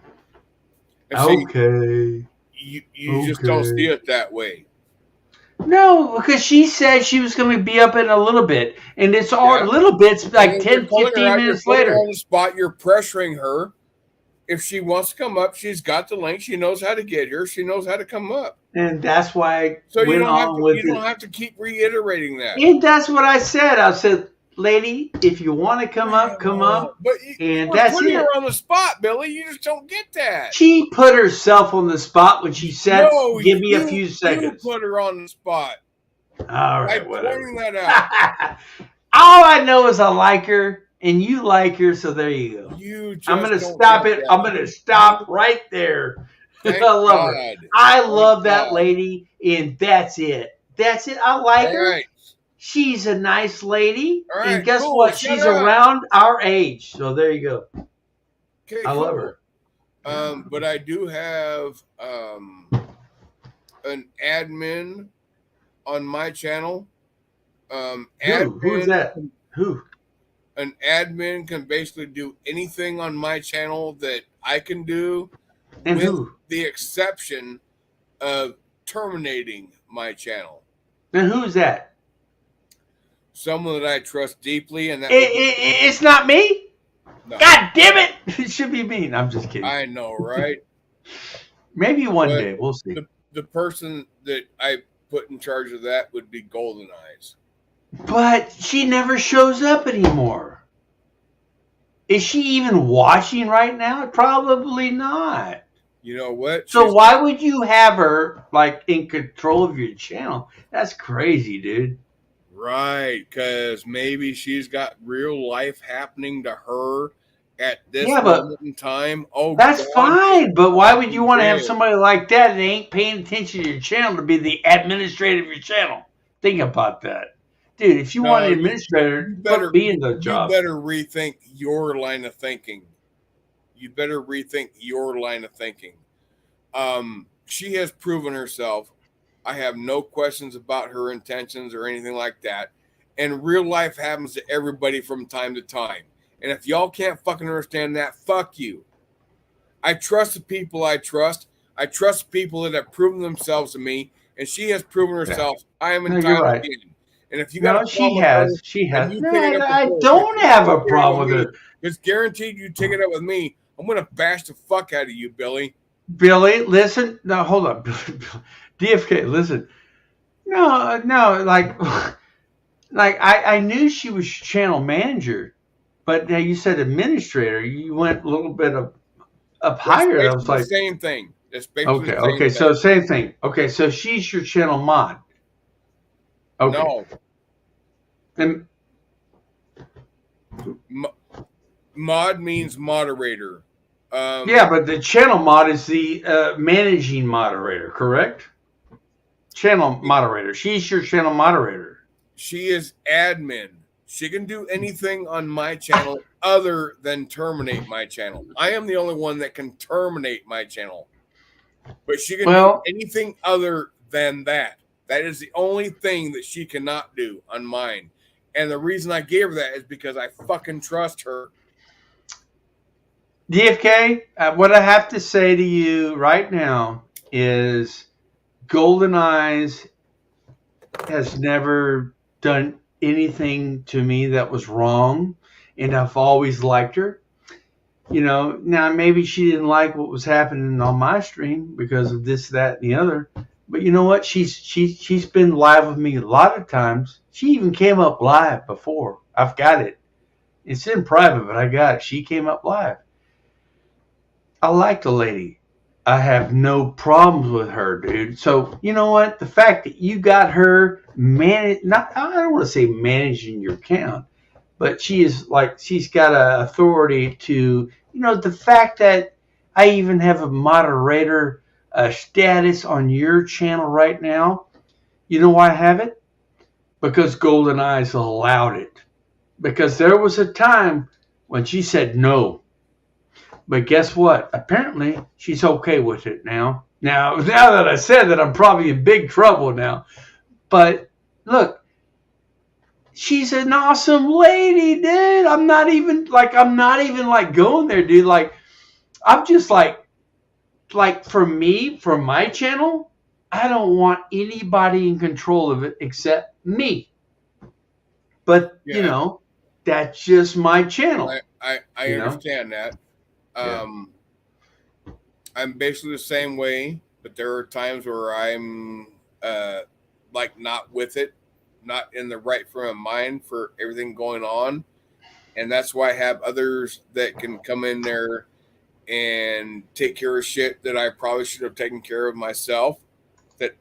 Okay. You just don't see it that way. No, because she said she was going to be up in a little bit. And it's all little bits, like 10, 15 minutes later. On the spot, you're pressuring her. If she wants to come up, she's got the link. She knows how to get here. She knows how to come up. And that's why you don't have to keep reiterating that. And that's what I said. I said, lady, if you want to come up, come up. But that's putting it. her on the spot, Billy. You just don't get that. She put herself on the spot when she said, give me a few seconds. You put her on the spot. All right, whatever. Pointing that out. All I know is I like her. And you like her, so there you go. I'm going to stop it. I'm going to stop right there. I love her. I love that lady, and that's it. That's it. I like her. She's a nice lady. And guess what? She's around our age. So there you go. Okay, I love her. But I do have an admin on my channel. Who's that? Who? An admin can basically do anything on my channel that I can do, and with the exception of terminating my channel. And who's that? Someone that I trust deeply, and it's not me. No. God damn it! It should be me. I'm just kidding. I know, right? Maybe one day we'll see. The person that I put in charge of that would be Golden Eyes. But she never shows up anymore. Is she even watching right now? Probably not. You know what? So why would you have her like in control of your channel? That's crazy, dude. Right, because maybe she's got real life happening to her at this Yeah, but moment in time. Oh, that's God fine. But why would you want to have forbid. somebody like that that ain't paying attention to your channel to be the administrator of your channel? Think about that. Dude, if you want No, an you administrator, put better me in the you job. better rethink your line of thinking. You better rethink your line of thinking. She has proven herself. I have no questions about her intentions or anything like that. And real life happens to everybody from time to time. And if y'all can't fucking understand that, fuck you. I trust the people I trust. I trust people that have proven themselves to me, and she has proven Yeah. herself. I am No, you're entitled right. again. And if you got a No, problem she with her, has. She then has. you No, take it up with I her. don't have a problem with Me. her. It's guaranteed you take it up with me. I'm gonna bash the fuck out of you, Billy. Billy, listen. No, hold on. DFK, listen. No, like I knew she was channel manager, but now you said administrator. You went a little bit up It's higher. I was basically the like, same thing. It's basically okay, the same okay, thing. so same thing. Okay, so she's your channel mod. Okay, No, and mod means moderator. yeah, but the channel mod is the managing moderator, correct? Channel moderator. She's your channel moderator. She is admin. She can do anything on my channel other than terminate my channel. I am the only one that can terminate my channel, but she can do Well, anything other than that. That is the only thing that she cannot do on mine. And the reason I gave her that is because I fucking trust her. DFK, what I have to say to you right now is Golden Eyes has never done anything to me that was wrong, and I've always liked her. You know, now maybe she didn't like what was happening on my stream because of this, that, and the other. But you know what? She's been live with me a lot of times. She even came up live before. I've got it. It's in private, but I got it. She came up live. I like the lady. I have no problems with her, dude. So you know what? The fact that you got her not I don't want to say managing your account, but she is like she's got a authority to the fact that I even have a moderator status on your channel right now. You know why I have it? Because Golden Eyes allowed it. Because there was a time when she said no. But guess what? Apparently, she's okay with it now. Now that I said that, I'm probably in big trouble now. But look, she's an awesome lady, dude. I'm not even like going there, dude. Like, I'm just like for me, for my channel, I don't want anybody in control of it except me. But Yeah. that's just my channel. I understand that. I'm basically the same way, but there are times where I'm like not with it, not in the right frame of mind for everything going on. And that's why I have others that can come in there and take care of shit that I probably should have taken care of myself, that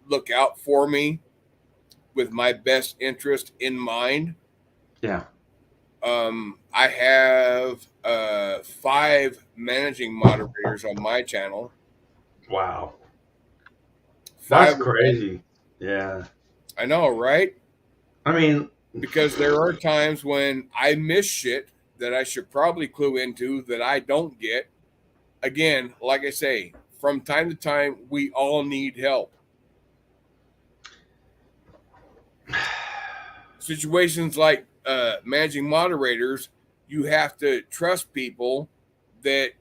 look out for me with my best interest in mind. Yeah. I have 5 managing moderators on my channel. Wow. 5 That's of them. crazy. Yeah. I know, right? I mean, Because there are times when I miss shit that I should probably clue into that I don't get. Again, like I say, from time to time, we all need help. Situations like managing moderators, you have to trust people that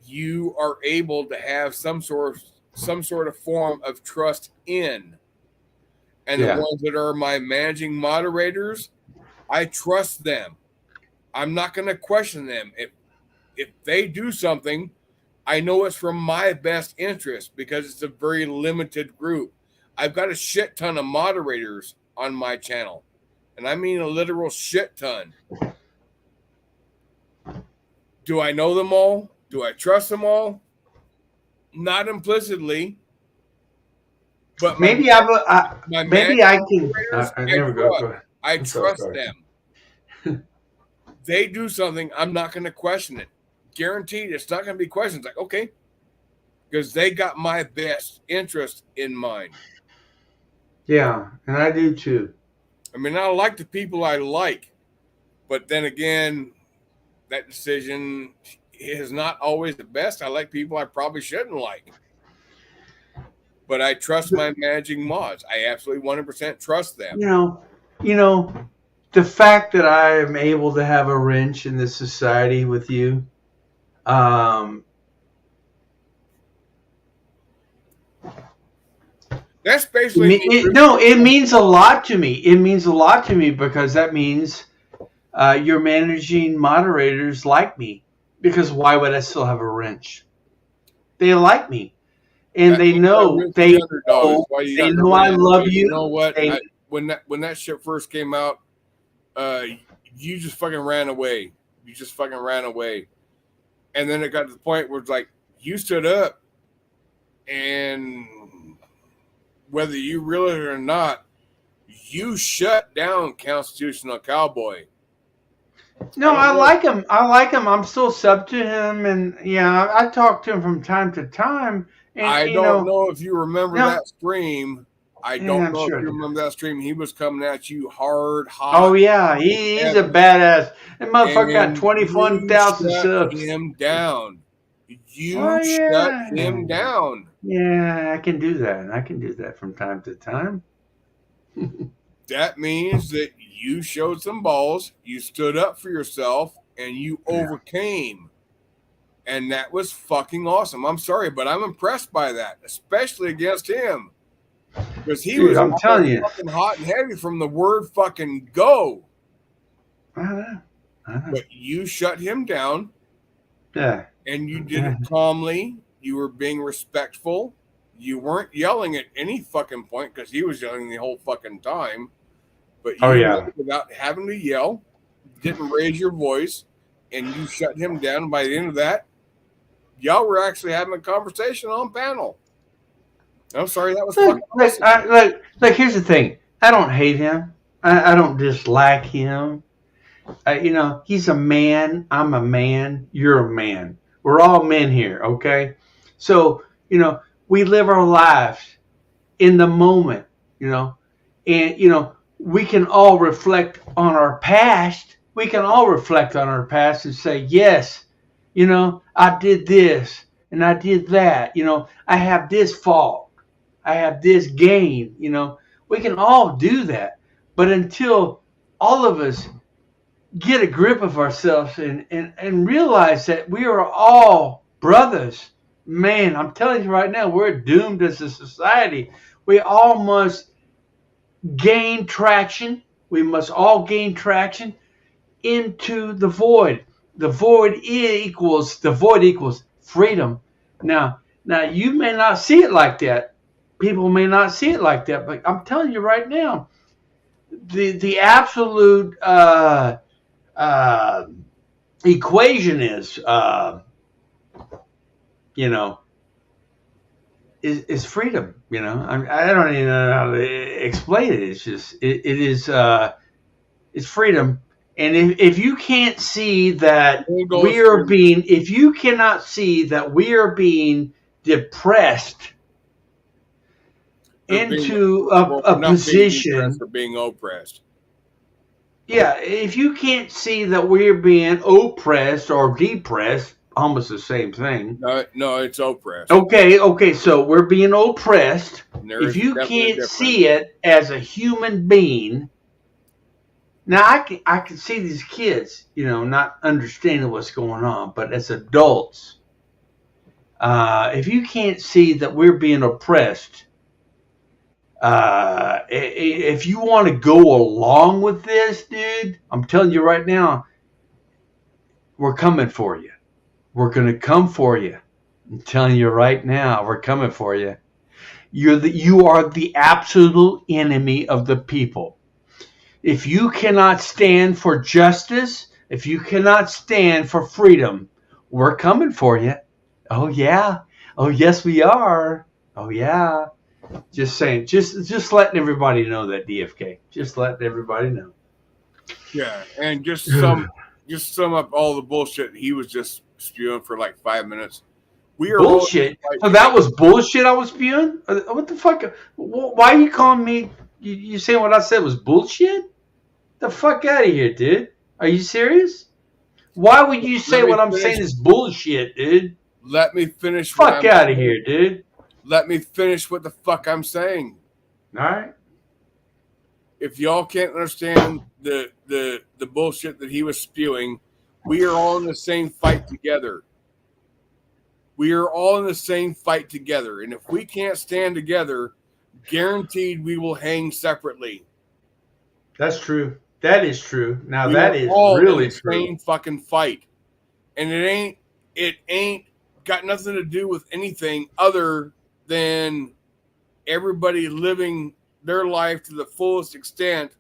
you are able to have some sort of form of trust in. And the ones that are my managing moderators, I trust them. I'm not going to question them. If they do something, I know it's from my best interest because it's a very limited group. I've got a shit ton of moderators on my channel, and I mean a literal shit ton. Do I know them all? Do I trust them all? Not implicitly. But maybe maybe I can. I never go. Go ahead. I I'm so trust sorry. them. They do something, I'm not going to question it. Guaranteed, it's not going to be questions. Like, okay, because they got my best interest in mind. Yeah, and I do too. I mean, I like the people I like, but then again, that decision is not always the best. I like people I probably shouldn't like. But I trust my managing mods. I absolutely 100% trust them. You know, the fact that I am able to have a wrench in this society with you, that's basically it means a lot to me. It means a lot to me because that means your managing moderators like me. Because why would I still have a wrench? They like me. And they know I love you. You know what? When that shit first came out, you just fucking ran away. You just fucking ran away. And then it got to the point where it's like you stood up, and whether you realize it or not, you shut down Constitutional Cowboy. No, I like him. I'm still sub to him, and yeah, I talk to him from time to time. And, I don't know if you remember that stream. I don't know if you remember that stream. He was coming at you hard, hot. Oh yeah, he's a badass. That motherfucker got 21,000 subs. Him down. You shut him down. Yeah, I can do that. I can do that from time to time. That means that you showed some balls, you stood up for yourself, and you overcame. And that was fucking awesome. I'm sorry, but I'm impressed by that, especially against him. Because he was fucking hot and heavy from the word fucking go. I know. But you shut him down. Yeah. And you did it calmly. You were being respectful. You weren't yelling at any fucking point because he was yelling the whole fucking time. But you without having to yell, didn't raise your voice, and you shut him down. And by the end of that, y'all were actually having a conversation on panel. I'm sorry, that was fucking awesome. Look, here's the thing. I don't hate him. I don't dislike him. He's a man. I'm a man. You're a man. We're all men here, okay? So, we live our lives in the moment, and, we can all reflect on our past. We can all reflect on our past and say, yes, I did this and I did that. I have this fault. I have this gain. We can all do that. But until all of us get a grip of ourselves and realize that we are all brothers, man, I'm telling you right now, we're doomed as a society. We all must gain traction. We must all gain traction into the void. The void equals freedom. Now you may not see it like that. People may not see it like that, but I'm telling you right now, the absolute equation is is freedom. I don't even know how to explain it. It's just it's freedom. And if you can't see that if you cannot see that we are being depressed into a position for being oppressed. Yeah, if you can't see that we're being oppressed or depressed, almost the same thing. No, it's oppressed. Okay, so we're being oppressed. If you can't see it as a human being, now I can see these kids, not understanding what's going on, but as adults, if you can't see that we're being oppressed, if you want to go along with this, dude, I'm telling you right now, we're coming for you. We're going to come for you. I'm telling you right now, we're coming for you. You are the absolute enemy of the people. If you cannot stand for justice, if you cannot stand for freedom, we're coming for you. Oh, yeah. Oh, yes, we are. Oh, yeah. Just saying. Just letting everybody know that, DFK. Just letting everybody know. Yeah, and just sum up all the bullshit he was just spewing for like 5 minutes. We are Bullshit. So that was bullshit I was spewing? What the fuck? Why are you calling me? You saying what I said was bullshit? The fuck out of here, dude. Are you serious? Why would you say what I'm saying is bullshit, dude? Let me finish. Fuck out of here, dude. Let me finish what the fuck I'm saying. All right. If y'all can't understand the bullshit that he was spewing, we are all in the same fight together. We are all in the same fight together. And if we can't stand together, guaranteed we will hang separately. That's true. That is true. Now that is really true. Same fucking fight. And it ain't got nothing to do with anything other than everybody living their life to the fullest extent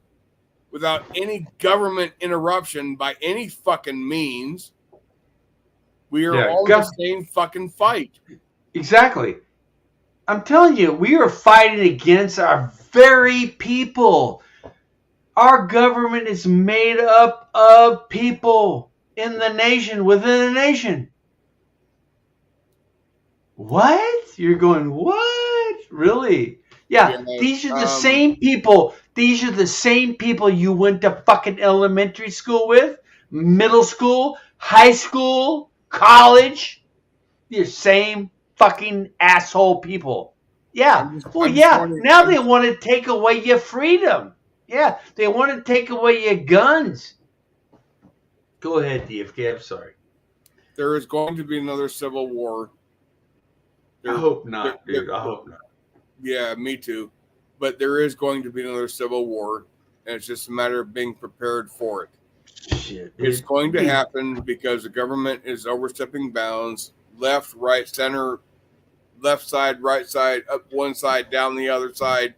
without any government interruption by any fucking means. We are all in the same fucking fight. Exactly. I'm telling you, we are fighting against our very people. Our government is made up of people in the nation, within the nation. What? You're going, what? Really? Yeah, these are the same people. These are the same people you went to fucking elementary school with, middle school, high school, college. The same fucking asshole people. Yeah. Now they want to take away your freedom. Yeah. They want to take away your guns. Go ahead, DFK. I'm sorry. There is going to be another civil war. I hope not, dude. I hope not. Yeah, me too. But there is going to be another civil war, and it's just a matter of being prepared for it. Shit, it's going to happen because the government is overstepping bounds. Left, right, center, left side, right side, up one side, down the other side.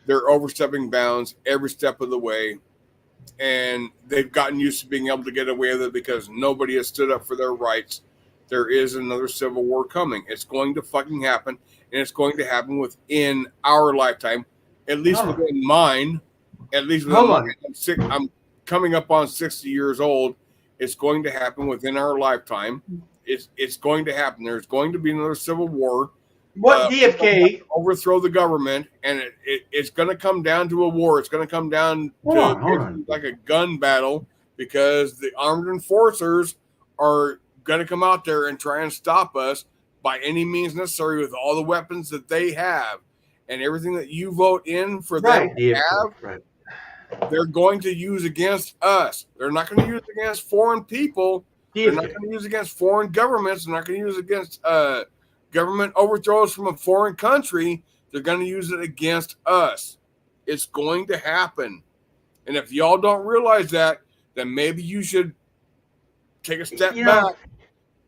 They're overstepping bounds every step of the way. And they've gotten used to being able to get away with it because nobody has stood up for their rights. There is another civil war coming. It's going to fucking happen, and it's going to happen within our lifetime, at least within mine. At least within mine. I'm coming up on 60 years old. It's going to happen within our lifetime. It's going to happen. There's going to be another civil war. What DFK? Overthrow the government, and it's going to come down to a war. It's going to come down to like a gun battle because the armed enforcers are going to come out there and try and stop us by any means necessary with all the weapons that they have and everything that you vote in for them to have. Right. They're going to use against us. They're not going to use against foreign people. They're not going to use against foreign governments. They're not going to use against government overthrows from a foreign country. They're going to use it against us. It's going to happen. And if y'all don't realize that, then maybe you should take a step back,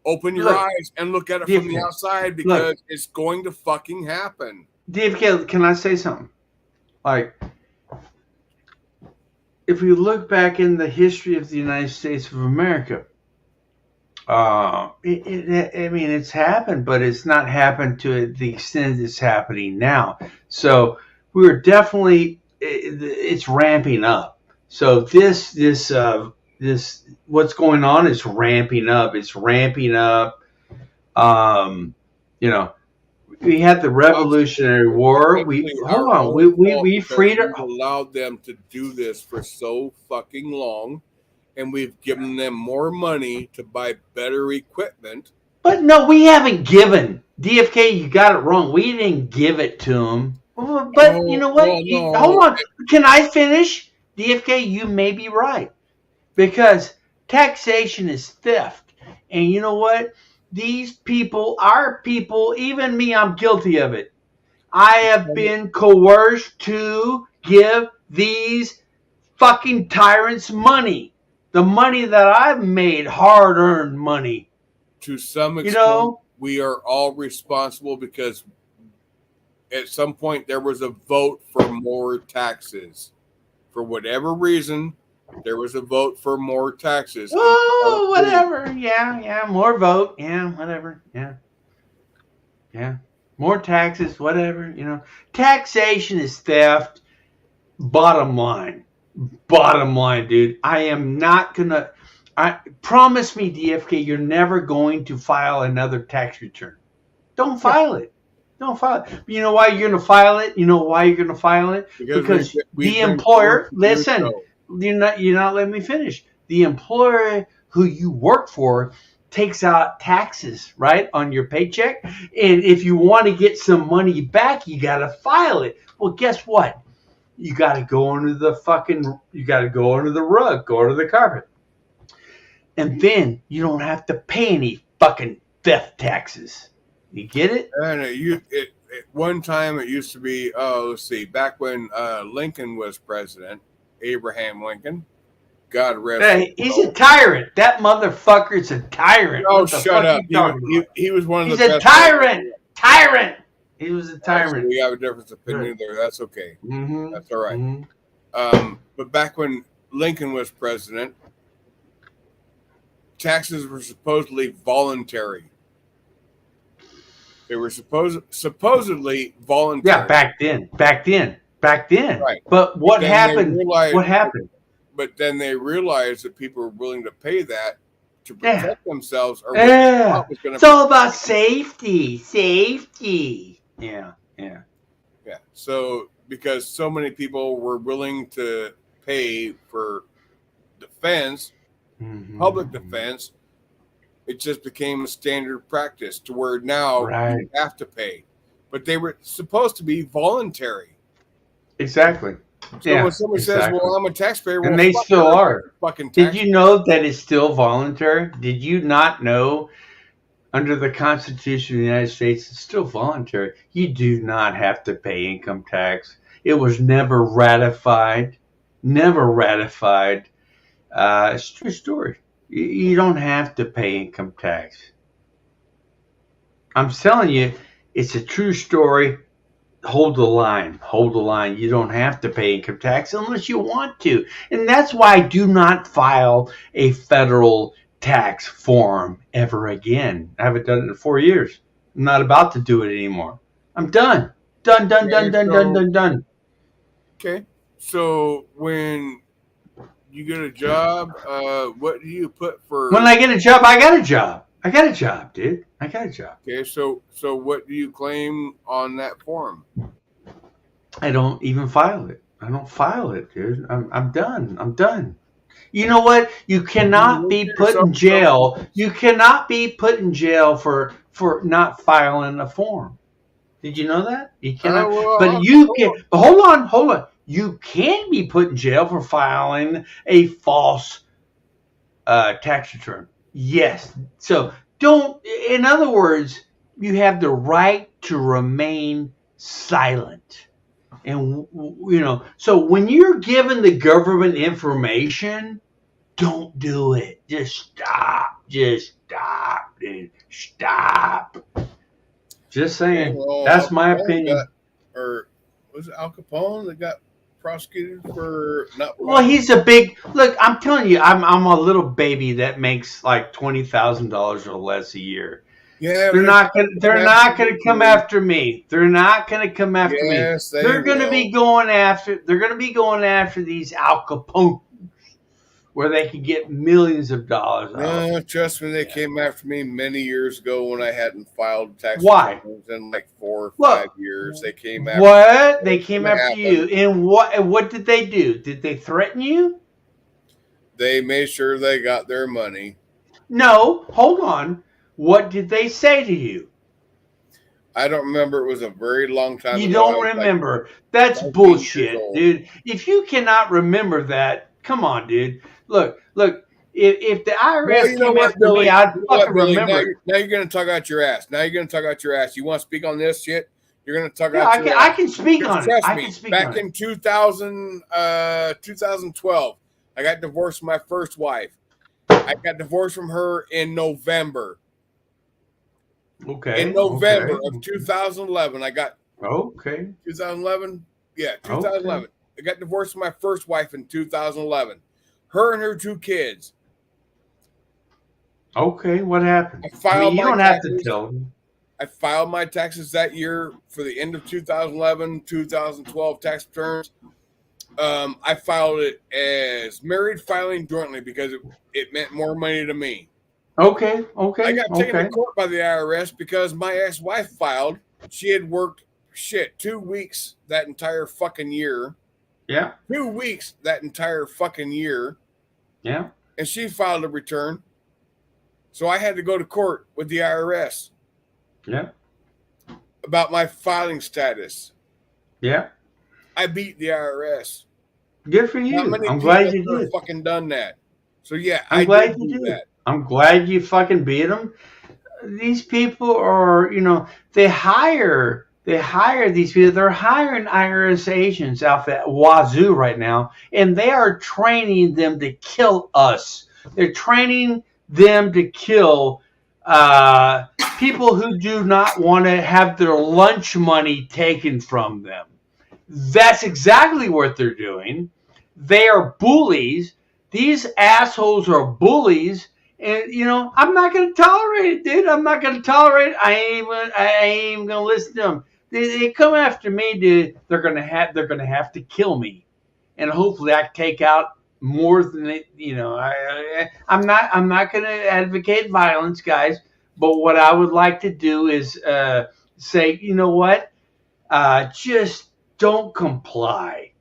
open your eyes, and look at it from the outside because it's going to fucking happen. DFK, can I say something? Like, if we look back in the history of the United States of America, I mean, it's happened, but it's not happened to the extent it's happening now. So we're definitely, it's ramping up. So this what's going on is ramping up. It's ramping up. We had the Revolutionary War. We freed allowed them to do this for so fucking long, and we've given them more money to buy better equipment. But no, we haven't given. DFK, you got it wrong. We didn't give it to them. But you know what? Hold on. Can I finish? DFK, you may be right. Because taxation is theft. And you know what? These people, our people, even me, I'm guilty of it. I have been coerced to give these fucking tyrants money. The money that I've made, hard-earned money. To some extent, we are all responsible because at some point there was a vote for more taxes. For whatever reason, there was a vote for more taxes. Oh, whatever. Yeah, more vote. Yeah, whatever. Yeah. More taxes, whatever, Taxation is theft. Bottom line, dude. I am not gonna. Promise me, DFK, you're never going to file another tax return. Don't file it. Don't file it. You know why you're gonna file it? Because the employer. Listen, you're not letting me finish. The employer who you work for takes out taxes, right, on your paycheck. And if you want to get some money back, you got to file it. Well, guess what? You got to go under the rug, go under the carpet. And then you don't have to pay any fucking theft taxes. You get it? And at one time it used to be, let's see, back when Lincoln was president, Abraham Lincoln, God rest his soul. He's a tyrant. That motherfucker's a tyrant. Oh, shut up. He was one of the best. He's a tyrant. Tyrant. He was a tyrant. We have a difference of opinion there. That's okay. Mm-hmm. That's all right. Mm-hmm. But back when Lincoln was president, taxes were supposedly voluntary. They were supposedly voluntary. Yeah, back then. Right. But what happened? What happened? But then they realized that people were willing to pay that to protect themselves. Or it's all about safety. Safety. Yeah. So because so many people were willing to pay for defense, public defense, it just became a standard practice to where now you have to pay. But they were supposed to be voluntary. Exactly. So when somebody says, well, I'm a taxpayer, and they still are. Fucking Did you know that it's still voluntary? Did you not know under the Constitution of the United States, it's still voluntary? You do not have to pay income tax. It was never ratified. It's a true story. You don't have to pay income tax. I'm telling you, it's a true story. Hold the line. You don't have to pay income tax unless you want to. And that's why I do not file a federal tax form ever again. I haven't done it in 4 years. I'm not about to do it anymore. I'm done. Done. Okay. So when you get a job, what do you put for... When I get a job, I got a job. Dude. I got a job. Okay, so what do you claim on that form? I don't even file it. I don't file it, dude. I'm done. You know what? You cannot be put in jail. You cannot be put in jail for not filing a form. Did you know that? You cannot. But you can. But hold on. You can be put in jail for filing a false tax return. Yes. So don't. In other words, you have the right to remain silent. And, so when you're given the government information, don't do it. Just stop, dude. Stop. Just saying. Well, that's my opinion. Or was it Al Capone that got prosecuted for not? Well, he's a big look. I'm telling you, I'm a little baby that makes like $20,000 or less a year. Yeah, they're not gonna come after me. They're not gonna come after me. They're gonna be going after these Al Capone, where they could get millions of dollars. No, trust me, they came after me many years ago when I hadn't filed tax returns in like 4 or 5 years. They came after what? They came after you. And what did they do? Did they threaten you? They made sure they got their money. No, hold on. What did they say to you? I don't remember. It was a very long time ago. You don't remember. Like, that's bullshit, dude. If you cannot remember that, come on, dude. Look. If the IRS came after me, I'd fucking remember. Now you're going to talk out your ass. You want to speak on this shit? You're going to talk out your ass. I can speak on it. Trust me. Back in 2012, I got divorced from my first wife. I got divorced from her in November. Okay. In November of 2011, I got. Okay. 2011? Yeah, 2011. Okay. I got divorced from my first wife in 2011. Her and her 2 kids. Okay, what happened? You don't have to tell me. I filed my taxes that year for the end of 2011, 2012 tax returns. I filed it as married filing jointly because it meant more money to me. Okay. I got taken to court by the IRS because my ex-wife filed. She had worked 2 weeks that entire fucking year. Yeah. 2 weeks that entire fucking year. Yeah. And she filed a return. So I had to go to court with the IRS. Yeah. About my filing status. Yeah. I beat the IRS. Good for you. Not many I'm people glad you have did. Fucking done that. So yeah, I'm I glad did you do did. that. I'm glad you fucking beat them. These people are, they hire these people. They're hiring IRS agents out at wazoo right now, and they are training them to kill us. They're training them to kill people who do not want to have their lunch money taken from them. That's exactly what they're doing. They are bullies. These assholes are bullies. And, I'm not going to tolerate it, dude. I'm not going to tolerate it. I ain't even going to listen to them. They come after me, dude. They're going to have to kill me. And hopefully I take out more than it, I'm not going to advocate violence, guys. But what I would like to do is say, you know what? Just don't comply.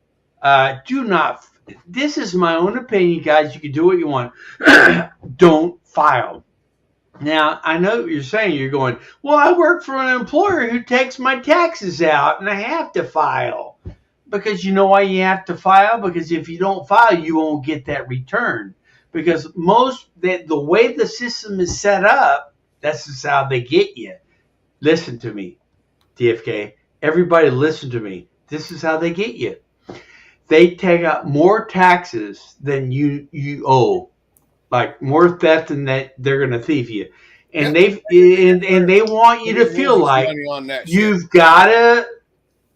Do not. This is my own opinion, guys. You can do what you want. Don't file. Now, I know what you're saying. You're going, well, I work for an employer who takes my taxes out, and I have to file. Because you know why you have to file? Because if you don't file, you won't get that return. Because the way the system is set up, that's just how they get you. Listen to me, DFK. Everybody listen to me. This is how they get you. They take out more taxes than you owe, like more theft than that they're going to thief you, and they want you to feel like you've got to.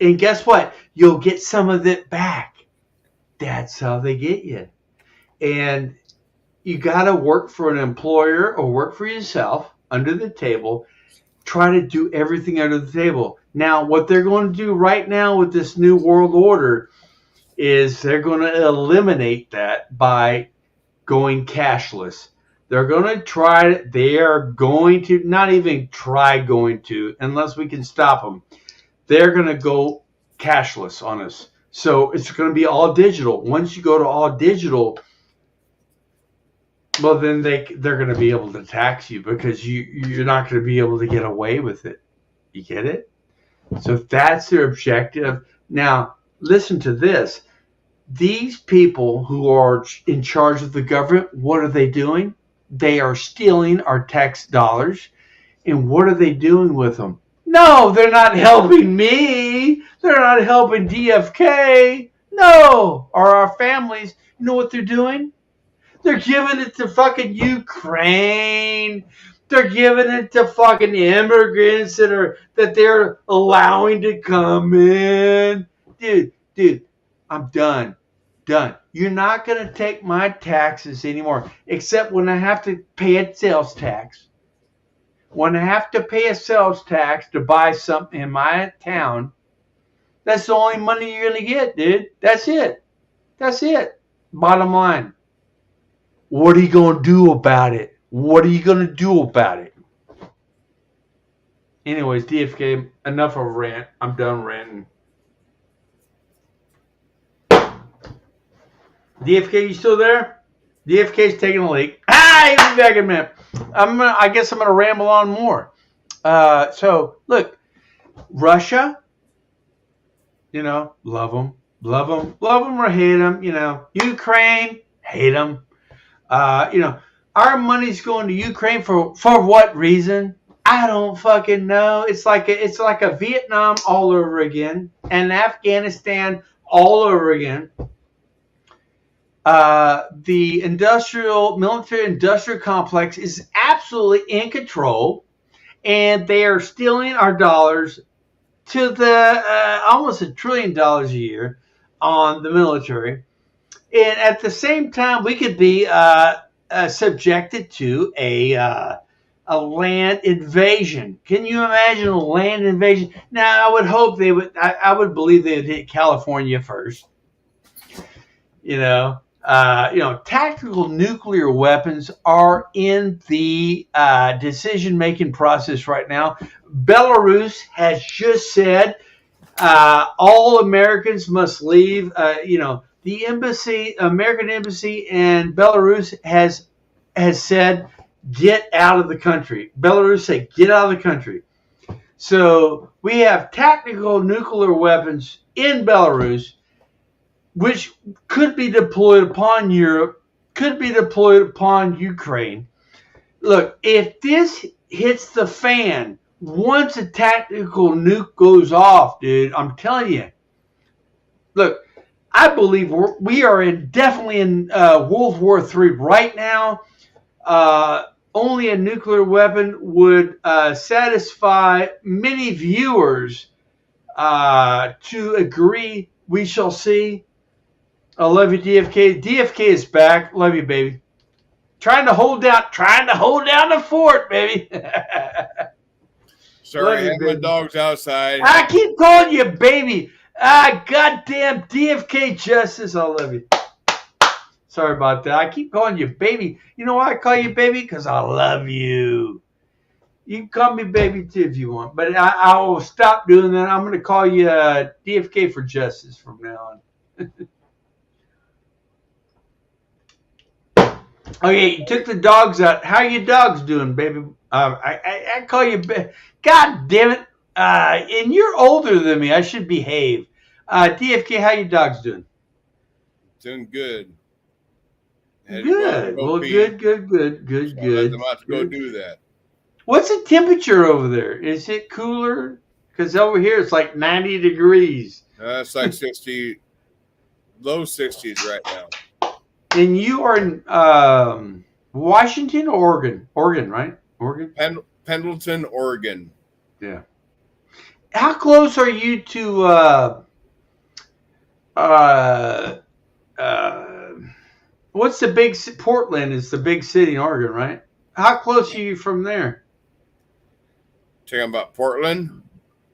And guess what? You'll get some of it back. That's how they get you, and you got to work for an employer or work for yourself under the table. Try to do everything under the table. Now, what they're going to do right now with this new world order is they're going to eliminate that by going cashless. They're going to they are going to, not even try going to, unless we can stop them. They're going to go cashless on us. So it's going to be all digital. Once you go to all digital, well, then they're going to be able to tax you because you're not going to be able to get away with it. You get it? So that's their objective. Now, listen to this. These people who are in charge of the government, what are they doing? They are stealing our tax dollars. And what are they doing with them? No, they're not helping me. They're not helping DFK. No, or our families. You know what they're doing? They're giving it to fucking Ukraine. They're giving it to fucking immigrants that they're allowing to come in. Dude, I'm done. You're not going to take my taxes anymore, except when I have to pay a sales tax. When I have to pay a sales tax to buy something in my town, that's the only money you're going to get, dude. That's it. Bottom line. What are you going to do about it? Anyways, DFK, enough of a rant. I'm done ranting. DFK, you still there? DFK's taking a leak. He'll be back in a minute. I guess I'm gonna ramble on more. So look, Russia, love them or hate them. Ukraine, hate them. Our money's going to Ukraine for what reason? I don't fucking know. It's like a Vietnam all over again and Afghanistan all over again. The military industrial complex is absolutely in control, and they are stealing our dollars to the almost $1 trillion a year on the military. And at the same time, we could be subjected to a a land invasion. Can you imagine a land invasion? Now, I would hope they would. I would believe they would hit California first. Tactical nuclear weapons are in the decision-making process right now. Belarus has just said all Americans must leave. The embassy, American embassy in Belarus has said, get out of the country. Belarus said, get out of the country. So we have tactical nuclear weapons in Belarus, which could be deployed upon Europe, could be deployed upon Ukraine. Look, if this hits the fan, once a tactical nuke goes off, dude, I'm telling you. Look, I believe we are definitely in World War III right now. Only a nuclear weapon would satisfy many viewers to agree. We shall see. I love you, DFK. DFK is back. Love you, baby. Trying to hold down the fort, baby. Sorry, I have my dogs outside. I keep calling you baby. Goddamn DFK Justice. I love you. Sorry about that. I keep calling you baby. You know why I call you baby? Because I love you. You can call me baby too if you want. But I will stop doing that. I'm going to call you DFK for Justice from now on. Okay, you took the dogs out. How are your dogs doing, baby? I call you God damn it. And you're older than me. I should behave. DFK, how your dogs doing? Doing good. Good. Well, good. So let them out to go do that. What's the temperature over there? Is it cooler? Because over here it's like 90 degrees. It's like 60, low 60s right now. And you are in Washington or Oregon? Oregon, right? Oregon? Pendleton, Oregon. Yeah. How close are you to what's the big Portland is the big city in Oregon, right? How close are you from there? Talking about Portland?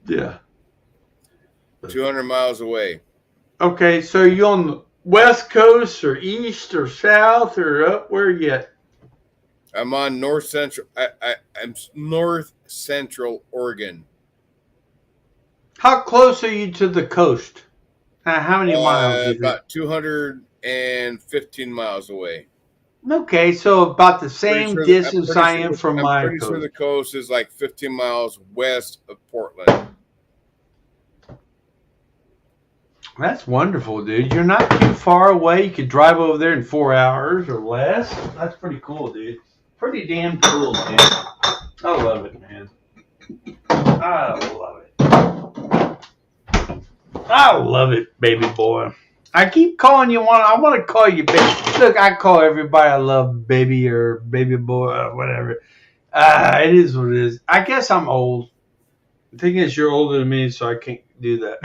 Yeah. 200 miles away. Okay, so are you on the West Coast or East or South or up? Where are you at? I'm on North Central. I'm North Central Oregon. How close are you to the coast? How many miles? About 215 miles away. Okay, so about the same distance I am from my coast. I'm pretty sure the coast is like 15 miles west of Portland. That's wonderful, dude. You're not too far away. You could drive over there in 4 hours or less. That's pretty cool, dude. Pretty damn cool, dude. I love it, man. I love it. I love it, baby boy. I keep calling you one. I want to call you baby. Look, I call everybody I love baby or baby boy or whatever. It is what it is. I guess I'm old. The thing is, you're older than me, so I can't do that.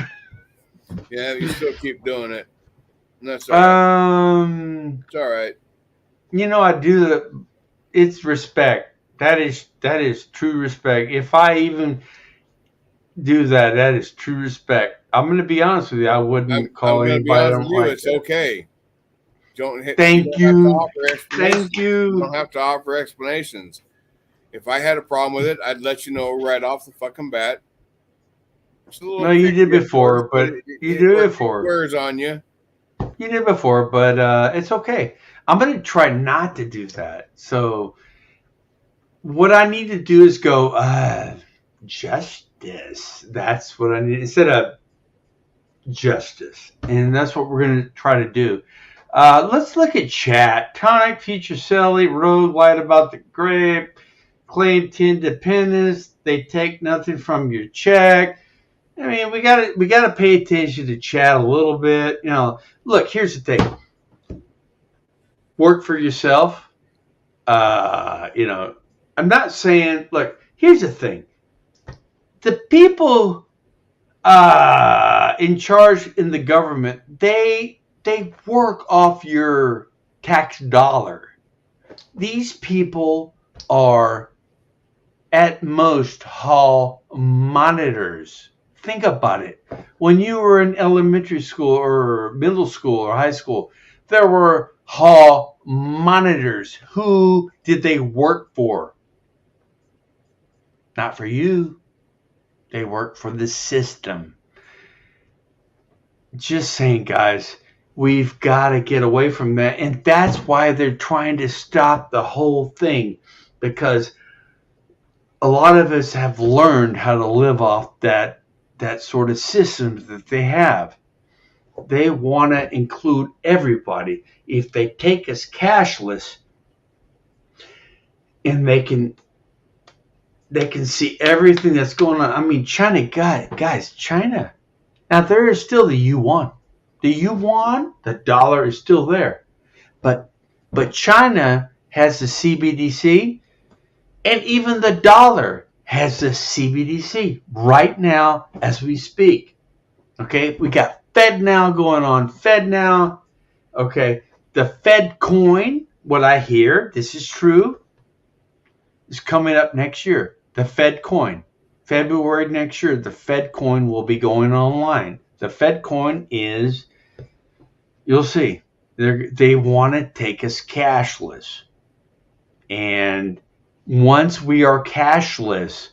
Yeah, you still keep doing it. And that's all right. It's all right. You know, I do that. It's respect. That is true respect. If I even do that, that is true respect. I'm going to be honest with you. I wouldn't call anybody I don't like. It's okay. Thank you. Thank you. You don't have to offer explanations. If I had a problem with it, I'd let you know right off the fucking bat. No, you did before, but you did it before. It wears on you. You did before, but it's okay. I'm going to try not to do that. So what I need to do is go, justice. That's what I need. Instead of justice. And that's what we're going to try to do. Let's look at chat. Tonic, Future Sally, Road, Light About the Grave, Claim 10 Dependence. They take nothing from your check. I mean, we gotta pay attention to chat a little bit. You know, look, here's the thing. Work for yourself. You know, I'm not saying. Look, here's the thing. The people in charge in the government, they work off your tax dollar. These people are at most hall monitors. Think about it. When you were in elementary school or middle school or high school, there were hall monitors. Who did they work for? Not for you. They work for the system. Just saying, guys, we've got to get away from that. And that's why they're trying to stop the whole thing, because a lot of us have learned how to live off that sort of system that they have. They want to include everybody. If they take us cashless, and they can see everything that's going on. I mean, China, guys, China. Now, there is still the yuan. The yuan, the dollar is still there. But China has the CBDC, and even the dollar has the CBDC right now as we speak. Okay, we got FedNow going on. FedNow, okay, the Fed coin, what I hear, this is true, is coming up next year. The Fed coin. February next year, the Fed coin will be going online. The Fed coin is, you'll see, they want to take us cashless. And once we are cashless,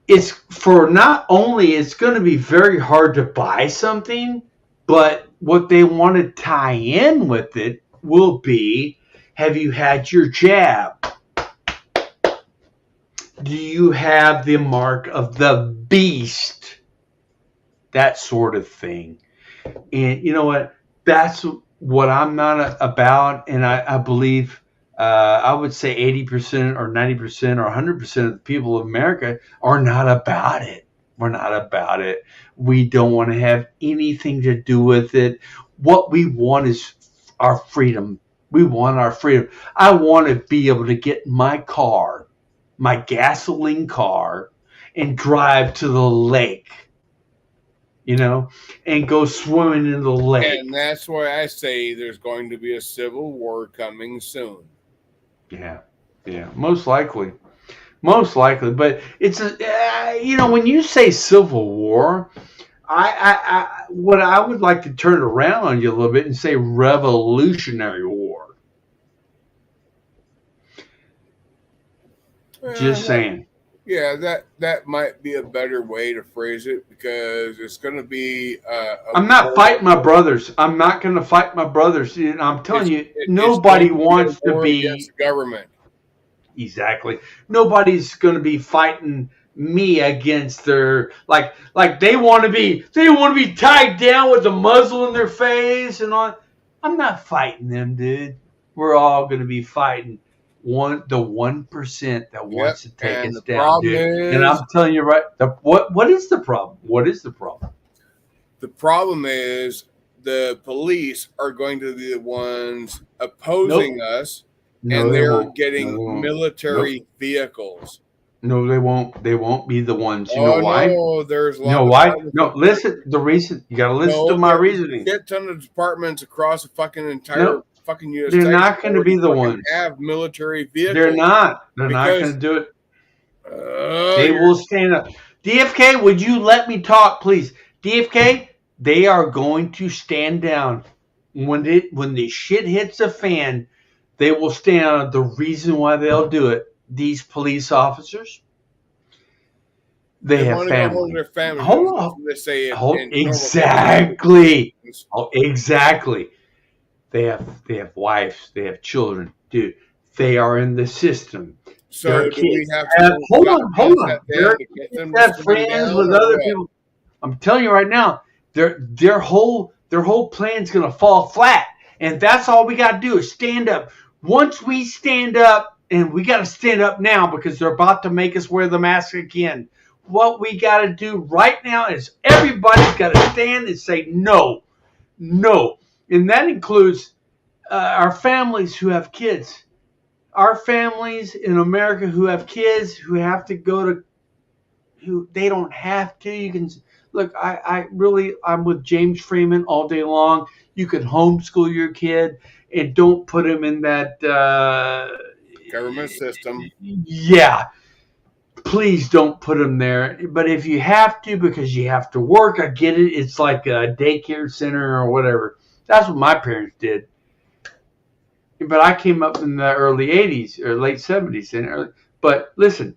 it's for not only it's going to be very hard to buy something, but what they want to tie in with it will be, have you had your jab? Do you have the mark of the beast? That sort of thing. And you know what? That's what I'm not about. And I believe, I would say 80% or 90% or 100% of the people of America are not about it. We're not about it. We don't want to have anything to do with it. What we want is our freedom. We want our freedom. I want to be able to get my car, my gasoline car, and drive to the lake, and go swimming in the lake. And that's why I say there's going to be a civil war coming soon. Yeah, most likely. But it's when you say civil war, what I would like to turn it around on you a little bit and say revolutionary war. Just saying. Yeah, that might be a better way to phrase it, because it's going to be. I'm not fighting my brothers. I'm not going to fight my brothers. I'm telling you, nobody wants to be against the government. Exactly. Nobody's going to be fighting me against their like they want to be tied down with a muzzle in their face and all. I'm not fighting them, dude. We're all going to be fighting the 1% that wants to take us down, dude. And I'm telling you, right? What is the problem? What is the problem? The problem is the police are going to be the ones opposing us, and they're getting military vehicles. No, they won't. They won't be the ones. You know why? No, there's a lot. You know why? No, listen. The reason you got to listen to my reasoning. Get ton of departments across the fucking entire fucking U.S. They're not going to be the ones. Have military vehicles. They're not. They're not going to do it. They will stand up. DFK, would you let me talk, please? DFK, they are going to stand down when the shit hits the fan. They will stand on the reason why they'll do it. These police officers, they have family. Their family. Hold on. They say exactly. Exactly. They have wives. They have children. Dude, they are in the system. So do we have to hold on. They have friends with other people. I'm telling you right now, their whole plan's gonna fall flat. And that's all we gotta do is stand up. Once we stand up, and we got to stand up now because they're about to make us wear the mask again. What we got to do right now is everybody's got to stand and say no. And that includes our families who have kids. Our families in America who have kids who have to go to, who they don't have to. You can look, I'm with James Freeman all day long. You can homeschool your kid and don't put him in that, government system. Yeah. please don't put them there. But if you have to, because you have to work, I get it. It's like a daycare center or whatever. That's what my parents did. But I came up in the early 80s or late 70s. But listen,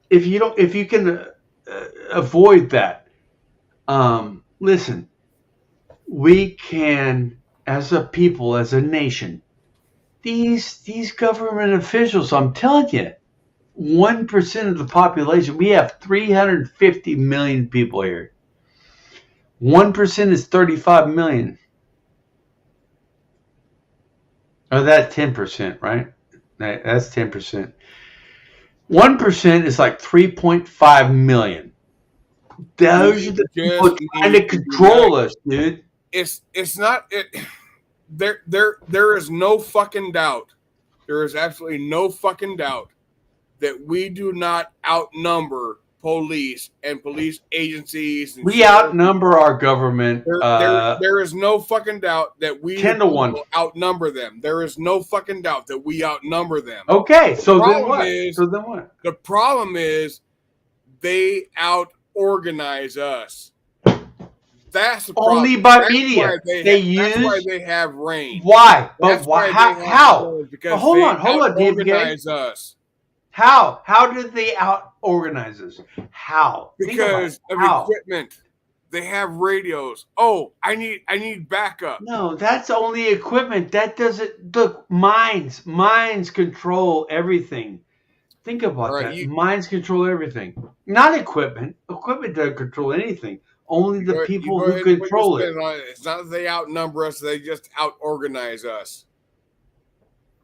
if you can avoid that, listen, we can, as a people, as a nation, these government officials, I'm telling you, 1% of the population, we have 350 million people here. 1% is 35 million. Oh, that's 10%, right? That's 10%. 1% is like 3.5 million. Those are the people trying to control us, dude. It's not it. There is no fucking doubt. There is absolutely no fucking doubt that we do not outnumber police and police agencies. And we outnumber our government. There is no fucking doubt that we 10-1 outnumber them. There is no fucking doubt that we outnumber them. Okay, so then what? The problem is they out-organize us. That's the problem. Only by media. That's why they have range. Why? But why? How? Because hold on, organize us. How did they out-organize us? How? Because of equipment. They have radios. Oh, I need backup. No, that's only equipment. That doesn't look. Minds control everything. Think about that. Minds control everything. Not equipment. Equipment doesn't control anything. Only the people who control it. It's not that they outnumber us; they just out-organize us.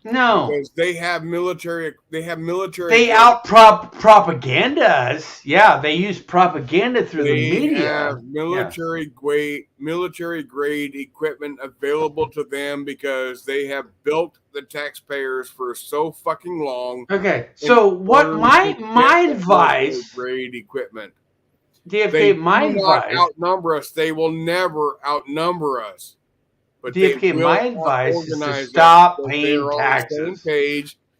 No, because they have military. They propaganda us. Yeah, they use propaganda through the media. They have military grade equipment available to them because they have built the taxpayers for so fucking long. Okay, so what my advice? Grade equipment. DFK, my advice. Outnumber us. They will never outnumber us. But DFK, my advice is to stop paying taxes.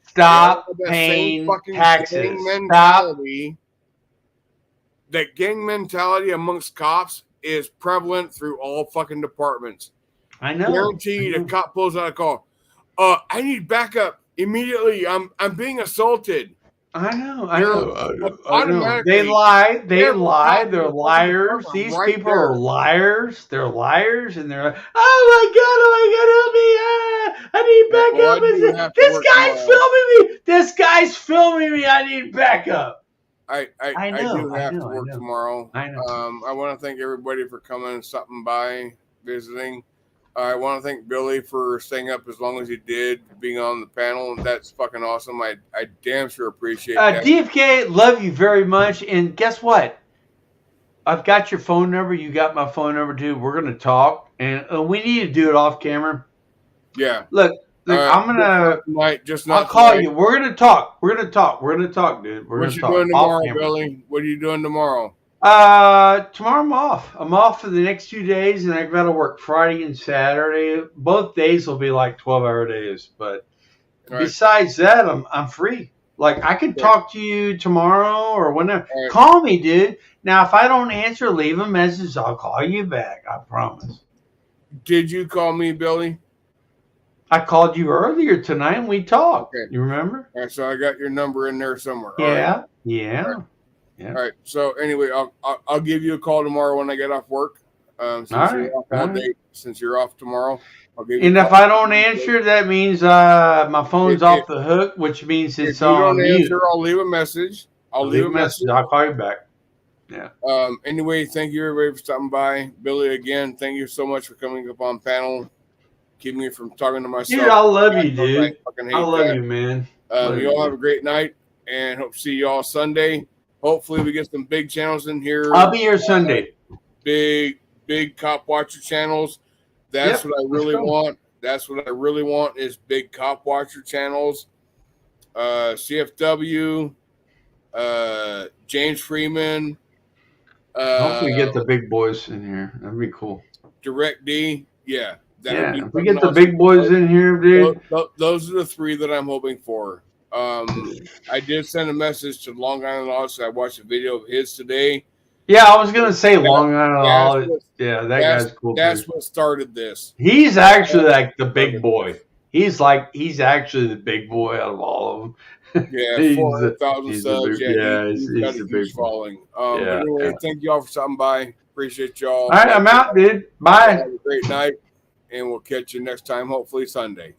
Stop paying taxes. That gang mentality amongst cops is prevalent through all fucking departments. I know. Guaranteed, a cop pulls out a call. I need backup immediately. I'm being assaulted. I know. They lie. They're liars. These people are liars. They're liars, and they're like, "Oh my god, help me! I need backup." This guy's filming me. I need backup. I do have to work tomorrow. I know. I want to thank everybody for coming and stopping by, visiting. I want to thank Billy for staying up as long as he did, being on the panel. That's fucking awesome. I damn sure appreciate that. DFK, love you very much. And guess what? I've got your phone number. You got my phone number too. We're going to talk. And we need to do it off camera. Yeah. Look, I'm going to... I'll call you. We're going to talk. We're going to talk, dude. We're going to talk. What you doing tomorrow, Billy? What are you doing tomorrow? Tomorrow I'm off. I'm off for the next 2 days, and I've got to work Friday and Saturday. Both days will be like 12-hour days, but besides that, I'm free. Like I can talk to you tomorrow or whenever. Call me, dude. Now, if I don't answer, leave a message. I'll call you back. I promise. Did you call me, Billy? I called you earlier tonight, and we talked. Okay. You remember? All right, so I got your number in there somewhere. Yeah. All right. So anyway, I'll give you a call tomorrow when I get off work. Since you're off tomorrow, I'll give you. And if I don't answer, that means my phone's off the hook, which means it's on mute. If you don't answer, I'll leave a message. I'll leave a message. I'll call you back. Yeah. Anyway, thank you everybody for stopping by. Billy, again, thank you so much for coming up on panel. Keep me from talking to myself. Dude, I love you, dude. I love you, man. You all have a great night, and hope to see you all Sunday. Hopefully, we get some big channels in here. I'll be here Sunday. Big cop watcher channels. That's what I really want. That's what I really want is big cop watcher channels. CFW, James Freeman. Hopefully, get the big boys in here. That'd be cool. Direct D, if we get the big boys in here, dude. Those are the three that I'm hoping for. I did send a message to Long Island Lost. I watched a video of his today. Yeah, I was gonna say Long Island. That's what, Yeah, that guy's cool. That's what started this. He's actually like the big boy. He's actually the big boy out of all of them. Yeah, 400,000 subs. Yeah, he's got a the huge big boy. following. But anyway, thank you all for stopping by. Appreciate y'all. All right, I'm out, dude. Bye. Have a great night, and we'll catch you next time, hopefully Sunday.